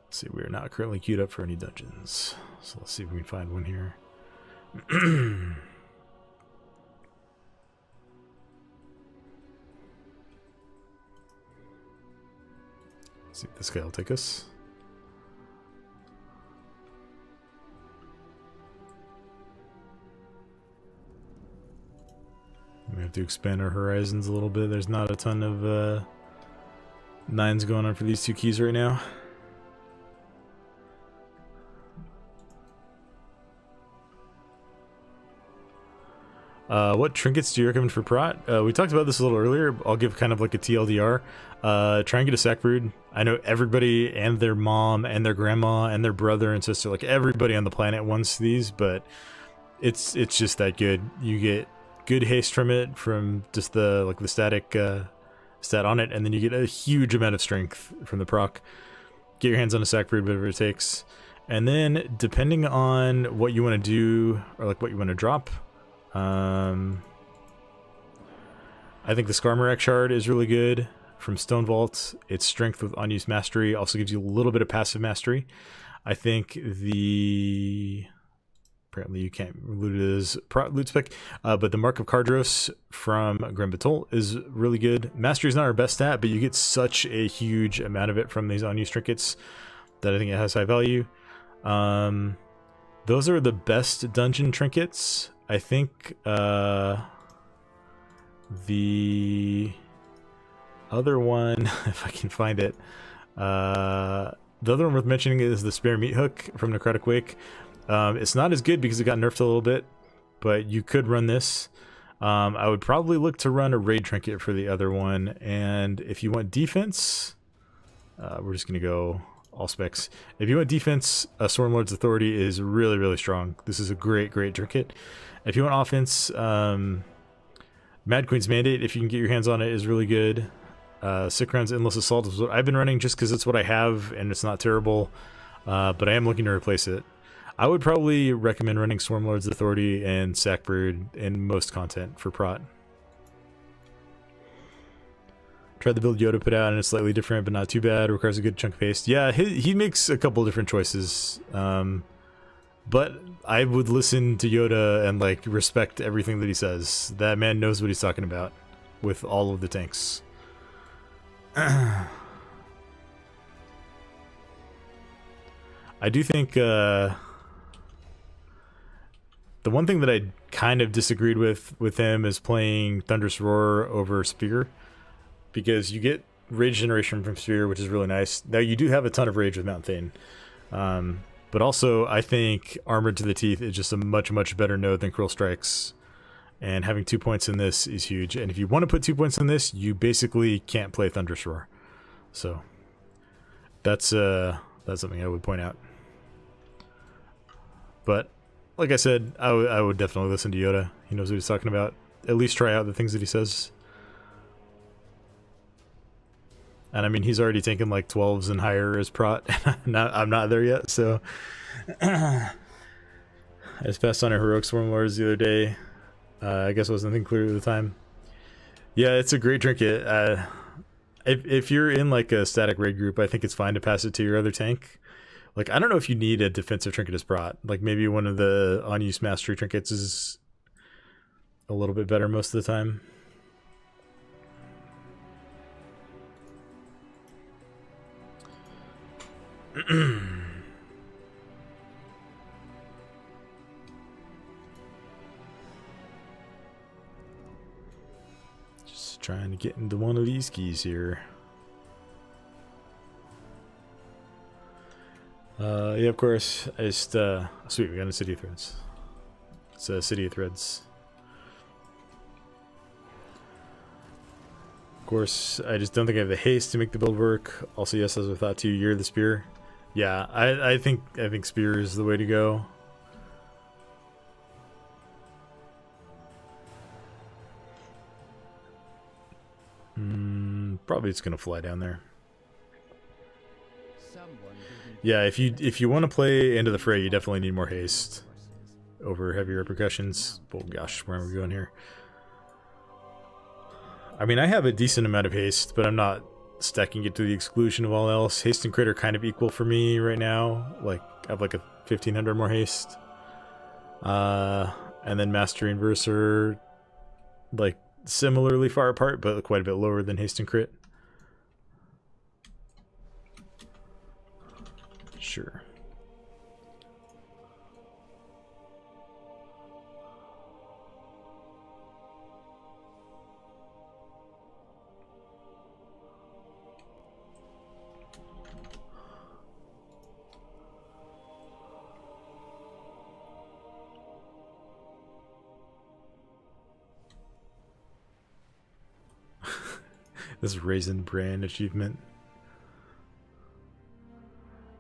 Let's see, we're not currently queued up for any dungeons. So let's see if we can find one here. Let's see if this guy will take us. have to expand our horizons a little bit. There's not a ton of 9s going on for these 2 keys right now. What trinkets do you recommend for Prot? We talked about this a little earlier. I'll give kind of like a TLDR. Try and get a sack brood. I know everybody and their mom and their grandma and their brother and sister, like everybody on the planet wants these, but it's just that good. You get good haste from it, from just the static stat on it, and then you get a huge amount of strength from the proc. Get your hands on a sack brood, whatever it takes. And then depending on what you want to do or like what you want to drop, I think the Skarmorak shard is really good from Stone Vault. Its strength with unused mastery also gives you a little bit of passive mastery. I think the apparently you can't loot it as Prot loot spec, but the Mark of Cardros from Grand Batol is really good. Mastery is not our best stat, but you get such a huge amount of it from these unused trinkets that I think it has high value. Those are the best dungeon trinkets. I think the other one, if I can find it, the other one worth mentioning is the Spare Meat Hook from Necrotic Wake. It's not as good because it got nerfed a little bit, but you could run this. I would probably look to run a raid trinket for the other one, and if you want defense, we're just going to go all specs. If you want defense, Stormlord's Authority is really, really strong. This is a great, great trinket. If you want offense, Mad Queen's Mandate, if you can get your hands on it, is really good. Sikron's Endless Assault is what I've been running just because it's what I have and it's not terrible, but I am looking to replace it. I would probably recommend running Stormlord's Authority and Sackbird in most content for Prot. Tried the build Yoda put out and it's slightly different, but not too bad. Requires a good chunk of paste. Yeah, he makes a couple different choices, but I would listen to Yoda and like respect everything that he says. That man knows what he's talking about with all of the tanks. I do think the one thing that I kind of disagreed with him is playing Thunderous Roar over Spear, because you get rage generation from Spear, which is really nice. Now you do have a ton of rage with Mount Thane, but also I think Armored to the Teeth is just a much, much better node than Cruel Strikes, and having 2 points in this is huge. And if you want to put 2 points in this, you basically can't play Thunderous Roar. So that's something I would point out. But like I said, I would definitely listen to Yoda. He knows what he's talking about. At least try out the things that he says. And I mean, he's already taken like 12s and higher as Prot. I'm not there yet, so I just passed on a Heroic Swarmlords the other day. I guess I wasn't thinking clearly at the time. Yeah, it's a great trinket. If you're in like a static raid group, I think it's fine to pass it to your other tank. Like, I don't know if you need a defensive trinket as Prot. Like, maybe one of the unused mastery trinkets is a little bit better most of the time. Just trying to get into one of these keys here. Yeah, of course. I just sweet, we got a City of Threads. It's a City of Threads. Of course, I just don't think I have the haste to make the build work. Also, yes, as I thought too, you're the Spear. Yeah, I think Spear is the way to go. Probably it's gonna fly down there. Yeah, if you want to play Into the Fray, you definitely need more haste over heavy repercussions. Oh gosh, where am I going here? I mean, I have a decent amount of haste, but I'm not stacking it to the exclusion of all else. Haste and crit are kind of equal for me right now. Like, I have like a 1500 more haste. And then Mastery and Verse are like similarly far apart, but quite a bit lower than haste and crit. Sure. This Raisin Brand achievement.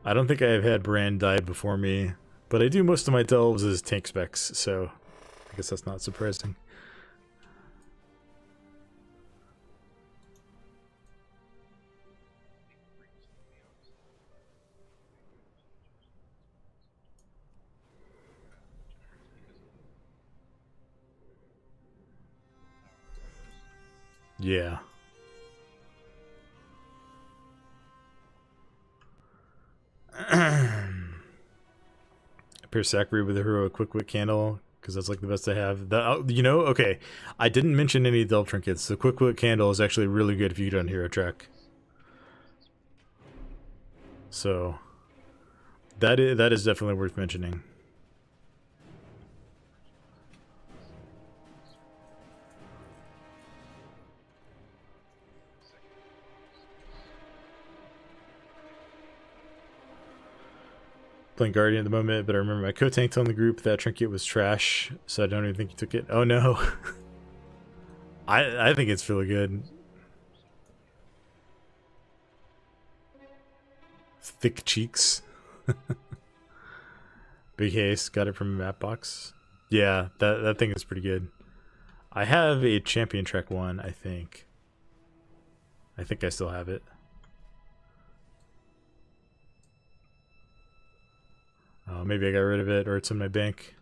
I don't think I've had Brand die before me, but I do most of my delves as tank specs, so I guess that's not surprising. Yeah. Pair Sacred with a heroic quick wit candle, because that's like the best I have. You know, okay, I didn't mention any delve trinkets. The quick wit candle is actually really good if you get on hero track. So that is definitely worth mentioning. Playing Guardian at the moment, but I remember my co-tank telling the group that trinket was trash, so I don't even think he took it. Oh no. I think it's really good. Thick cheeks. Big haste, got it from a map box. Yeah, that thing is pretty good. I have a champion trek one, I think. I think I still have it. Maybe I got rid of it, or it's in my bank.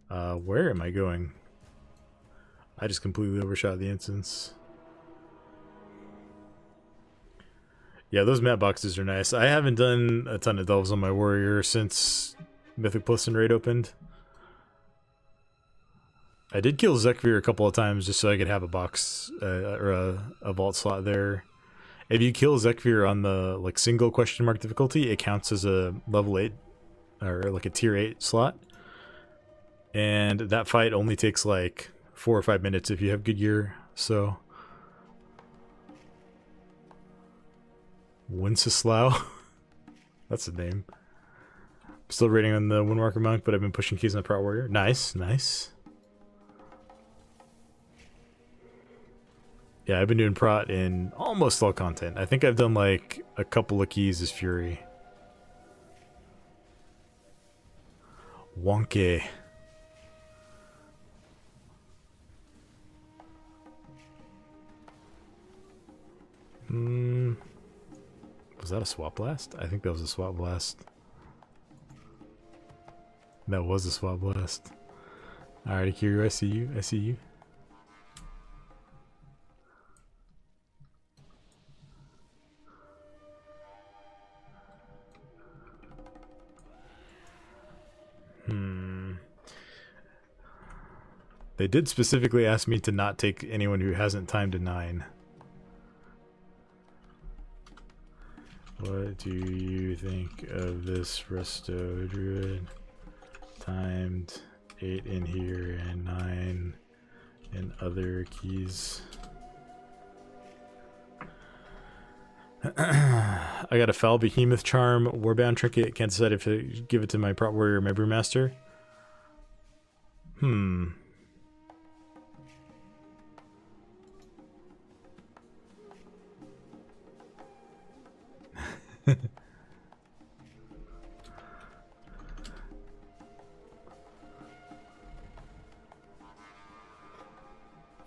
Where am I going? I just completely overshot the instance. Yeah, those map boxes are nice. I haven't done a ton of delves on my warrior since Mythic Plus and Raid opened. I did kill Zekvir a couple of times just so I could have a box or a vault slot there. If you kill Zekvir on the like single question mark difficulty, it counts as a level 8 or like a tier 8 slot. And that fight only takes like 4 or 5 minutes if you have good gear. So Wenceslao. That's the name. I'm still rating on the Windwalker Monk, but I've been pushing keys on the Prot Warrior. Nice, nice. Yeah, I've been doing Prot in almost all content. I think I've done like a couple of keys as Fury. Wonky. Was that a swap blast? I think that was a swap blast. That was a swap blast. Alright, Akira, I see you. I see you. They did specifically ask me to not take anyone who hasn't timed a 9. What do you think of this Resto Druid? Timed 8 in here and 9 in other keys. I got a Foul Behemoth Charm, Warbound Trinket. Can't decide if to give it to my Prot Warrior or my Brewmaster.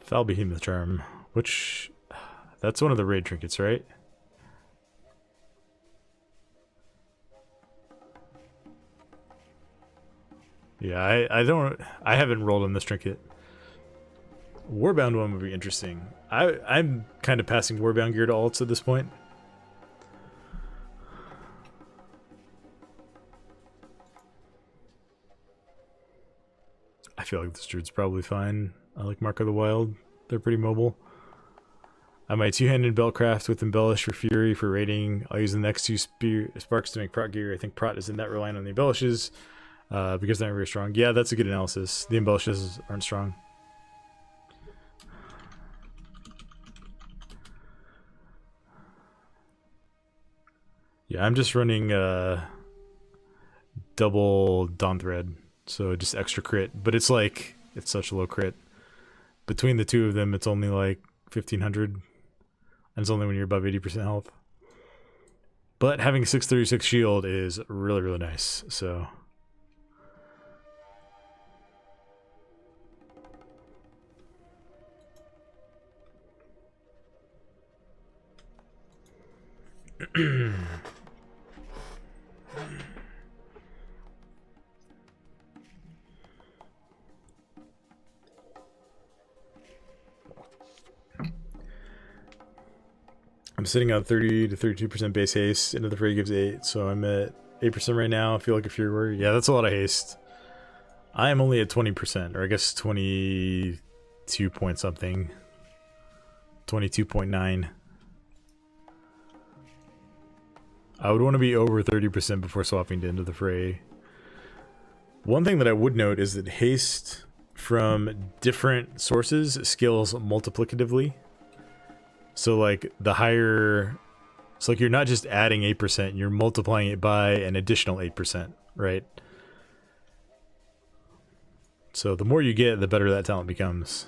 Foul Behemoth Charm, which that's one of the raid trinkets, right? Yeah, I haven't rolled on this trinket. Warbound one would be interesting. I'm kind of passing Warbound gear to alts at this point. I feel like this druid's probably fine. I like Mark of the Wild. They're pretty mobile. I might two-handed Beltcraft with Embellish for Fury for raiding. I'll use the next 2 sparks to make Prot gear. I think Prot isn't that reliant on the Embellishes because they're not very strong. Yeah, that's a good analysis. The Embellishes aren't strong. Yeah, I'm just running double Dawn Thread. So just extra crit. But it's like, it's such a low crit. Between the two of them, it's only like 1500. and it's only when you're above 80% health. But having 636 shield is really, really nice, so... I'm sitting on 30 to 32% base haste. Into the fray gives 8, so I'm at 8% right now. I feel like if you're worried, yeah, that's a lot of haste. I am only at 20%, or I guess 22 point something. 22.9. I would want to be over 30% before swapping to Into the Fray. One thing that I would note is that haste from different sources scales multiplicatively. So like the higher, it's like you're not just adding 8%, you're multiplying it by an additional 8%, right? So the more you get, the better that talent becomes.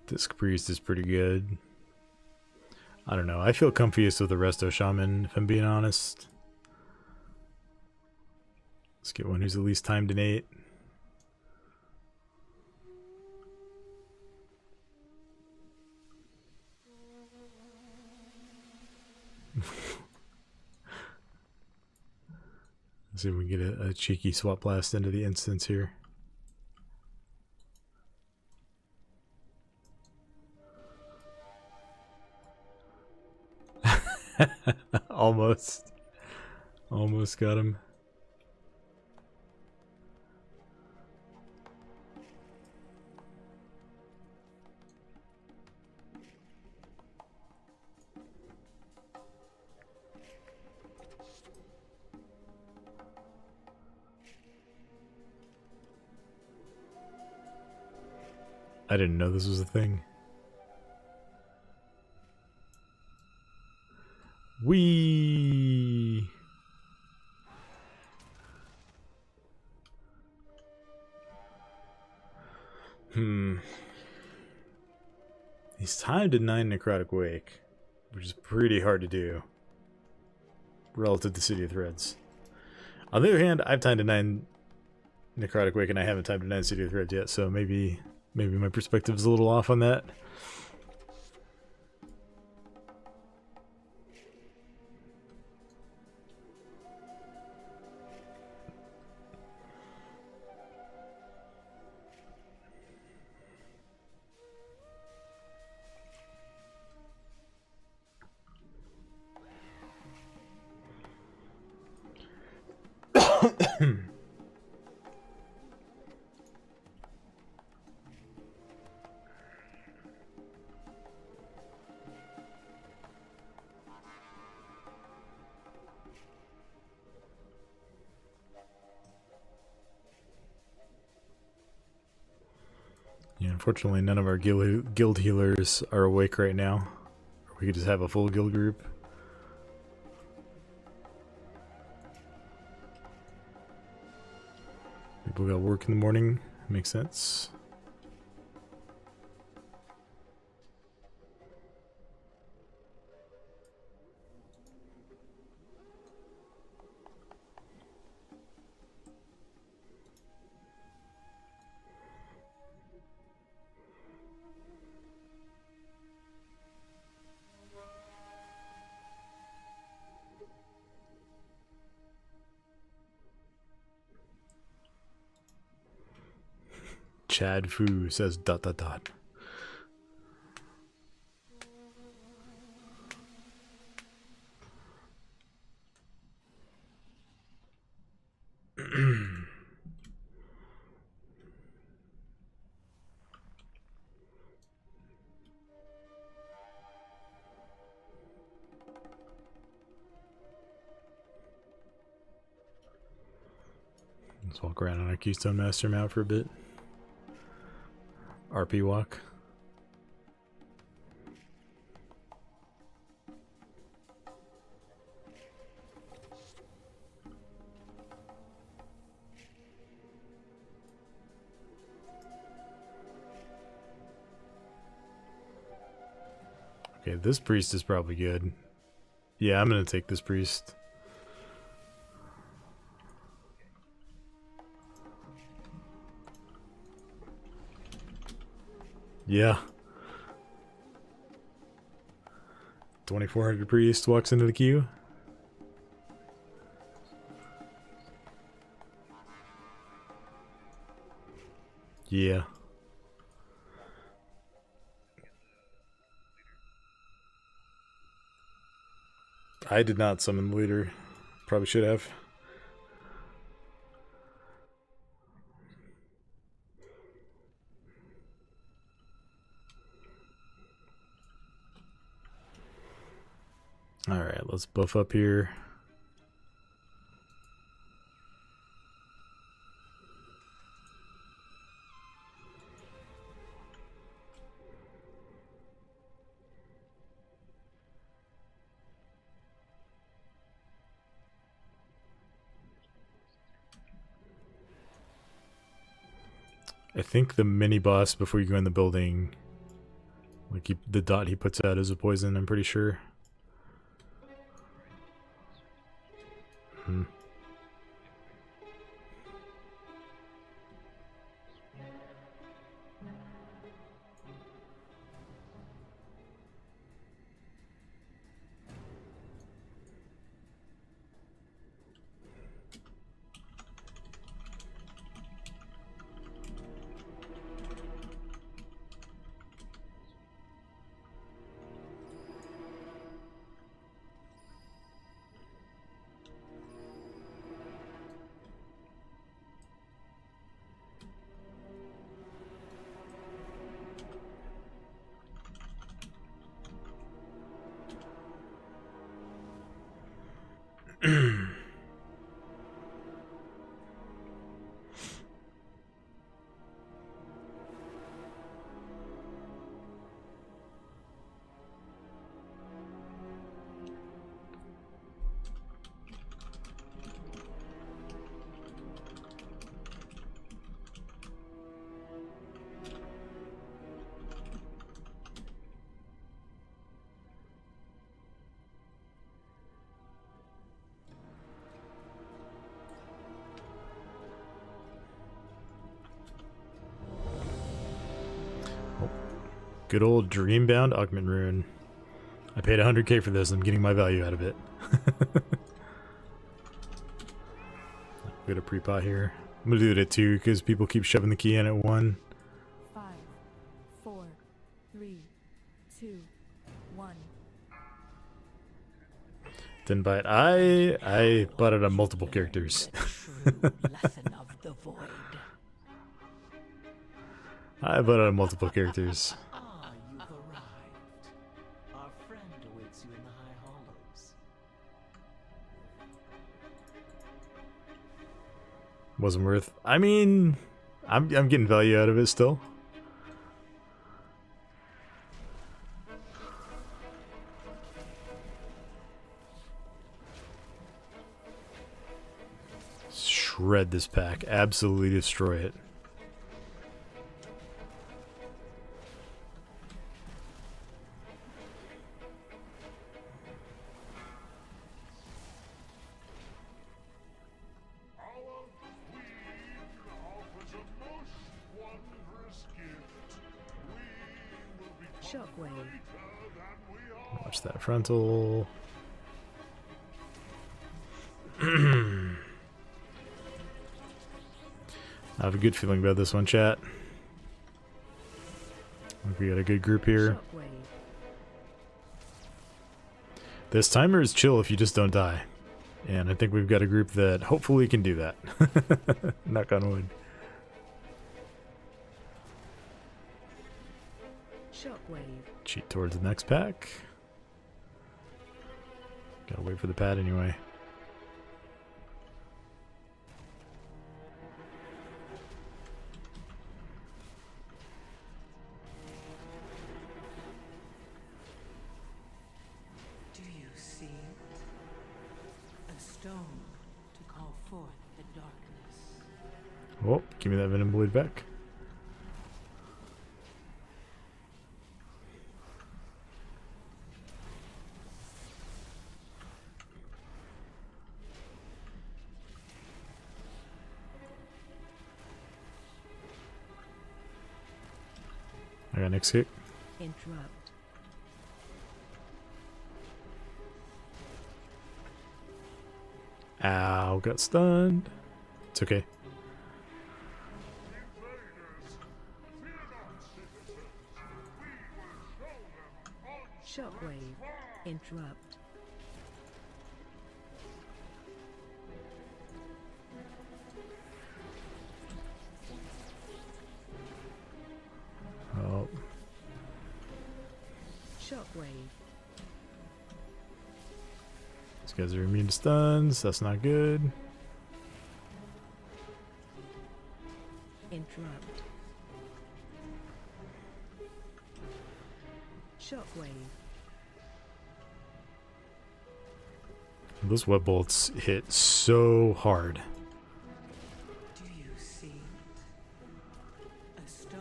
Disc Priest is pretty good. I don't know. I feel comfiest with the Resto Shaman, if I'm being honest. Let's get one who's at least timed in 8. Let's see if we can get a cheeky swap blast into the instance here. Almost. Almost got him. I didn't know this was a thing. Whee! He's timed to 9 Necrotic Wake, which is pretty hard to do relative to City of Threads. On the other hand, I've timed to 9 Necrotic Wake and I haven't timed to 9 City of Threads yet, so maybe my perspective is a little off on that. Yeah, unfortunately, none of our guild healers are awake right now. We could just have a full guild group. People got work in the morning. Makes sense. Chad Fu says ... Let's walk around on our Keystone Master mount for a bit. RP walk. Okay, this priest is probably good. Yeah, I'm gonna take this priest. Yeah. 2400 priest walks into the queue. Yeah. I did not summon the leader. Probably should have. Alright, let's buff up here. I think the mini boss before you go in the building, like the dot he puts out is a poison, I'm pretty sure. Hmm. Good old Dreambound Augment Rune. I paid 100k for this. I'm getting my value out of it. We got a pre-pot here. I'm gonna do it at 2 because people keep shoving the key in at 1. 5, 4, 3, 2, 1. Didn't buy it. I bought it on multiple characters. Lesson of the void. I bought it on multiple characters. Ah, you've arrived. Our friend awaits you in the High Hollows. Wasn't worth. I mean, I'm getting value out of it still. Shred this pack. Absolutely destroy it. Shockwave. Watch that frontal. I have a good feeling about this one, chat. I think we got a good group here. Shockwave. This timer is chill if you just don't die. And I think we've got a group that hopefully can do that. Knock on wood. Shockwave. Cheat towards the next pack. Gotta wait for the pad anyway. Oh, give me that venom blade back. I got next kick. Interrupt. Ow, got stunned. It's okay. Shockwave. Interrupt. Oh, Shockwave. these guys are immune to stuns. That's not good. Interrupt. Shockwave. Those web bolts hit so hard. Do you see it? A stone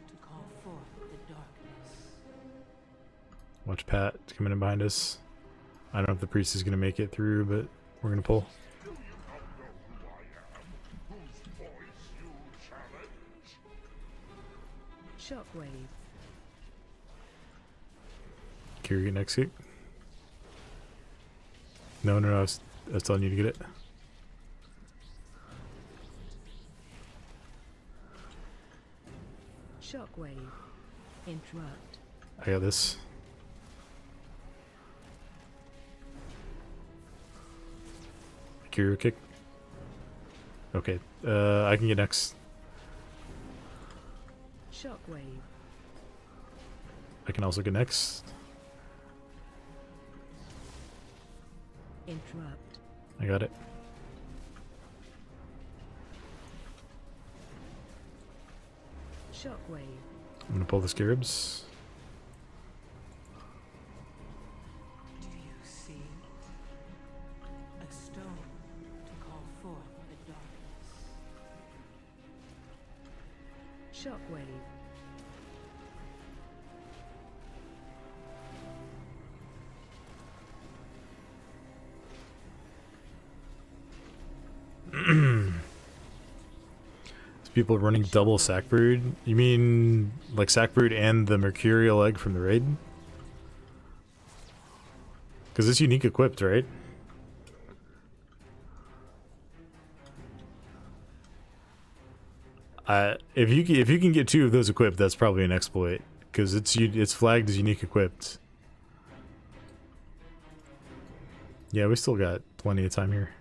to call forth the darkness. Watch Pat coming in behind us. I don't know if the priest is going to make it through, but we're going to pull. Do you not know who I am? Whose voice you challenge? Shockwave. Kiri, get next kick. No, I was telling you to get it. Shockwave. Interrupt. I got this. Kiri kick. Okay, I can get next. Shockwave. I can also get next. Interrupt. I got it. Shockwave. I'm gonna pull the scarabs. Do you see it? A stone to call forth the darkness. Shockwave. People running double sack brood. You mean like sack brood and the mercurial egg from the raid? Because it's unique equipped, right? If you can get 2 of those equipped, that's probably an exploit because it's flagged as unique equipped. Yeah, we still got plenty of time here.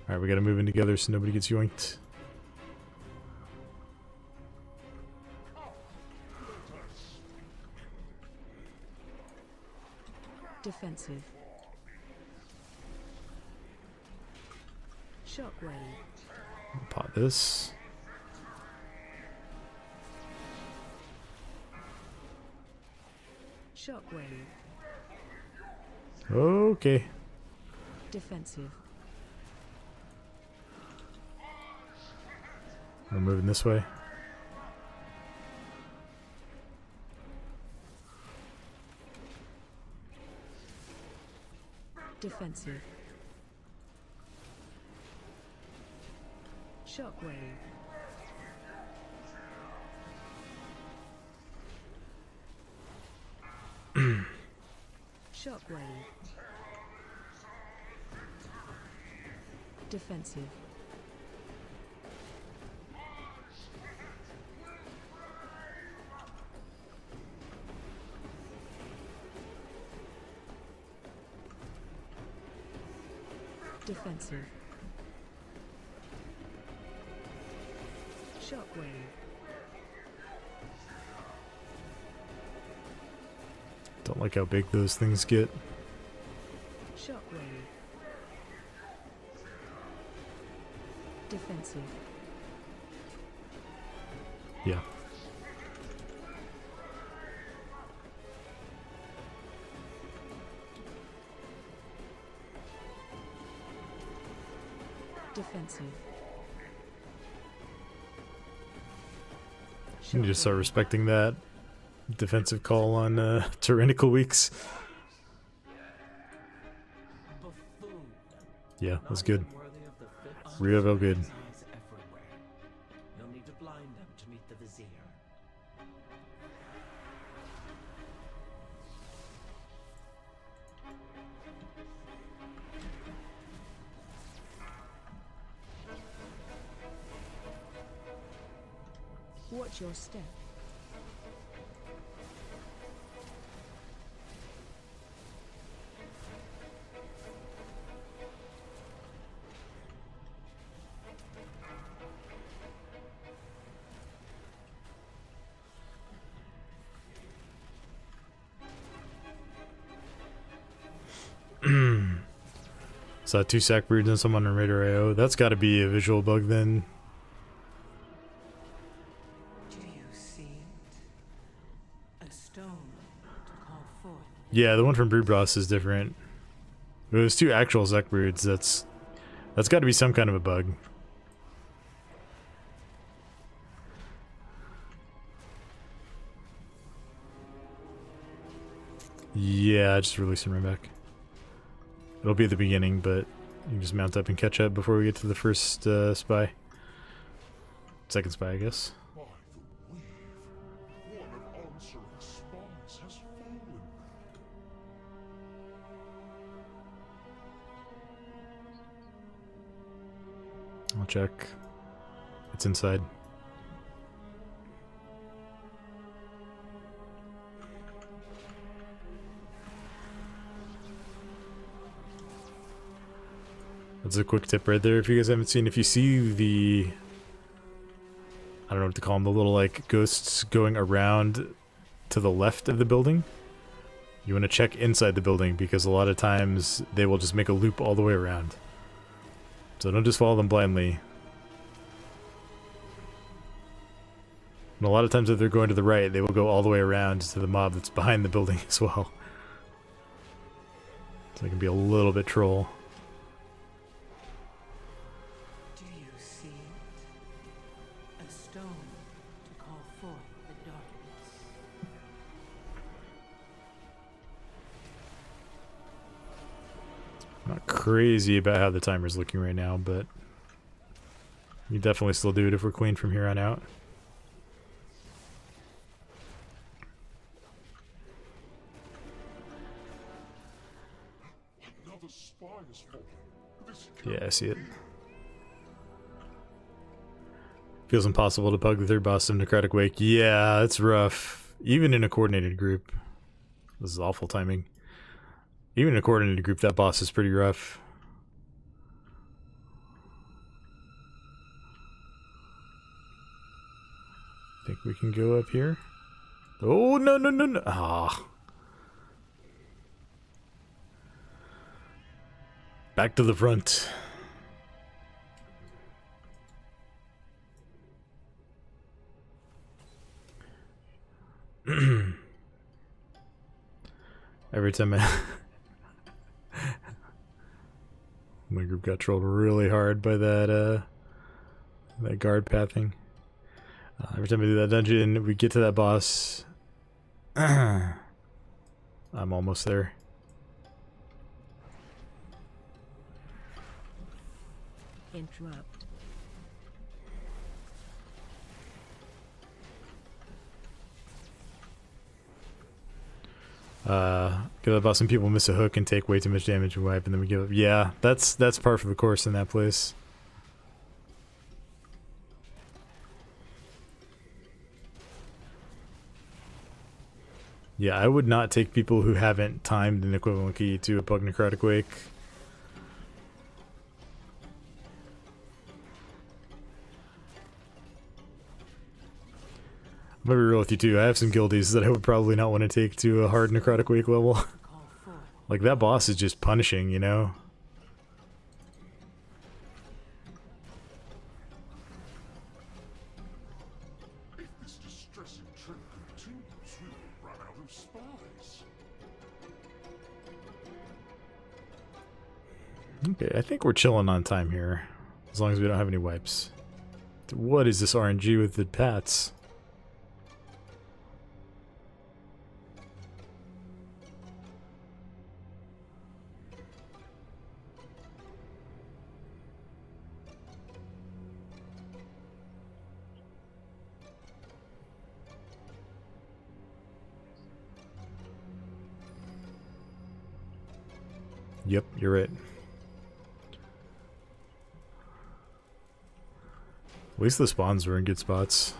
Alright, we gotta move in together so nobody gets yoinked. Defensive. Shockwave. Pot this. Shockwave. Okay. Defensive. We're moving this way. Defensive. Shockwave. Shockwave. Defensive. Defensive. Shockwave. Don't like how big those things get. Shockwave. Defensive. Yeah. Defensive. You need to start respecting that defensive call on tyrannical weeks. Buffoon. Yeah, that's good. Worthy of the fifth Real good. eyes everywhere. No need to blind them to meet the vizier. Watch your step. Saw 2 sack broods and someone on Raider AO. That's got to be a visual bug then. Do you see it? A stone to call forth. Yeah, the one from Brood Boss is different. It was 2 actual sack broods. That's got to be some kind of a bug. Yeah, just release him right back. It'll be at the beginning, but you can just mount up and catch up before we get to the first spy. Second spy, I guess. By the weave, one of answering spies has fallen. I'll check. It's inside. That's a quick tip right there if you guys haven't seen. If you see the, I don't know what to call them, the little like ghosts going around to the left of the building, you want to check inside the building because a lot of times they will just make a loop all the way around. So don't just follow them blindly. And a lot of times if they're going to the right, they will go all the way around to the mob that's behind the building as well. So it can be a little bit troll. Do you see it? A stone to call forth the darkness. Not crazy about how the timer's looking right now, but you definitely still do it if we're queen from here on out. Another spy has fallen. This Yeah, I see it. Feels impossible to pug the third boss of Necrotic Wake. Yeah, it's rough. Even in a coordinated group. This is awful timing. Even in a coordinated group, that boss is pretty rough. Think we can go up here? Oh, no, no, no, no. Ah. Back to the front. Every time my group got trolled really hard by that that guard pathing. Every time I do that dungeon, we get to that boss. I'm almost there. Interrupt. Get that boss and people miss a hook and take way too much damage and wipe, and then we give up. Yeah, that's par for the course in that place. Yeah, I would not take people who haven't timed an equivalent key to a Pug Necrotic Wake. I'm gonna be real with you too. I have some guildies that I would probably not want to take to a hard Necrotic Wake level. Call forth. Like, that boss is just punishing, you know? If this distressing trend continues, we will run out of spies. Okay, I think we're chilling on time here. As long as we don't have any wipes. What is this RNG with the pats? Yep, you're right. At least the spawns were in good spots.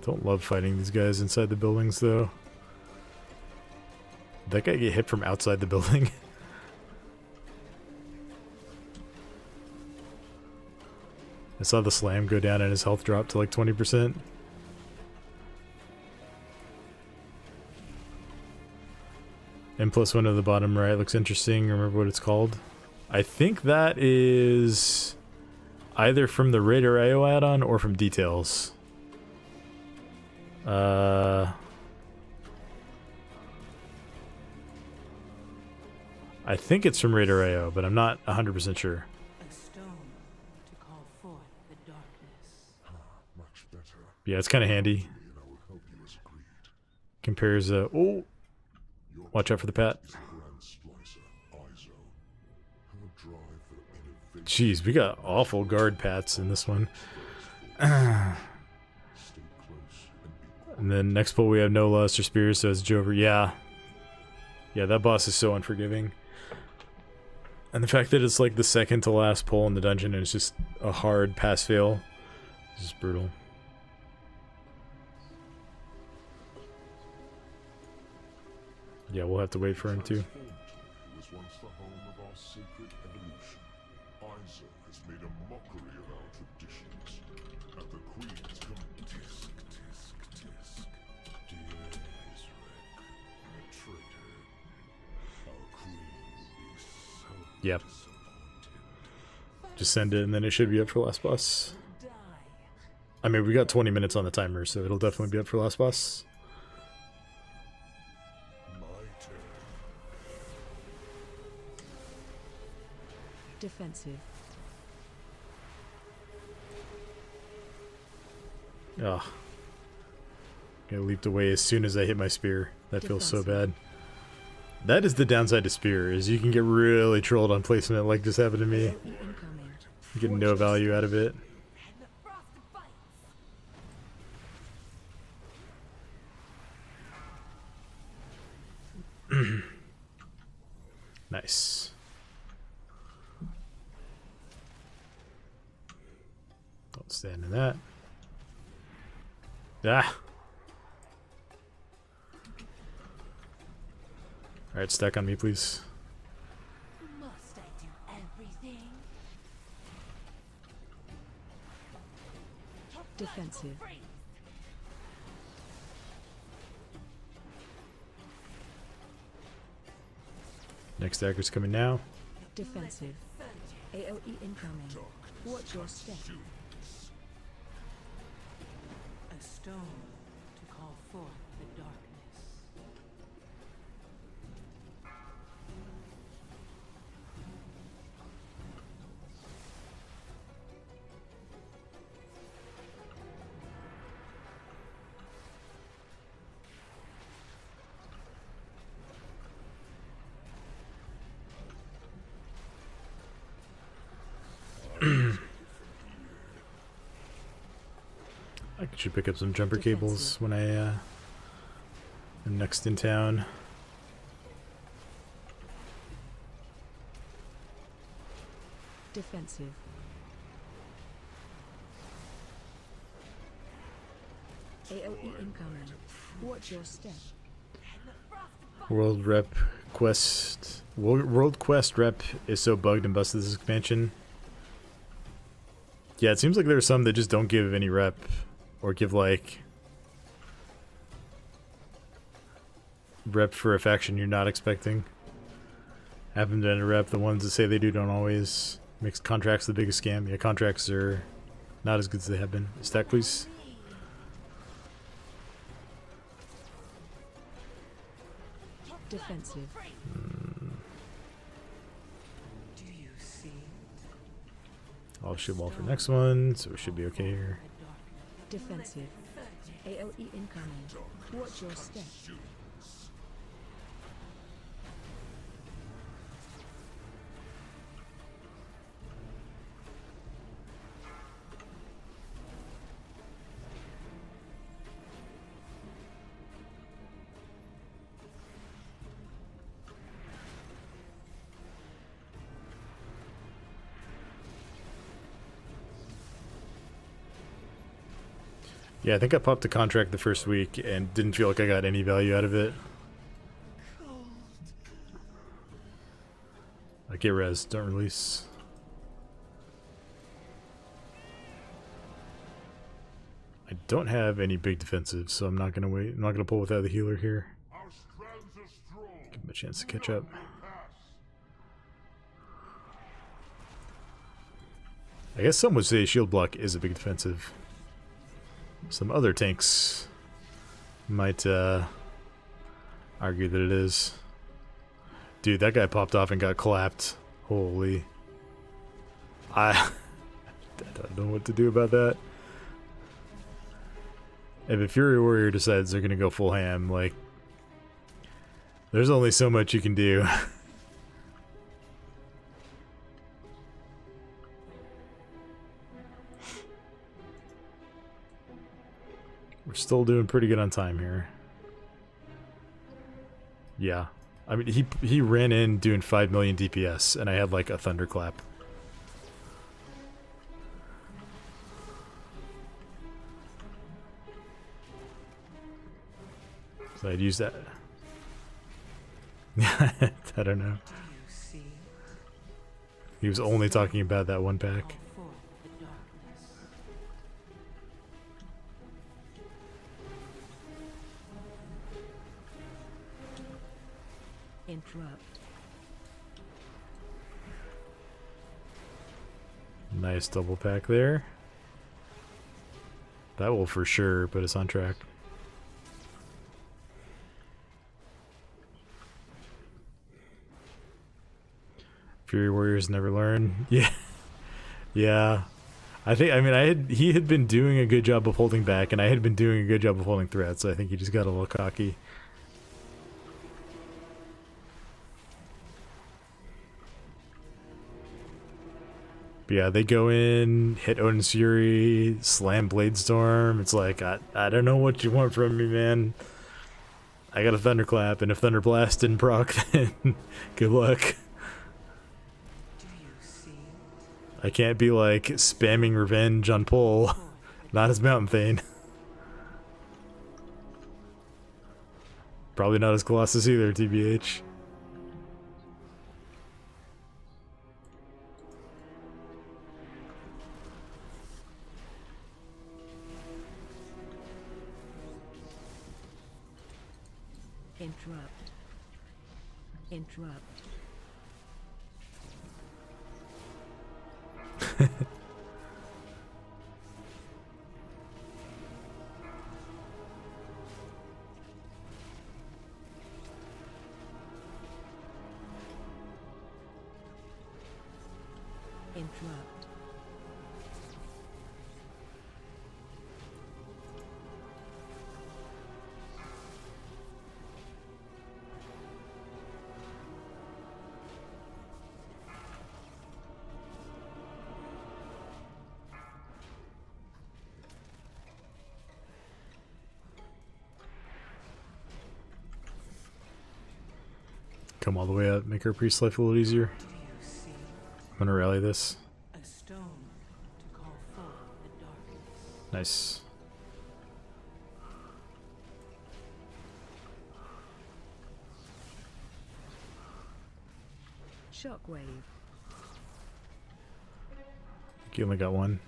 Don't love fighting these guys inside the buildings though. Did that guy get hit from outside the building? I saw the slam go down and his health dropped to like 20%. M+1 at the bottom right looks interesting. Remember what it's called? I think that is either from the Raider IO add-on or from Details. I think it's from Raider IO, but I'm not 100% sure. A stone to call forth the darkness. Much better. Yeah, it's kind of handy. And I will help you as agreed. Compares, oh! Your Watch out for the pat. is a grand splicer, Izo. Her drive for innovation. Jeez, we got awful guard pats in this one. Stay close and be quiet. And then next pull we have no luster spears, so it's Jover. Yeah. Yeah, that boss is so unforgiving. And the fact that it's like the second to last pull in the dungeon and it's just a hard pass fail is just brutal. Yeah, we'll have to wait for him too. It was once the home of our sacred evolution. Izo has made a mockery of our traditions. And the queens come tisk, tisk, tisk. Dear Israel, a traitor. Our queen will be so Yep. disappointed. Just send it and then it should be up for last boss. I mean, we got 20 minutes on the timer, so it'll definitely be up for last boss. My turn. Defensive. Ugh. I leaped away as soon as I hit my spear. That feels so bad. That is the downside to spear, is you can get really trolled on placement like just happened to me. Incoming. You get no value out of it. Nice. Don't stand in that. Ah! Alright, stack on me, please. Must I do everything? Defensive. Next dagger's coming now. Defensive. AOE incoming. Watch your step. A stone to call forth the darkness. I should pick up some jumper cables when I am next in town. Defensive. AOE incoming. Watch your step. World Rep Quest. World Quest Rep is so bugged and busted this expansion. Yeah, it seems like there are some that just don't give any rep. Or give like rep for a faction you're not expecting. Haven't been to rep. The ones that say they do don't always. Makes contracts the biggest scam. Yeah, contracts are not as good as they have been. Stack, please. Defensive. Do you see I'll shoot wall for next one, so we should be okay here. the darkness? Defensive. AOE incoming. Watch your step. Yeah, I think I popped the contract the first week and didn't feel like I got any value out of it. Like, get res, don't release. I don't have any big defensive, so I'm not gonna wait. I'm not gonna pull without the healer here. Our strands are strong. Give him a chance to catch up. I guess some would say shield block is a big defensive. Some other tanks might argue that it is. Dude, that guy popped off and got clapped. Holy. I don't know what to do about that. If a Fury Warrior decides they're gonna go full ham, like, there's only so much you can do. We're still doing pretty good on time here. Yeah. I mean, he ran in doing 5 million DPS, and I had like a thunderclap. So I'd use that. I don't know. Do you see? He was only talking about that one pack. Call forth the darkness. Interrupt. Nice double pack there. That will for sure put us on track. Fury Warriors never learn. Yeah. Yeah. I think he had been doing a good job of holding back, and I had been doing a good job of holding threats, so I think he just got a little cocky. But yeah, they go in, hit Odin's Fury, slam Bladestorm. It's like, I don't know what you want from me, man. I got a Thunderclap, and if Thunderblast didn't proc, then good luck. Do you see? I can't be like spamming revenge on pull. Not as Mountain Thane. Probably not as Colossus either, TBH. Interrupt. Interrupt. Interrupt. Come all the way up, make our priest life a little easier. Do you see? I'm gonna rally this. A stone to call forth the darkness. Nice. Shockwave. You only got one.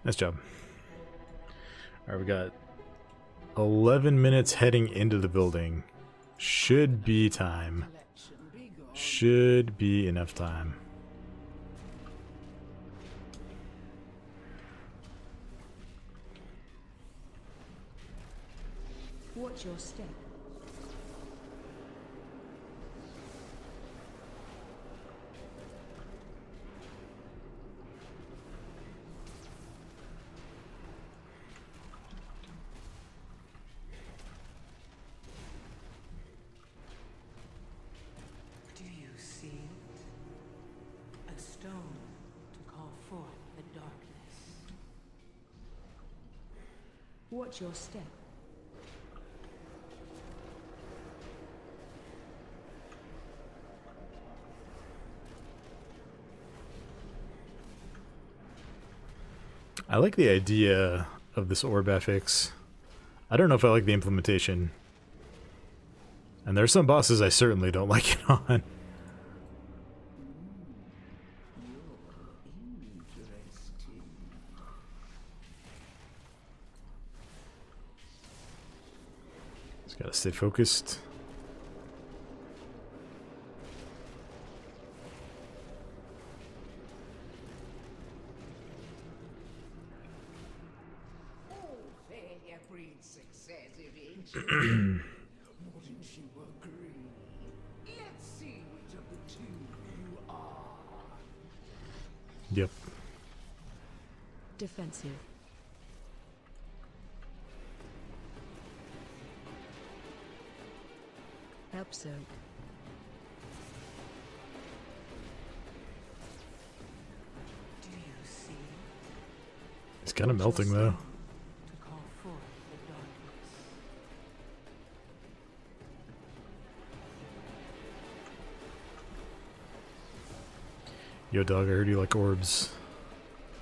Nice job. Alright, we got 11 minutes heading into the building. Should be time. Should be enough time. Watch your step. Do you see it? A stone to call forth the darkness. Watch your step. I like the idea of this orb affix. I don't know if I like the implementation. And there are some bosses I certainly don't like it on. Just gotta stay focused. Failure breeds success eventually. Wouldn't you agree? Let's see which of the two you are. Yep. Defensive. Help so. Do you see it? It's kind of melting though. To call forth the darkness. Yo dog, I heard you like orbs.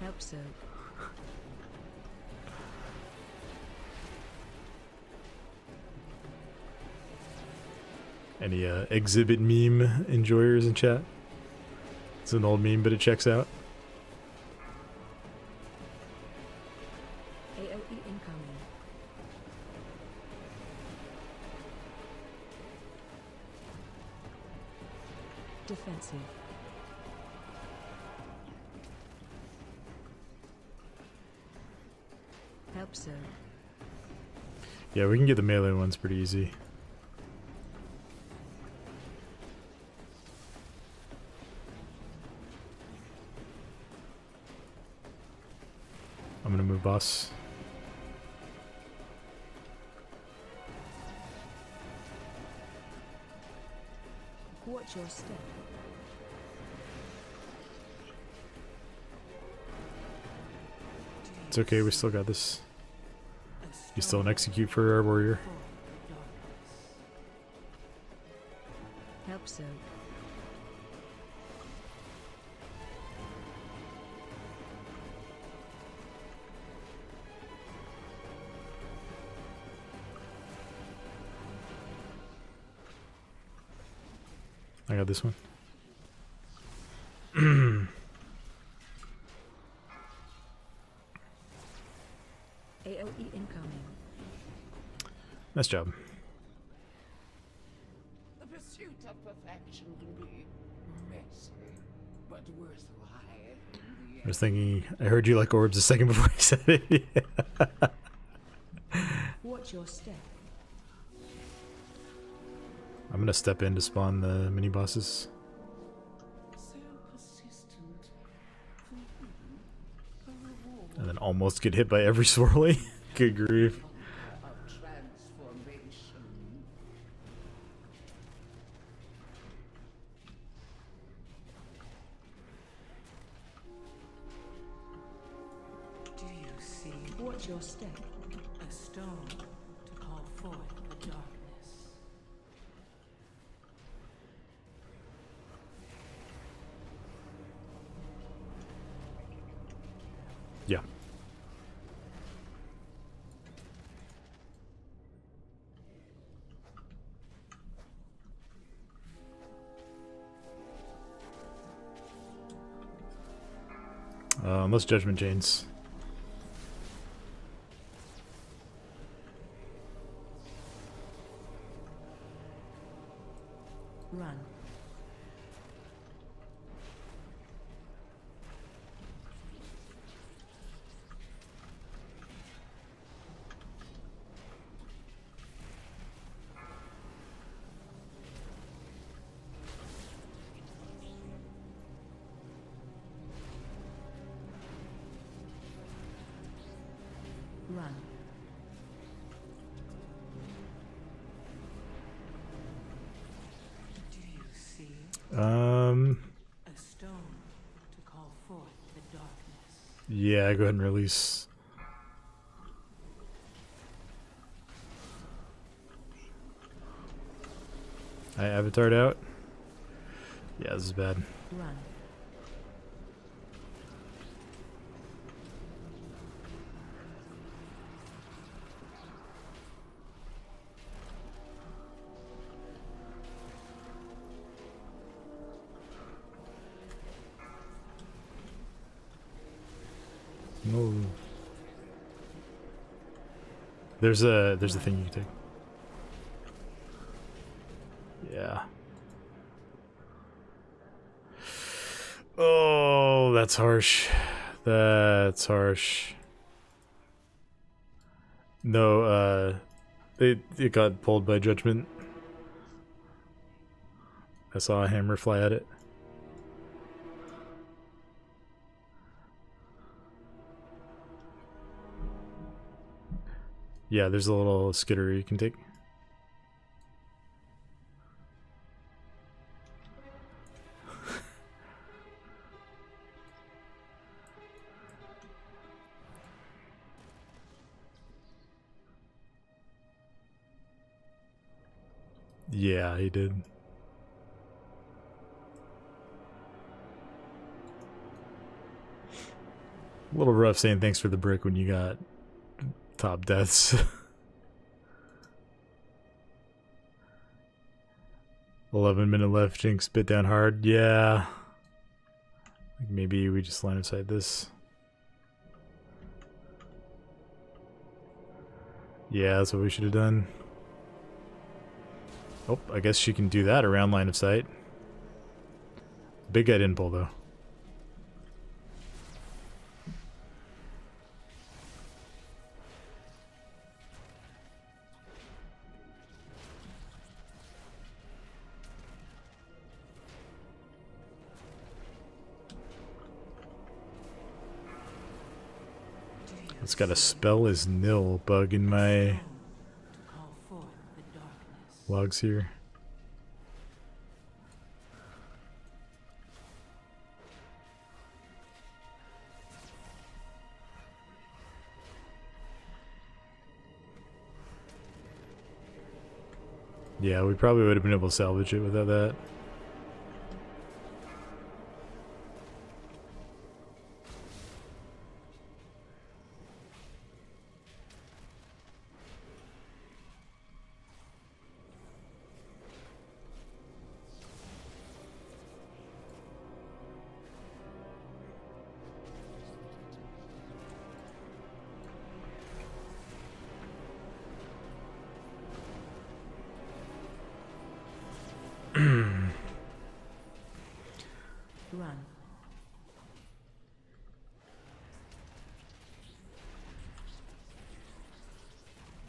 Help so. Any exhibit meme enjoyers in chat? It's an old meme, but it checks out. AOE incoming. Defensive. Help so. Yeah, we can get the melee ones pretty easy. I'm gonna move boss. Watch your step. It's okay, we still got this. A You still an stone execute for our warrior. forth the darkness. Help so. I got this one. AOE incoming. Nice job. The pursuit of perfection can be messy, but worthwhile in the I was thinking, I heard you like orbs a second before I said it. Watch your step. I'm gonna step in to spawn the mini bosses. So persistent. And then almost get hit by every swirly. Good grief. Of transformation. Do you see Watch your step. a stone to call forth the darkness? Yeah. Unless Judgment Chains. Run. Run. Do you see A stone to call forth the darkness? Yeah, go ahead and release. I avatared out. Yeah, this is bad. Run. No. There's a thing you can take. Yeah. Oh, that's harsh. That's harsh. No, it got pulled by judgment. I saw a hammer fly at it. Yeah, there's a little skittery you can take. Yeah, he did. A little rough saying thanks for the brick when you got top deaths. 11-minute left, Jinx bit down hard. Yeah. Maybe we just line of sight this. Yeah, that's what we should have done. Oh, I guess she can do that around line of sight. Big guy didn't pull though. It's got a spell is nil bug in my To call forth the darkness. logs here. Yeah, we probably would have been able to salvage it without that. Run.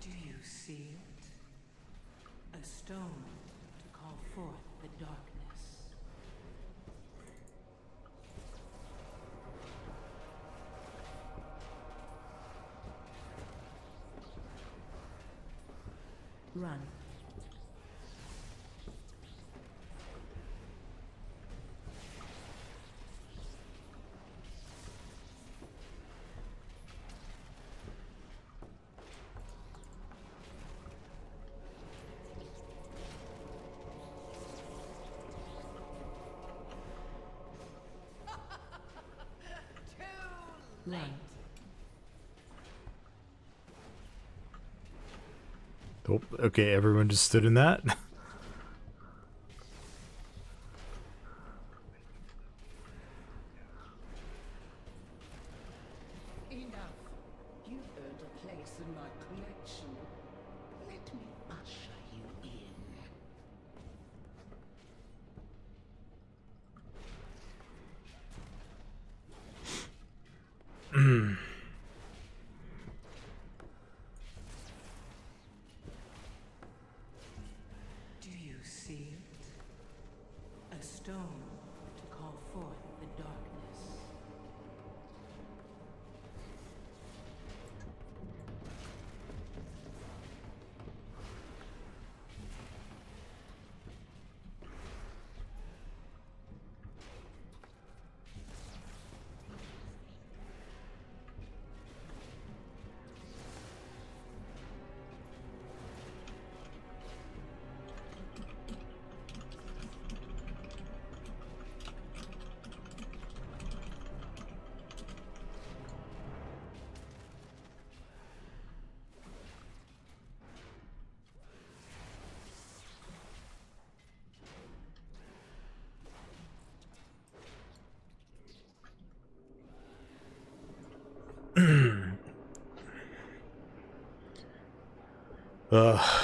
Do you see it? A stone to call forth the darkness. Run. Too Run. Oh, okay, everyone just stood in that. enough. You've earned a place in my collection. Let me usher you in. see it? A stone to call forth the darkness.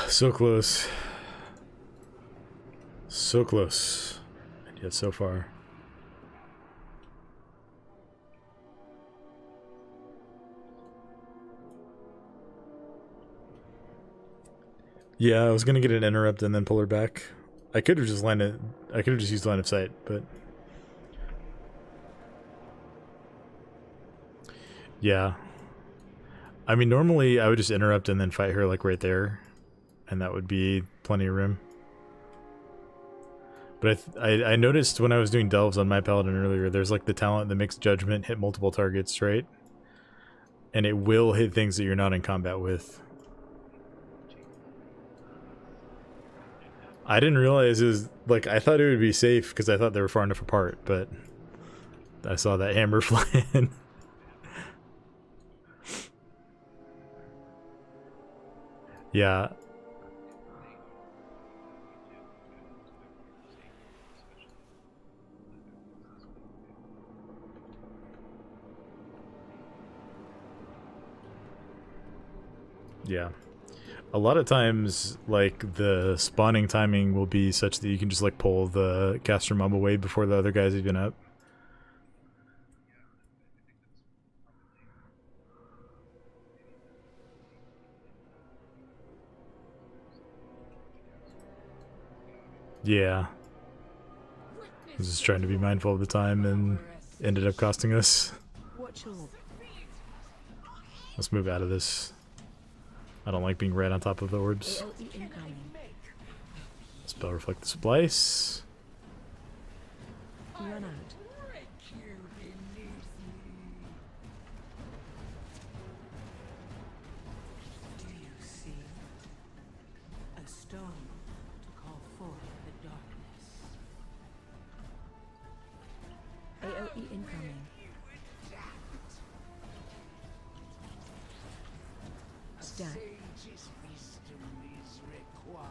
So close. So close. And yet so far. Yeah, I was gonna get an interrupt and then pull her back. I could have just landed. I could have just used line of sight, but yeah. I mean, normally I would just interrupt and then fight her like right there, and that would be plenty of room. But I noticed when I was doing delves on my paladin earlier, there's like the talent that makes judgment hit multiple targets, right? And it will hit things that you're not in combat with. I didn't realize it was like, I thought it would be safe because I thought they were far enough apart, but I saw that hammer flying. Yeah. Yeah. A lot of times, like, the spawning timing will be such that you can just, like, pull the caster mob away before the other guy's even up. Yeah. I was just trying to be mindful of the time and ended up costing us. Watch all. Let's move out of this. I don't like being right on top of the orbs. AOE incoming. Spell Reflect the Splice. Run out. Do you see? A stone to call forth the darkness. AOE incoming. Stack. Sage's wisdom is required.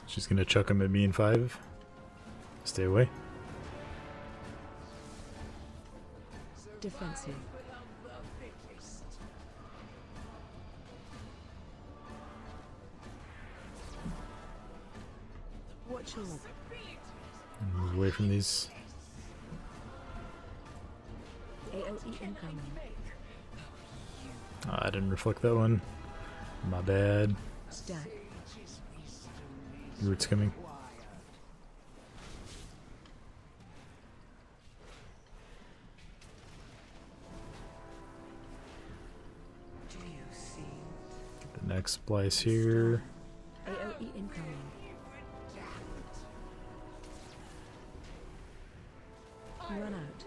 She's gonna chuck him at me in 5. Stay away. Defensive. Watch all. Move away from these. AOE incoming. Oh, I didn't reflect that one. My bad. Stack. Root's coming. Do you see? Get the next splice here. AOE incoming. Run out.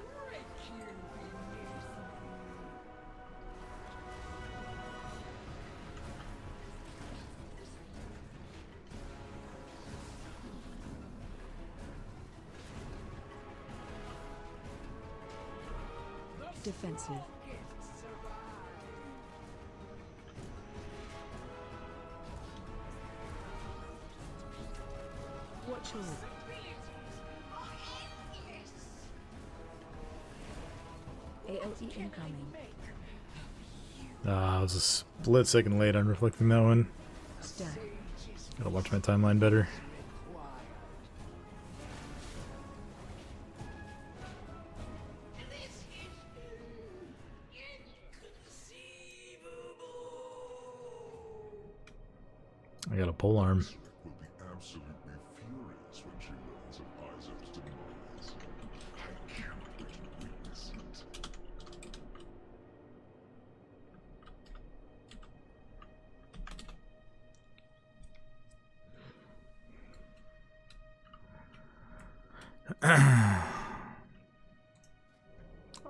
Defensive. Watch all. AOE incoming. I was a split second late on reflecting that one. Stack. Gotta watch my timeline better. I got a pole arm. Will be absolutely furious when she learns of Isaac's demise. I cannot let you witness it.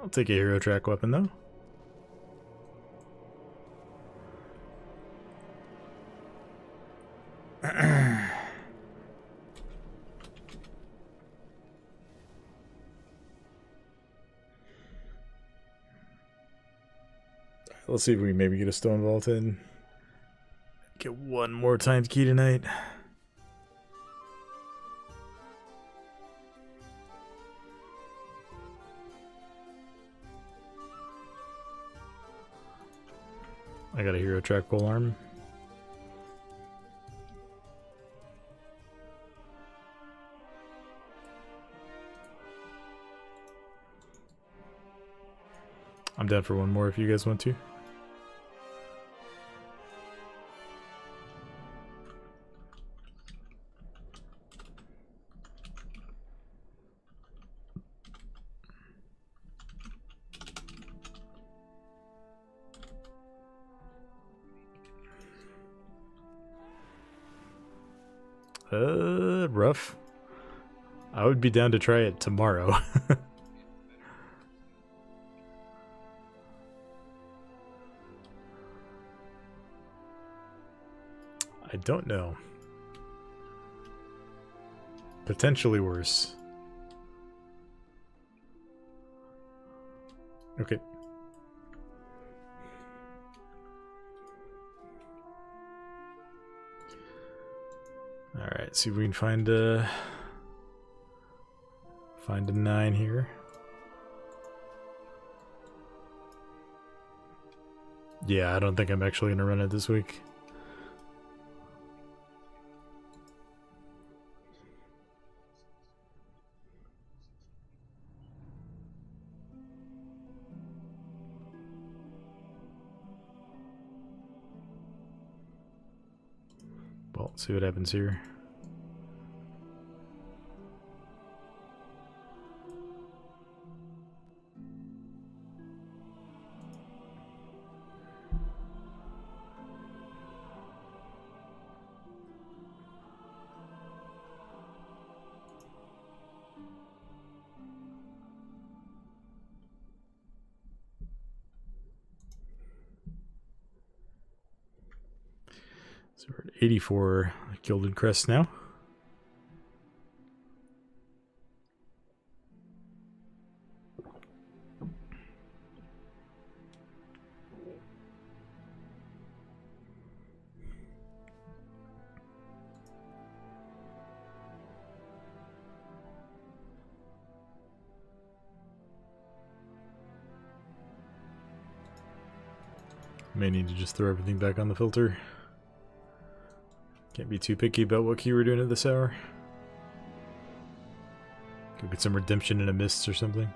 I'll take a hero track weapon though. Let's see if we can maybe get a stone vault in. Get one more times key tonight. I got a hero track pole arm. I'm down for one more if you guys want to. Rough. I would be down to try it tomorrow. I don't know. Potentially worse. Okay. Alright, see if we can find a 9 here. Yeah, I don't think I'm actually gonna run it this week. Well, let's see what happens here. So we're at 84 Gilded Crest now. May need to just throw everything back on the filter. Can't be too picky about what key we're doing at this hour. Go get some redemption in a mist or something.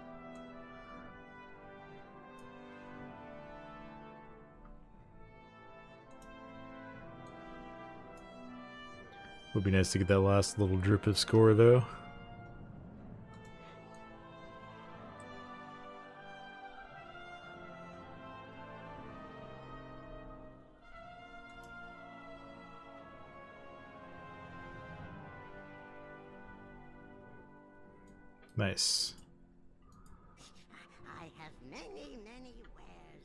Would be nice to get that last little drip of score though. Nice. I have many, many wares.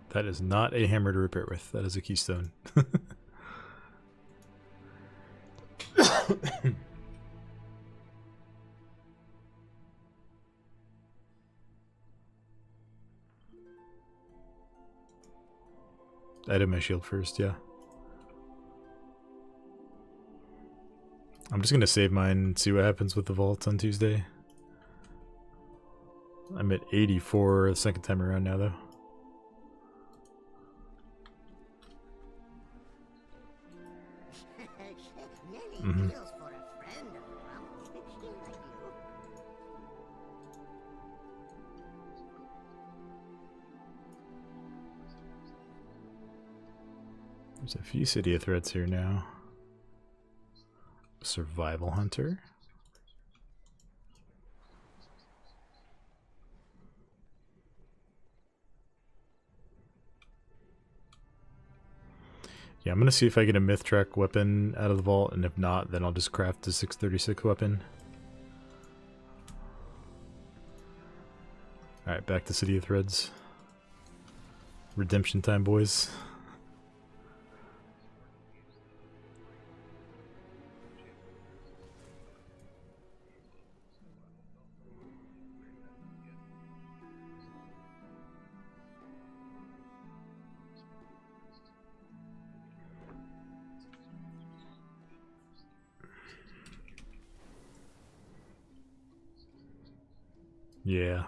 That is not a hammer to repair with. That is a keystone. I did my shield first, yeah. I'm just gonna save mine and see what happens with the vault on Tuesday. I'm at 84 the second time around now, though. Many deals for a friend of grumpy like you. There's a few city of threats here now. Survival hunter. Yeah, I'm gonna see if I get a myth track weapon out of the vault, and if not, then I'll just craft the 636 weapon. Alright, back to City of Threads. Redemption time, boys. Yeah.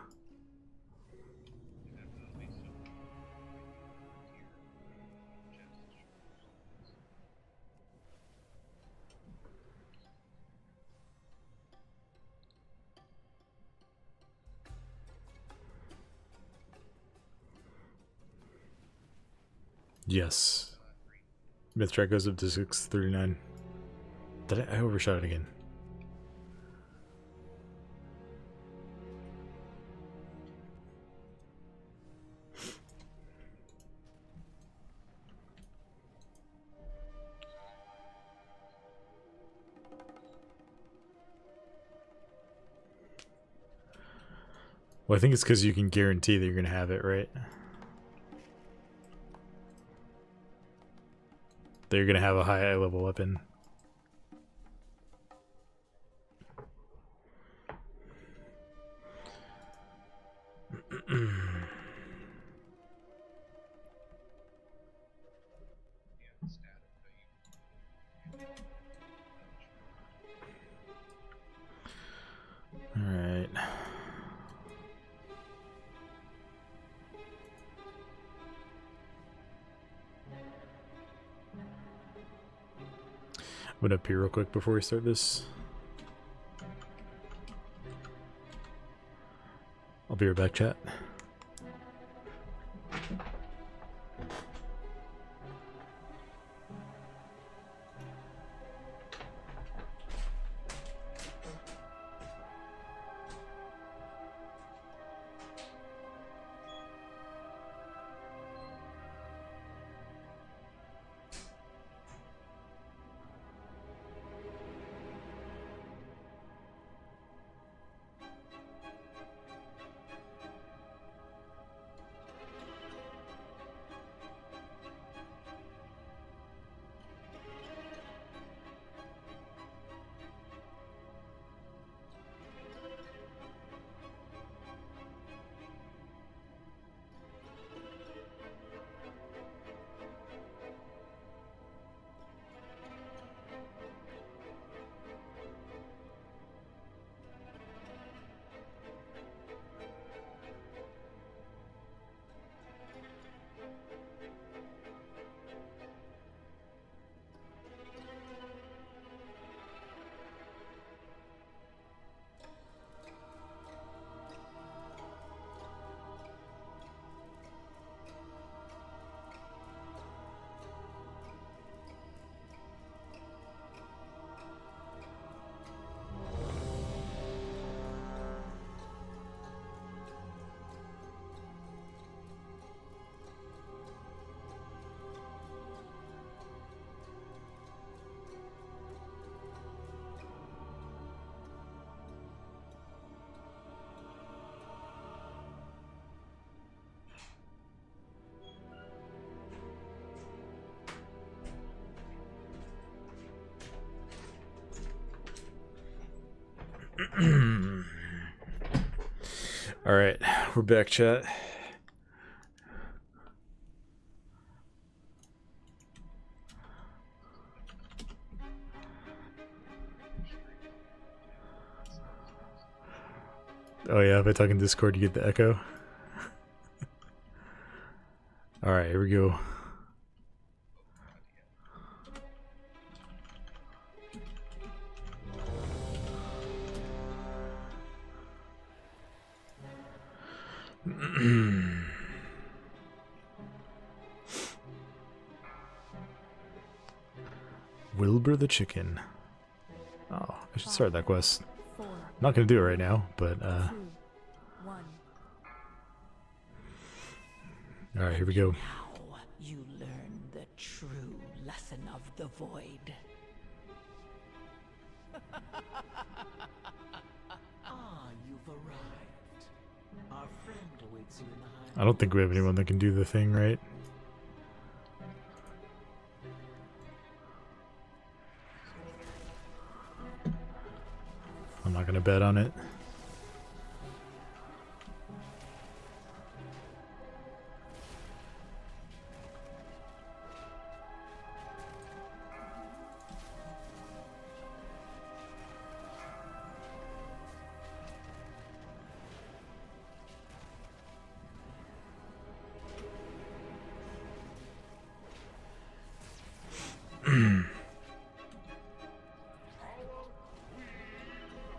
Yes. Myth track goes up to 639. Did I overshot it again? Well, I think it's because you can guarantee that you're going to have it, right? That you're going to have a high level weapon. Alright. I'm gonna pee real quick before we start this. I'll be right back, chat. Alright, we're back, chat. Oh yeah, if I talk in Discord you get the echo. Alright, here we go. Wilbur the chicken. Oh, I should start that quest. 4, Not gonna do it right now, but 2, 1. alright, here we go. Now you learn the true lesson of the void. You've arrived. Our friend awaits you in the high. I don't think we have anyone that can do the thing, right? I'm not gonna bet on it.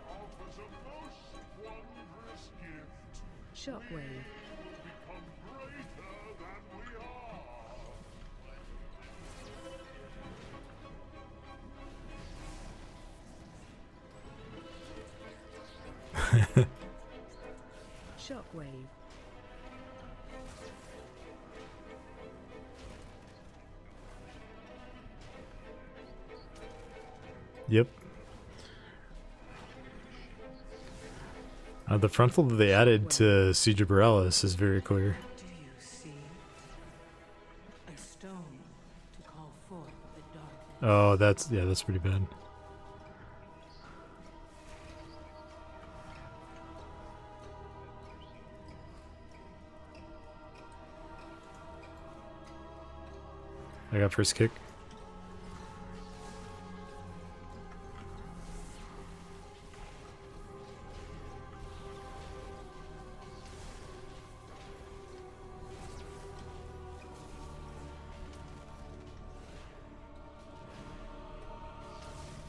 Offers a most wondrous gift. Shockwave. Become greater than we are. Shockwave. Yep. The frontal that they added to Siege of Borealis is very clear. Do you see? A stone to call forth the darkness. Oh, that's pretty bad. I got first kick.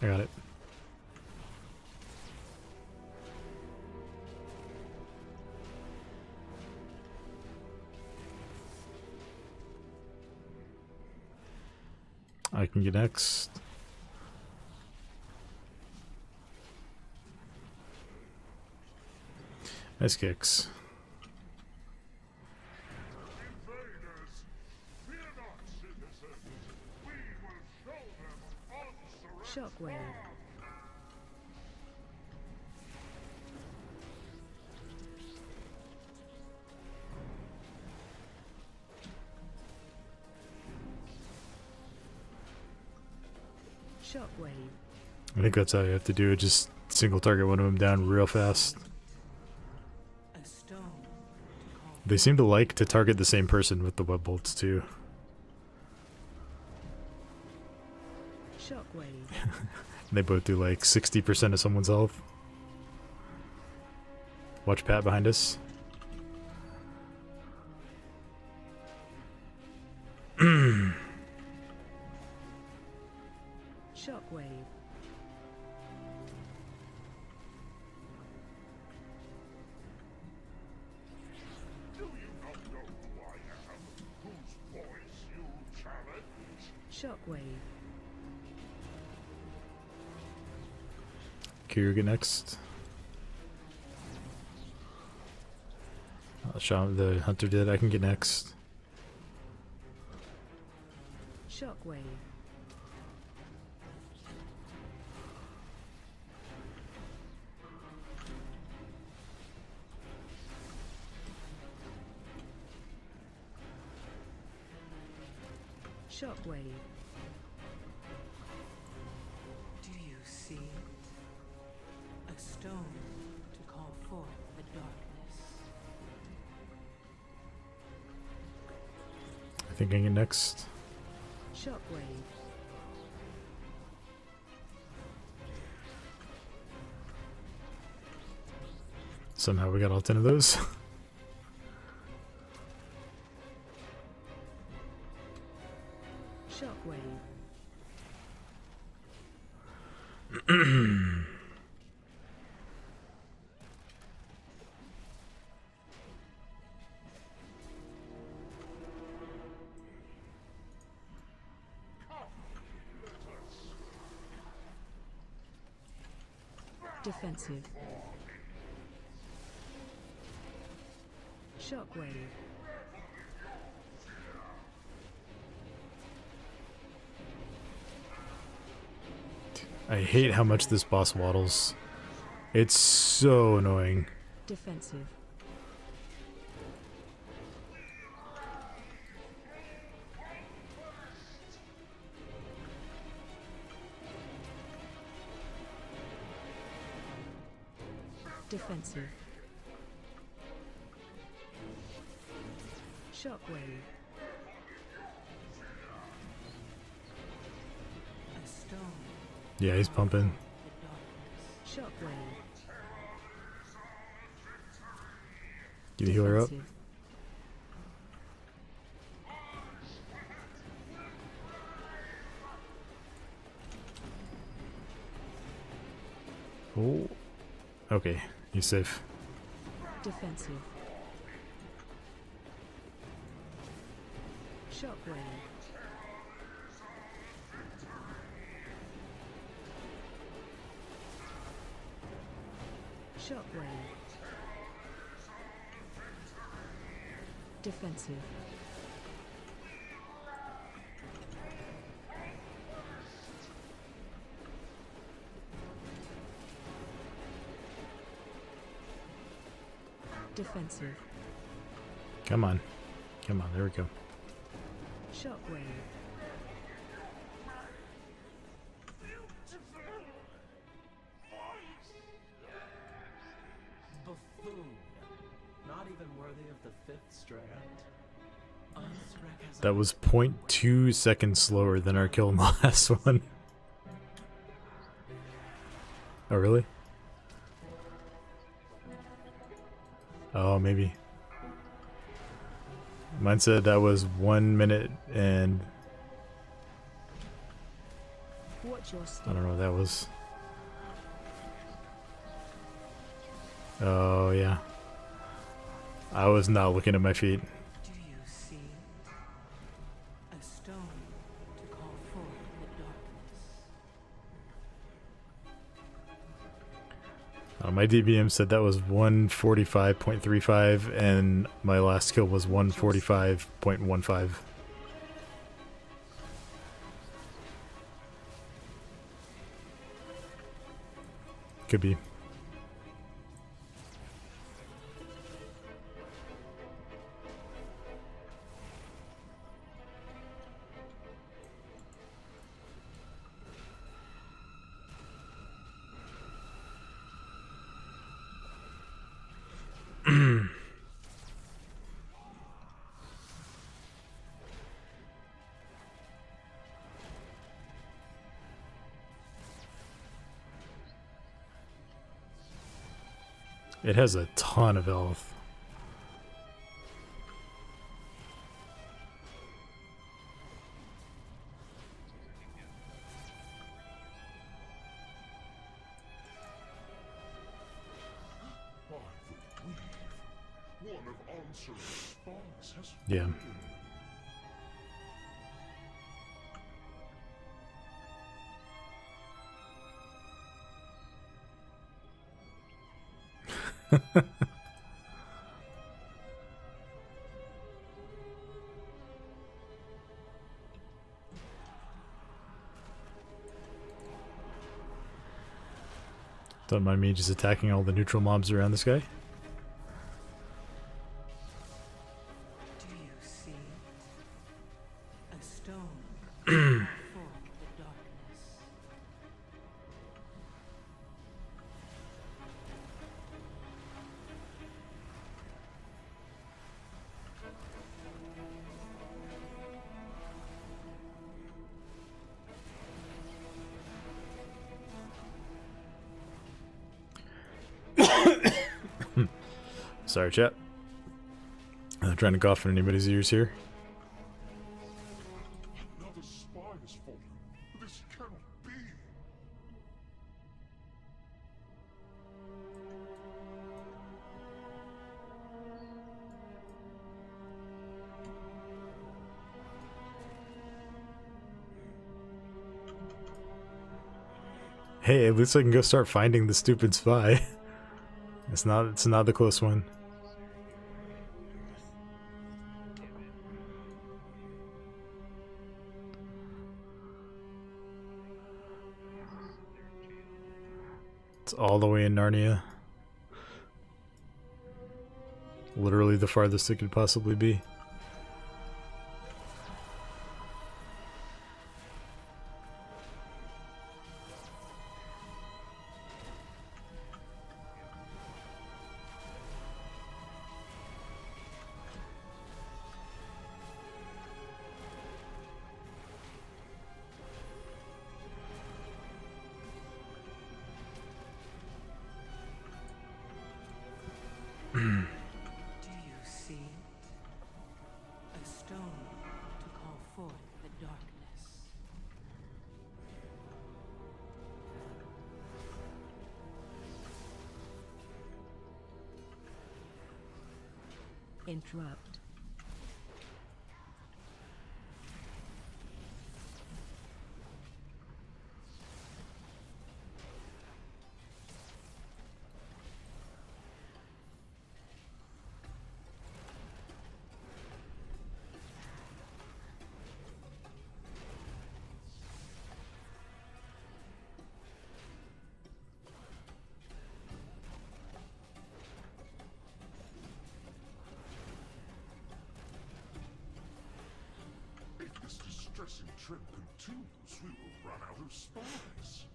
I got it. I can get next. Nice kicks. Invaders, fear not, citizens. We will show them on Shockwave. Shockwave. I think that's how you have to do it. Just single target one of them down real fast. A stone to call They seem to like to target the same person with the web bolts too. Shockwave. They both do like 60% of someone's health. Watch Pat behind us. Shockwave. Do you not know who I am? Whose voice you challenge? Shockwave. Kiryu get next. The hunter did. I can get next. Shockwave. Shockwave. Do you see? A stone to call forth the darkness. I think I can get next. Shockwave. Somehow we got all 10 of those. Shockwave. Defensive. Shockwave. I hate how much this boss waddles. It's so annoying. Defensive. Defensive. Shockwave. A stone Yeah, he's pumping. the darkness. Shockwave. Get the healer up. Defensive. Oh. Okay, he's safe. Defensive. Shockwave. Shockwave. Defensive. Defensive. Come on. Come on, there we go. Shockwave. Buffoon. Not even worthy of the fifth strand. Unsrek has That was 0.2 seconds slower than our kill in the last one. Oh, really? Oh, maybe. Mine said that was 1 minute and Watch your I step. don't know what that was. Oh, yeah. I was not looking at my feet. Do you see? A stone to call forth the darkness. My DBM said that was 145.35 and my last kill was 145.15. Could be. It has a ton of health. By the weave, one of Answer's spies has Yeah. fallen. Don't mind me just attacking all the neutral mobs around this guy. Do you see? A stone to call forth the darkness. Sorry, chat. I'm trying to cough in anybody's ears here. Another spy has fallen. This cannot be. Hey, at least I can go start finding the stupid spy. It's not the close one. It's all the way in Narnia. Literally the farthest it could possibly be. Do you see it? A stone to call forth the darkness. Interrupt. If this distressing trend continues, we will run out of spies.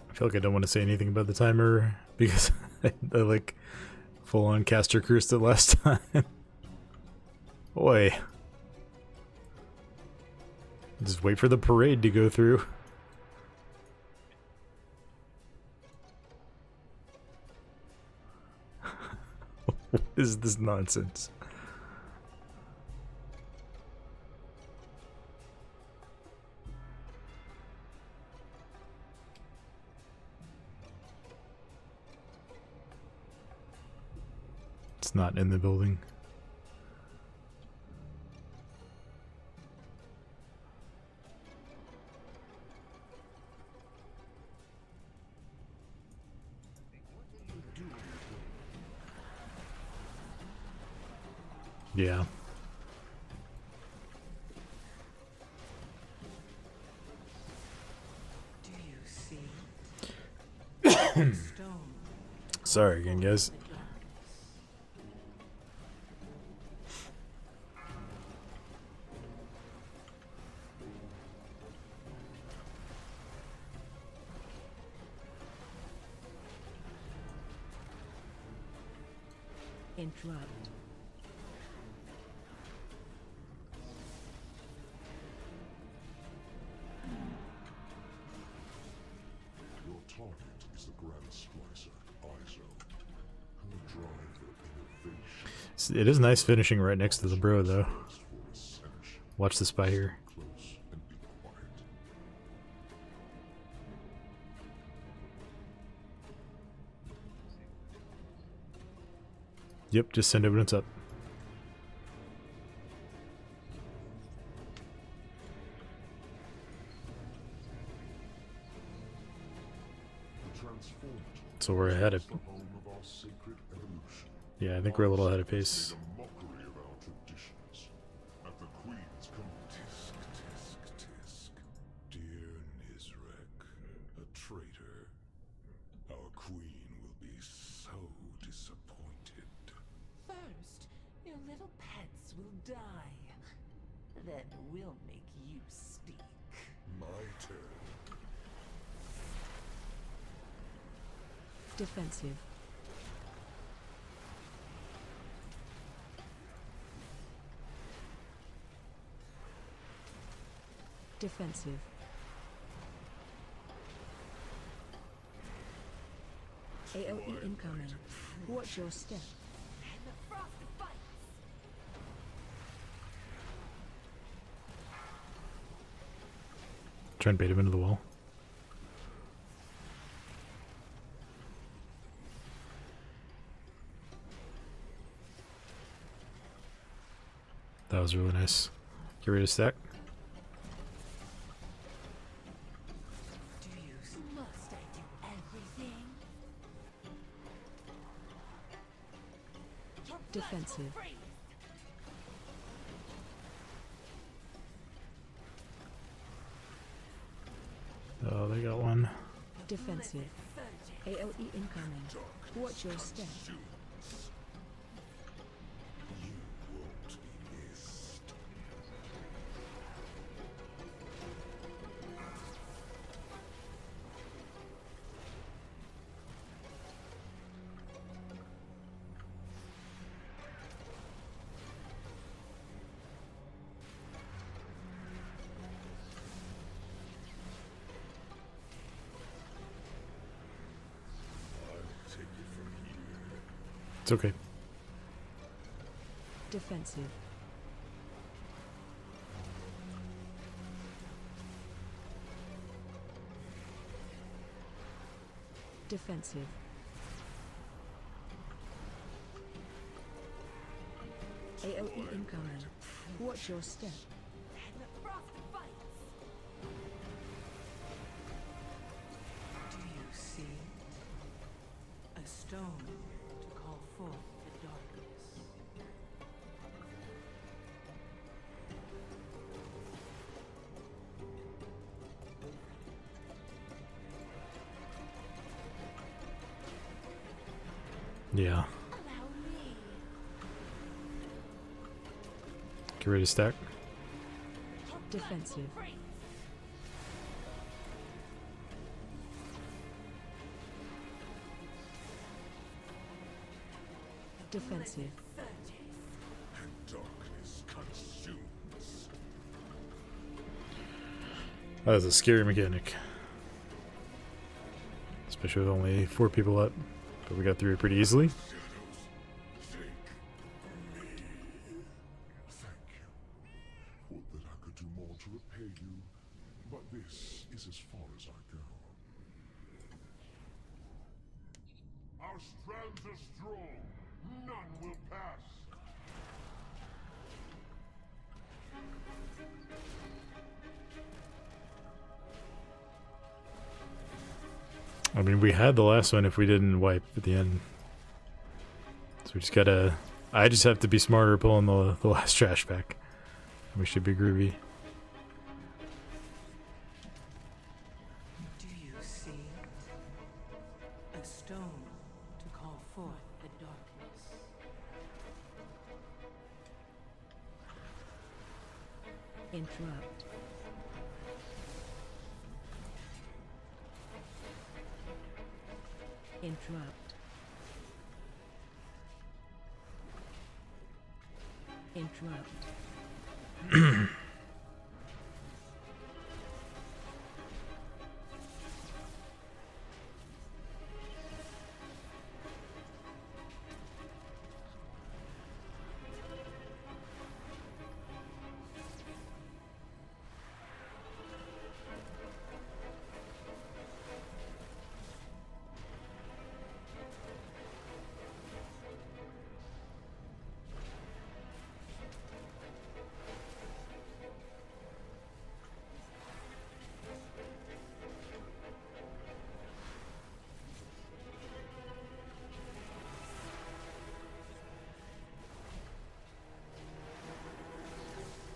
I feel like I don't want to say anything about the timer because I like full on caster cursed it last time. Boy. Just wait for the parade to go through. What is this nonsense? It's not in the building. Yeah. Do you see it? A stone Sorry again, guys. the darkness. Interrupt. Your target is the Grand Splicer, Izo. Her drive for innovation It is nice finishing right next to the bro, though. is for ascension. Watch the spy here. Close and be quiet. Yep, just send evidence up. The transformed So we're ahead of. is the home of our sacred evolution. Yeah, I think we're a little ahead of pace. Made a mockery of our traditions. At the Queen's come tisk, tisk, tisk. Dear Nizrek, a traitor. Our Queen will be so disappointed. First, your little pets will die. Then we'll make you speak. My turn. Defensive. Defensive. AOE incoming. Watch your step. And the frost bites. Try and bait him into the wall. That was really nice. Get rid of stack. Must I do everything? Defensive. Oh, they got one. Defensive. AOE incoming. Watch your step. It's okay. Defensive. Defensive. AOE incoming. Watch your step. Do you see it? A stone to call forth the darkness. Yeah. Get rid of stack. Defensive. Defensive. Darkness consumes. That is a scary mechanic. Especially with only 4 people up. But we got through it pretty easily. Take me. Thank you. Would that I could do more to repay you, but this is as far as I go. Our strands are strong. None will pass. I mean, we had the last one if we didn't wipe at the end. So we just gotta... I just have to be smarter pulling the last trash back. We should be groovy. Do you see it? A stone to call forth the darkness. Interrupt. Interrupt. Interrupt.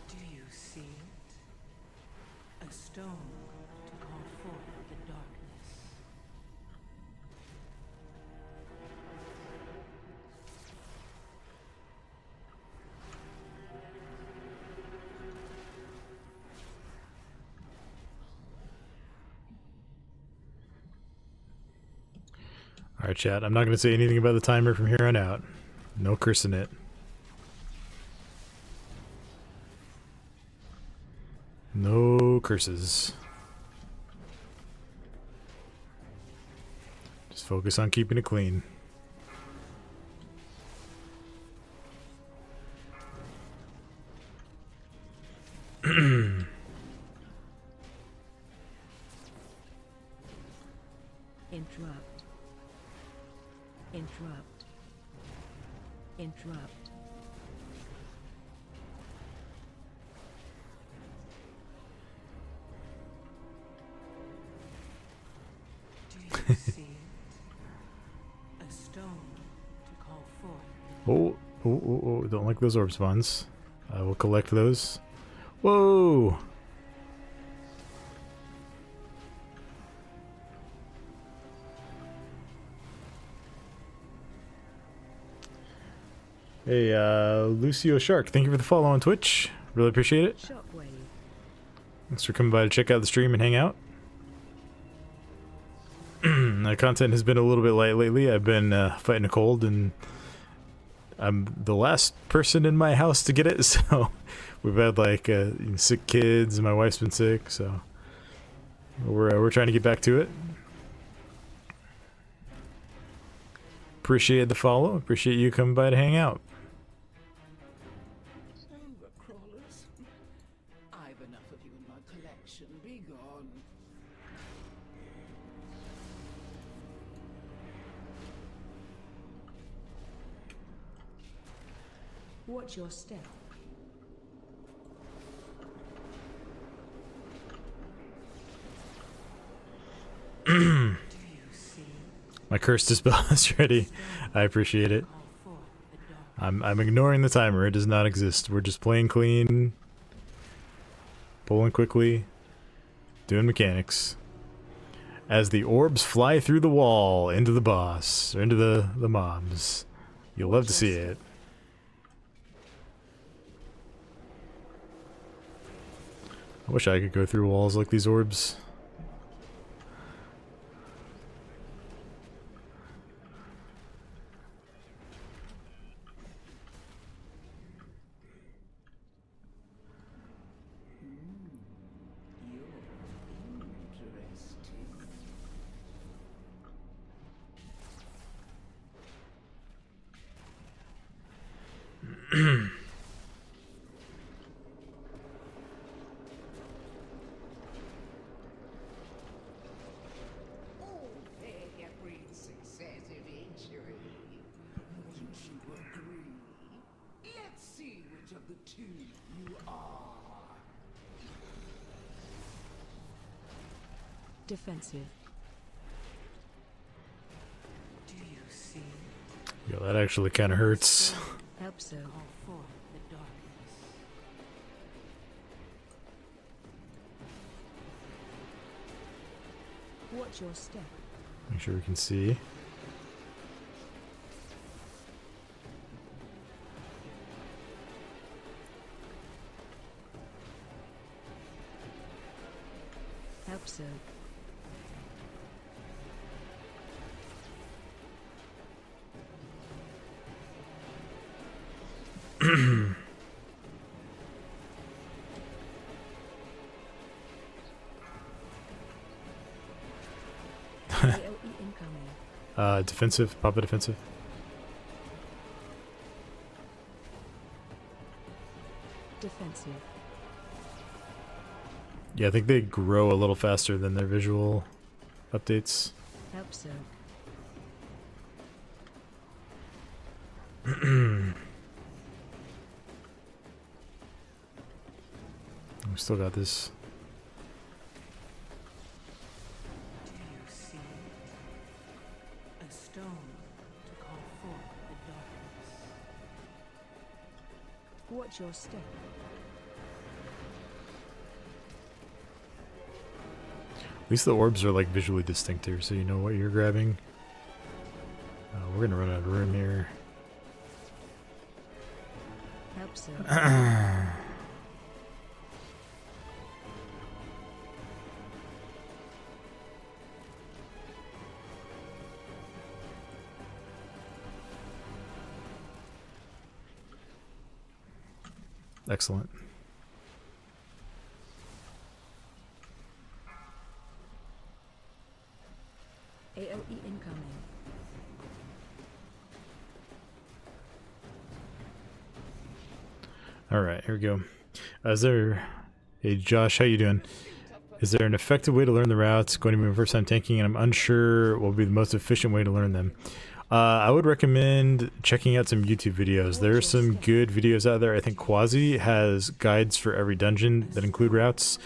Do you see it? A stone to call forth the darkness. Alright, chat. I'm not going to say anything about the timer from here on out. No cursing it. No curses. Just focus on keeping it clean. Interrupt. Interrupt. Interrupt. Oh, don't like those orb spawns. I will collect those. Whoa! Hey, Lucio Shark, thank you for the follow on Twitch. Really appreciate it. Shockwave. Thanks for coming by to check out the stream and hang out. The content has been a little bit light lately. I've been fighting a cold, and I'm the last person in my house to get it, so we've had like sick kids, and my wife's been sick, so we're trying to get back to it. Appreciate the follow. Appreciate you coming by to hang out. Overcrawlers. I've enough of you in my collection. Be gone. Watch your step. My cursed spell is ready. I appreciate it. I'm ignoring the timer. It does not exist. We're just playing clean, pulling quickly, doing mechanics. As the orbs fly through the wall into the boss, or into the mobs. You'll love to see it. I wish I could go through walls like these orbs. Defensive. Do you see? Yo, that actually kind of hurts. Help so. Call forth the darkness. Watch your step. Make sure we can see. Help so. AOE incoming. Defensive, pop a defensive. Defensive. Yeah, I think they grow a little faster than their visual updates. Help so. We still got this. Do you see? A stone to call forth the darkness. Watch your step. At least the orbs are like visually distinct here, so you know what you're grabbing. We're gonna run out of room here. Help so. Excellent. AOE incoming. All right, here we go. Is there, hey Josh, how you doing? Is there an effective way to learn the routes? Going to be my first time tanking, and I'm unsure what will be the most efficient way to learn them. I would recommend checking out some YouTube videos. There are some good videos out there. I think Quasi has guides for every dungeon that include routes.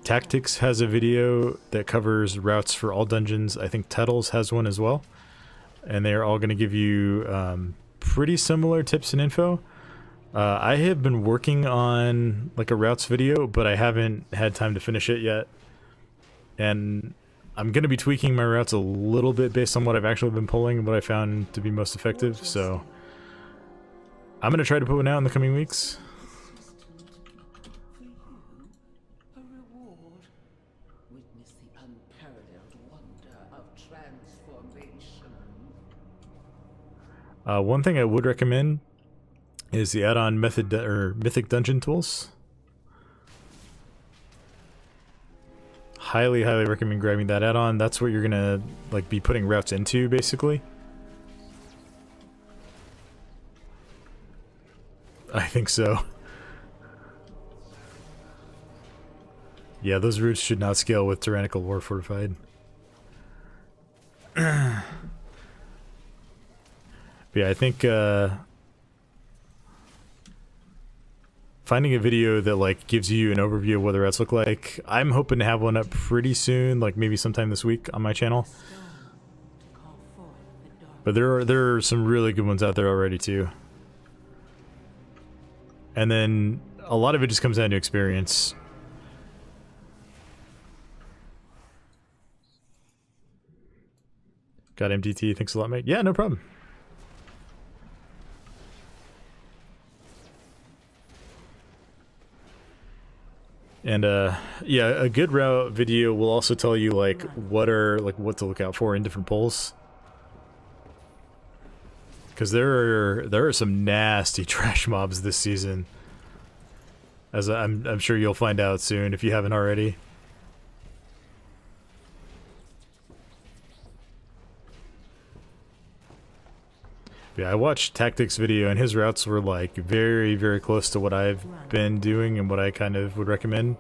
Tactics has a video that covers routes for all dungeons. I think Tettles has one as well. And they are all going to give you pretty similar tips and info. I have been working on like a routes video, but I haven't had time to finish it yet. And I'm going to be tweaking my routes a little bit based on what I've actually been pulling and what I found to be most effective. So I'm going to try to put one out in the coming weeks. A reward. Witness the unparalleled wonder of transformation. One thing I would recommend is the add-on Mythic Dungeon tools. Highly recommend grabbing that add-on. That's what you're gonna like be putting routes into, basically. I think so. Yeah, those routes should not scale with Tyrannical War Fortified. But yeah, I think finding a video that like gives you an overview of what the routes look like. I'm hoping to have one up pretty soon, like maybe sometime this week on my channel. But there are some really good ones out there already too. And then a lot of it just comes down to experience. Got MDT, thanks a lot, mate. Yeah, no problem. And yeah, a good route video will also tell you like what to look out for in different polls. Because there are some nasty trash mobs this season, as I'm sure you'll find out soon if you haven't already. Yeah, I watched Tactics video and his routes were like very close to what I've been doing and what I kind of would recommend.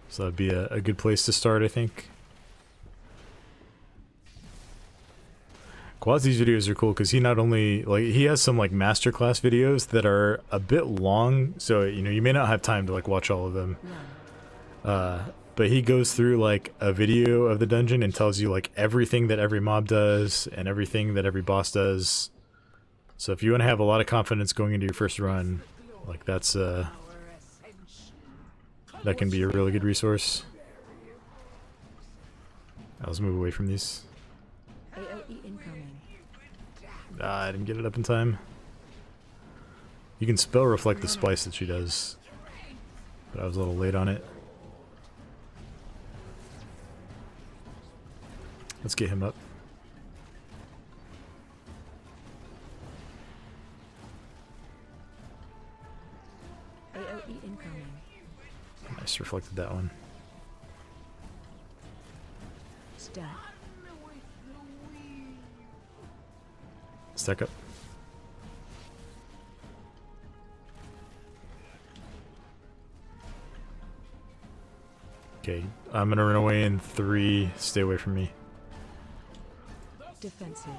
So that'd be a good place to start, I think. Quasi's videos are cool because he not only he has some like masterclass videos that are a bit long, so you know you may not have time to like watch all of them. But he goes through like a video of the dungeon and tells you like everything that every mob does and everything that every boss does. So if you want to have a lot of confidence going into your first run, like that's that can be a really good resource. Let's move away from these. AOE incoming. I didn't get it up in time. You can spell reflect the splice that she does, but I was a little late on it. Let's get him up. AOE incoming. Nice, reflected that one. Stat. Stack up. Okay, I'm gonna run away in 3. Stay away from me. Defensive.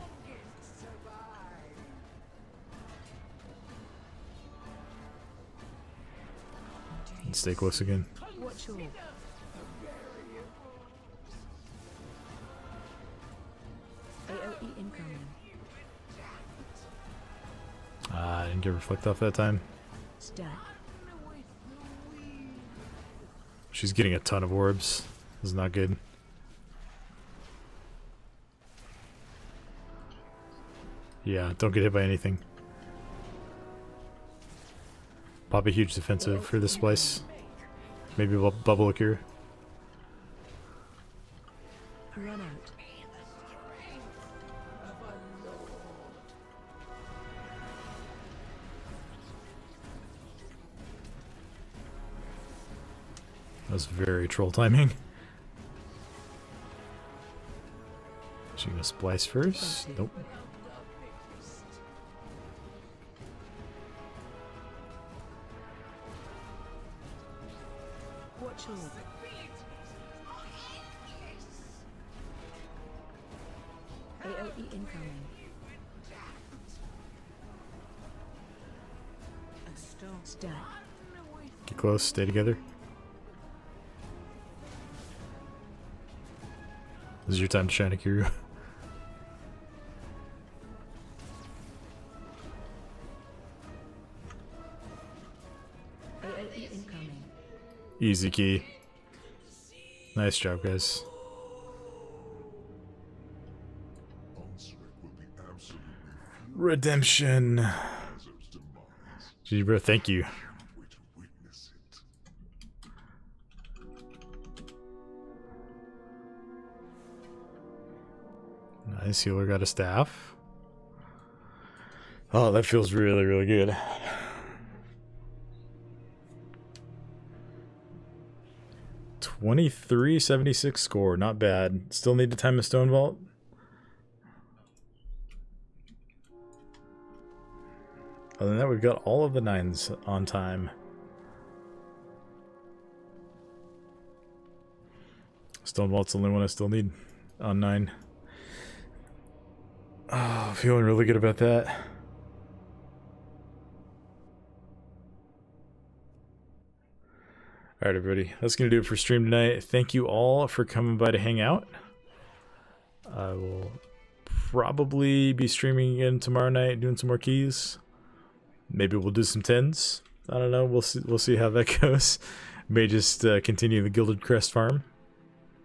And stay close again. Watch all. AOE incoming. I didn't get reflect off that time. Stat. She's getting a ton of orbs. This is not good. Yeah, don't get hit by anything. Pop a huge defensive for this splice. Maybe bubble a cure. Run out. That was very troll timing. Is she gonna splice first? Nope. Watch all. AOE incoming. A stone. Stat. Get close, stay together. This is your time to shine, Akiru. AOE incoming. Easy key. Nice job, guys. Ansric will be absolutely Redemption. Izo's demise. GG, bro. Thank you. Can't wait to witness it. Nice. Healer got a staff. Oh, that feels really, really good. $23.76 score. Not bad. Still need to time a stone vault. Other than that, we've got all of the 9s on time. Stone vault's the only one I still need on 9. Oh, feeling really good about that. Alright, everybody. That's going to do it for stream tonight. Thank you all for coming by to hang out. I will probably be streaming again tomorrow night, doing some more keys. Maybe we'll do some 10s. I don't know. We'll see how that goes. May just continue the Gilded Crest farm.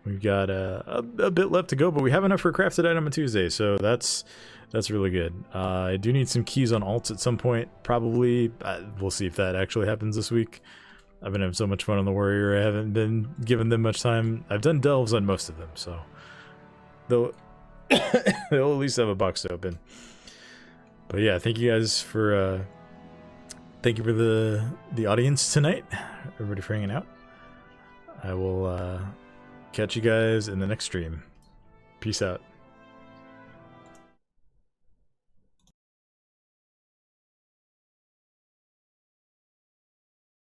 We've got a bit left to go, but we have enough for a crafted item on Tuesday, so that's really good. I do need some keys on alts at some point, probably. We'll see if that actually happens this week. I've been having so much fun on the Warrior, I haven't been giving them much time. I've done delves on most of them, so they'll at least have a box to open. But yeah, thank you guys for the audience tonight, everybody for hanging out. I will catch you guys in the next stream. Peace out.